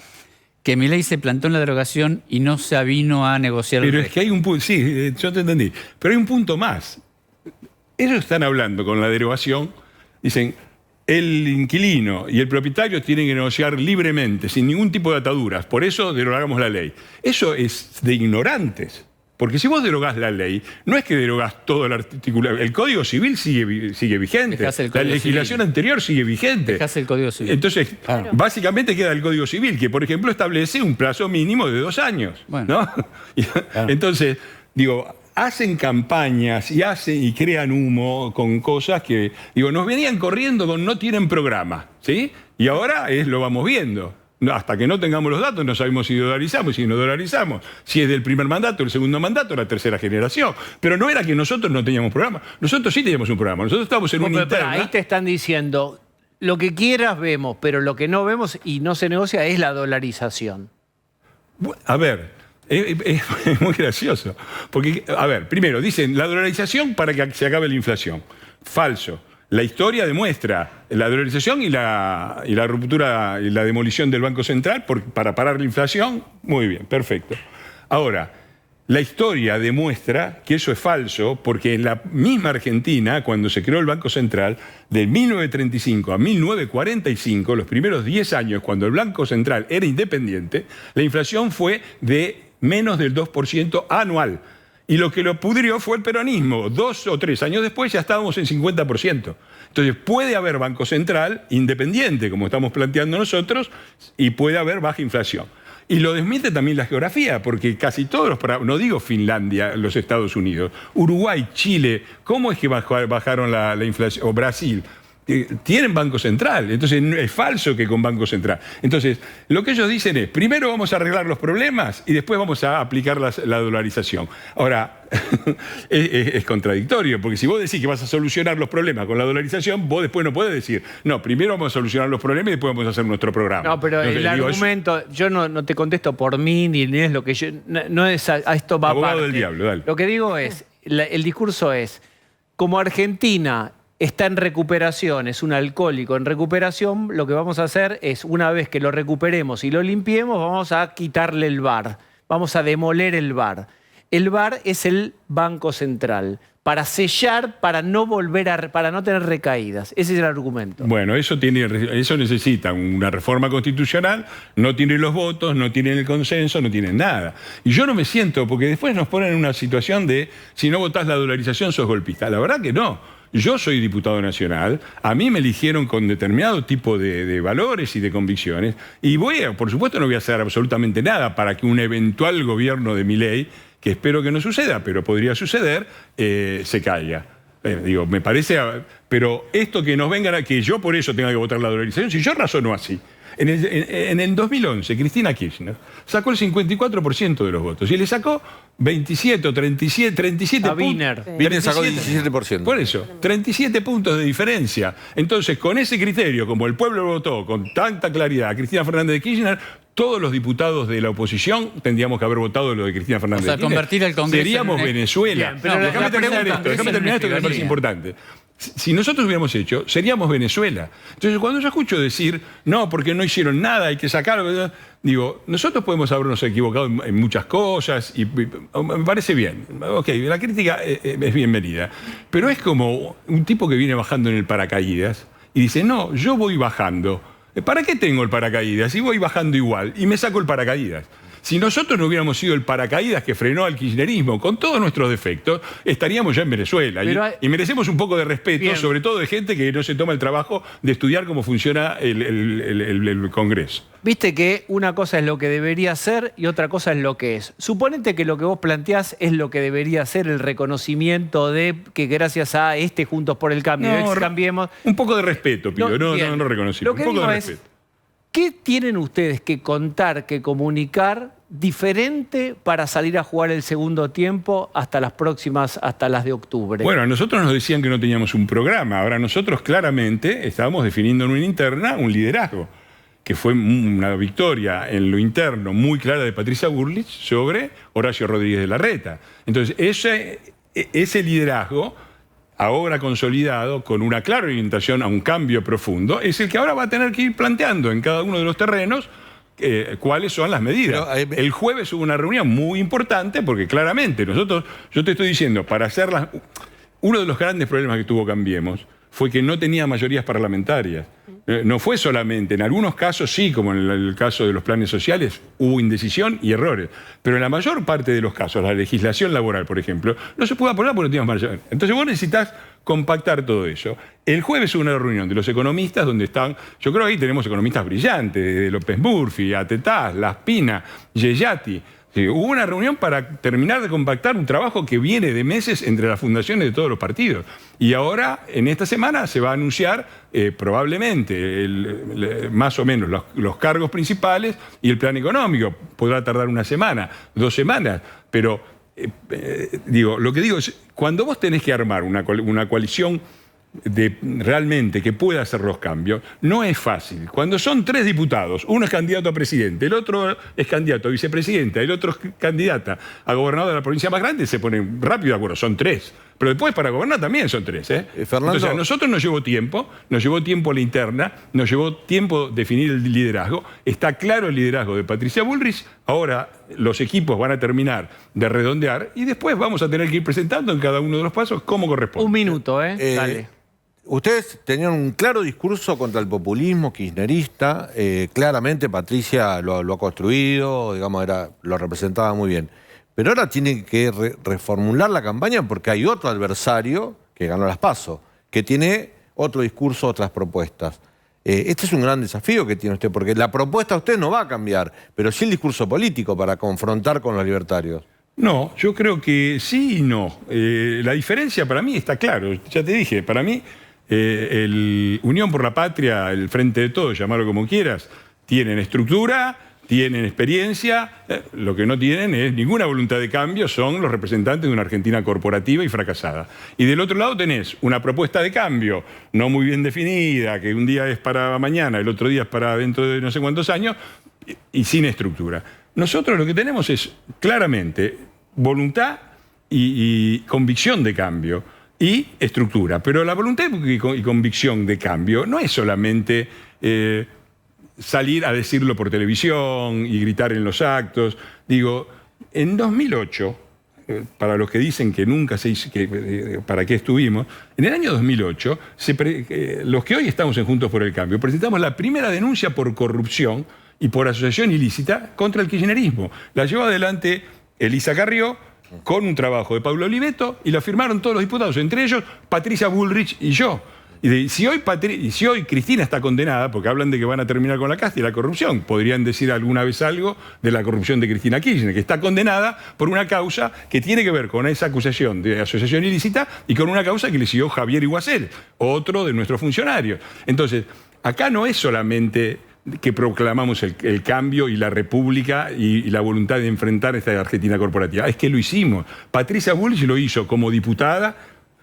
que Milei se plantó en la derogación y no se avino a negociar. Pero es que hay un punto, sí, yo te entendí, pero hay un punto más. Ellos están hablando con la derogación, dicen, el inquilino y el propietario tienen que negociar libremente, sin ningún tipo de ataduras, por eso derogamos la ley. Eso es de ignorantes. Porque si vos derogás la ley, no es que derogás todo el articulado. El Código Civil sigue vigente. La legislación anterior sigue vigente. Dejás el Código Civil. Entonces, básicamente queda el Código Civil, que por ejemplo establece un plazo mínimo de 2 años. Bueno. ¿No? Entonces, hacen campañas y crean humo con cosas que, nos venían corriendo con no tienen programa, ¿sí? Y ahora lo vamos viendo. Hasta que no tengamos los datos no sabemos si dolarizamos, si no dolarizamos, si es del primer mandato, el segundo mandato, la tercera generación. Pero no era que nosotros no teníamos programa. Nosotros sí teníamos un programa. Nosotros estábamos en una interna. Ahí te están diciendo, lo que quieras vemos, pero lo que no vemos y no se negocia es la dolarización. A ver, es muy gracioso. Porque, a ver, primero, dicen la dolarización para que se acabe la inflación. Falso. La historia demuestra la dolarización y la ruptura y la demolición del Banco Central para parar la inflación. Muy bien, perfecto. Ahora, la historia demuestra que eso es falso porque en la misma Argentina, cuando se creó el Banco Central, de 1935 a 1945, los primeros 10 años, cuando el Banco Central era independiente, la inflación fue de menos del 2% anual. Y lo que lo pudrió fue el peronismo. 2 o 3 años después ya estábamos en 50%. Entonces puede haber Banco Central independiente, como estamos planteando nosotros, y puede haber baja inflación. Y lo desmiente también la geografía, porque casi todos los, no digo Finlandia, los Estados Unidos, Uruguay, Chile, ¿cómo es que bajaron la inflación? O Brasil. Tienen Banco Central, entonces es falso que con Banco Central. Entonces, lo que ellos dicen es, primero vamos a arreglar los problemas y después vamos a aplicar la dolarización. Ahora, es contradictorio, porque si vos decís que vas a solucionar los problemas con la dolarización, vos después no podés decir, no, primero vamos a solucionar los problemas y después vamos a hacer nuestro programa. No, pero el argumento, yo no te contesto por mí, ni es lo que yo, no es a esto va abogado aparte. Del diablo, dale. Lo que digo es, el discurso es, como Argentina está en recuperación, es un alcohólico en recuperación, lo que vamos a hacer es, una vez que lo recuperemos y lo limpiemos, vamos a quitarle el VAR, vamos a demoler el VAR. El VAR es el Banco Central, para sellar, para no para no tener recaídas. Ese es el argumento. Bueno, eso necesita una reforma constitucional, no tiene los votos, no tiene el consenso, no tiene nada. Y yo no me siento, porque después nos ponen en una situación de, si no votás la dolarización sos golpista. La verdad que no. Yo soy diputado nacional, a mí me eligieron con determinado tipo de valores y de convicciones, y por supuesto no voy a hacer absolutamente nada para que un eventual gobierno de Milei, que espero que no suceda, pero podría suceder, se caiga. Me parece... Pero esto que nos vengan a que yo por eso tenga que votar la dolarización, si yo razono así. En el 2011, Cristina Kirchner sacó el 54% de los votos y le sacó 27 o 37 puntos. Wiener sacó 17%. Por eso, 37 puntos de diferencia. Entonces, con ese criterio, como el pueblo votó con tanta claridad a Cristina Fernández de Kirchner, todos los diputados de la oposición tendríamos que haber votado lo de Cristina Fernández de Kirchner. Convertir al Congreso Seríamos Venezuela. Bien, pero déjame terminar esto que me parece importante. Si nosotros hubiéramos hecho, seríamos Venezuela. Entonces, cuando yo escucho decir, no, porque no hicieron nada, hay que sacarlo, digo, nosotros podemos habernos equivocado en muchas cosas y me parece bien. Ok, la crítica es bienvenida. Pero es como un tipo que viene bajando en el paracaídas y dice, no, yo voy bajando. ¿Para qué tengo el paracaídas? Y voy bajando igual y me saco el paracaídas. Si nosotros no hubiéramos sido el paracaídas que frenó al kirchnerismo con todos nuestros defectos, estaríamos ya en Venezuela. Y merecemos un poco de respeto, bien, sobre todo de gente que no se toma el trabajo de estudiar cómo funciona el Congreso. Viste que una cosa es lo que debería ser y otra cosa es lo que es. Suponete que lo que vos planteás es lo que debería ser, el reconocimiento de que gracias a Juntos por el Cambio, Cambiemos... Un poco de respeto, pido, no reconocimiento. Un poco de respeto. ¿Qué tienen ustedes que contar, que comunicar diferente para salir a jugar el segundo tiempo hasta las próximas, hasta las de octubre? Bueno, a nosotros nos decían que no teníamos un programa. Ahora nosotros claramente estábamos definiendo en una interna un liderazgo, que fue una victoria en lo interno muy clara de Patricia Bullrich sobre Horacio Rodríguez de Larreta. Entonces, ese liderazgo, ahora consolidado, con una clara orientación a un cambio profundo, es el que ahora va a tener que ir planteando en cada uno de los terrenos cuáles son las medidas. Pero, el jueves hubo una reunión muy importante porque claramente yo te estoy diciendo, para hacerlas... Uno de los grandes problemas que tuvo Cambiemos fue que no tenía mayorías parlamentarias. No fue solamente, en algunos casos sí, como en el caso de los planes sociales, hubo indecisión y errores. Pero en la mayor parte de los casos, la legislación laboral, por ejemplo, no se puede aprobar porque no teníamos mayoría. Entonces vos necesitas compactar todo eso. El jueves hubo una reunión de los economistas donde están, yo creo que ahí tenemos economistas brillantes, de López Murphy, Atetaz, Laspina, Yeyati. Sí, hubo una reunión para terminar de compactar un trabajo que viene de meses entre las fundaciones de todos los partidos. Y ahora, en esta semana, se va a anunciar probablemente más o menos los cargos principales y el plan económico. Podrá tardar una semana, 2 semanas, pero lo que digo es, cuando vos tenés que armar una coalición realmente que pueda hacer los cambios, no es fácil. Cuando son 3 diputados, uno es candidato a presidente, el otro es candidato a vicepresidenta, el otro es candidata a gobernador de la provincia más grande, se ponen rápido de acuerdo, son 3. Pero después para gobernar también son 3. Fernando... Entonces a nosotros nos llevó tiempo la interna, nos llevó tiempo definir el liderazgo. Está claro el liderazgo de Patricia Bullrich. Ahora los equipos van a terminar de redondear y después vamos a tener que ir presentando en cada uno de los pasos cómo corresponde. Un minuto, dale. Ustedes tenían un claro discurso contra el populismo kirchnerista. Claramente Patricia lo ha construido, digamos, lo representaba muy bien. Pero ahora tiene que reformular la campaña porque hay otro adversario que ganó las PASO, que tiene otro discurso, otras propuestas. Este es un gran desafío que tiene usted, porque la propuesta a usted no va a cambiar, pero sí el discurso político para confrontar con los libertarios. No, yo creo que sí y no. La diferencia para mí está claro. Ya te dije, para mí el Unión por la Patria, el Frente de Todos, llamarlo como quieras, tienen estructura, tienen experiencia, lo que no tienen es ninguna voluntad de cambio, son los representantes de una Argentina corporativa y fracasada. Y del otro lado tenés una propuesta de cambio no muy bien definida, que un día es para mañana, el otro día es para dentro de no sé cuántos años, y sin estructura. Nosotros lo que tenemos es claramente voluntad y convicción de cambio y estructura. Pero la voluntad y convicción de cambio no es solamente salir a decirlo por televisión y gritar en los actos. Digo, en 2008, para los que dicen que nunca se hizo, para qué estuvimos, en el año 2008, los que hoy estamos en Juntos por el Cambio, presentamos la primera denuncia por corrupción y por asociación ilícita contra el kirchnerismo. La llevó adelante Elisa Carrió, con un trabajo de Pablo Oliveto, y la firmaron todos los diputados, entre ellos Patricia Bullrich y yo. Y si hoy Cristina está condenada, porque hablan de que van a terminar con la casta y la corrupción, podrían decir alguna vez algo de la corrupción de Cristina Kirchner, que está condenada por una causa que tiene que ver con esa acusación de asociación ilícita y con una causa que le siguió Javier Iguacel, otro de nuestros funcionarios. Entonces, acá no es solamente que proclamamos el cambio y la república y la voluntad de enfrentar esta Argentina corporativa, es que lo hicimos. Patricia Bullrich lo hizo como diputada,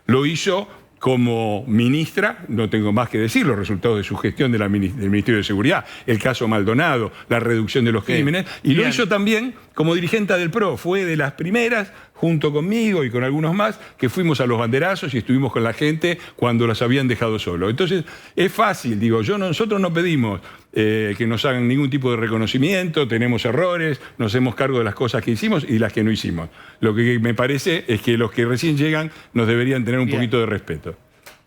lo hizo como ministra, no tengo más que decir, los resultados de su gestión del Ministerio de Seguridad, el caso Maldonado, la reducción de los crímenes, y lo hizo también como dirigente del PRO. Fue de las primeras, junto conmigo y con algunos más, que fuimos a los banderazos y estuvimos con la gente cuando las habían dejado solo. Entonces, es fácil, digo, nosotros no pedimos que nos hagan ningún tipo de reconocimiento, tenemos errores, nos hacemos cargo de las cosas que hicimos y las que no hicimos. Lo que me parece es que los que recién llegan nos deberían tener un poquito de respeto.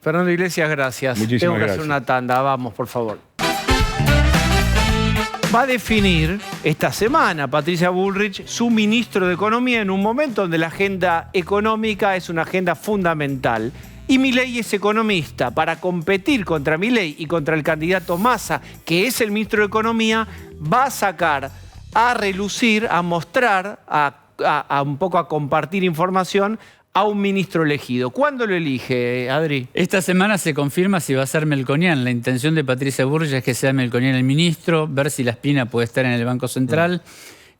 Fernando Iglesias, gracias. Muchísimas Tengo que gracias. hacer una tanda. Vamos, por favor. Va a definir esta semana Patricia Bullrich su ministro de Economía en un momento donde la agenda económica es una agenda fundamental. Y Milei es economista. Para competir contra Milei y contra el candidato Massa, que es el ministro de Economía, va a sacar, a relucir, a mostrar, a un poco a compartir información a un ministro elegido. ¿Cuándo lo elige, Adri? Esta semana se confirma si va a ser Melconian. La intención de Patricia Bullrich es que sea Melconian el ministro, ver si Laspina puede estar en el Banco Central.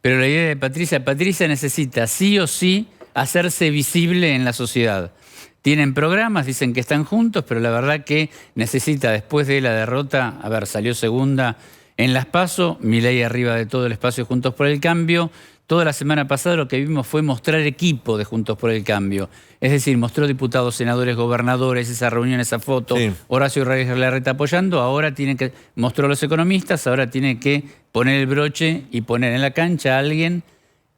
Pero la idea de Patricia necesita sí o sí hacerse visible en la sociedad. Tienen programas, dicen que están juntos, pero la verdad que necesita, después de la derrota, salió segunda en las PASO, Milei arriba de todo el espacio Juntos por el Cambio. Toda la semana pasada lo que vimos fue mostrar equipo de Juntos por el Cambio. Es decir, mostró diputados, senadores, gobernadores, esa reunión, esa foto, Horacio Rodríguez Larreta apoyando. Ahora mostró a los economistas, ahora tiene que poner el broche y poner en la cancha a alguien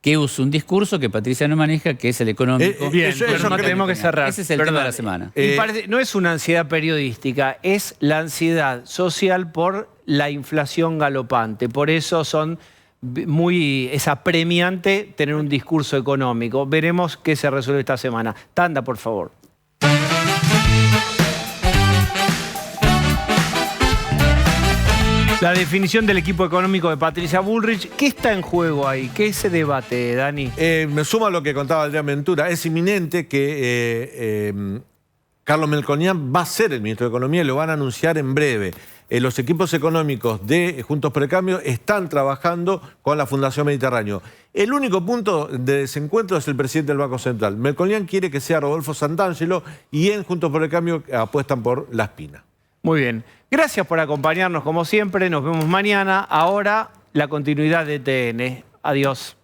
que use un discurso que Patricia no maneja, que es el económico. Bien, pero tenemos que cerrar. Ese es el tema de la semana. Y no es una ansiedad periodística, es la ansiedad social por la inflación galopante. Por eso es apremiante tener un discurso económico. Veremos qué se resuelve esta semana. Tanda, por favor. La definición del equipo económico de Patricia Bullrich. ¿Qué está en juego ahí? ¿Qué se debate, Dani? Me suma a lo que contaba Adrián Ventura. Es inminente que Carlos Melconian va a ser el ministro de Economía y lo van a anunciar en breve. Los equipos económicos de Juntos por el Cambio están trabajando con la Fundación Mediterráneo. El único punto de desencuentro es el presidente del Banco Central. Melconian quiere que sea Rodolfo Santangelo y en Juntos por el Cambio apuestan por Laspina. Muy bien. Gracias por acompañarnos como siempre. Nos vemos mañana. Ahora la continuidad de TN. Adiós.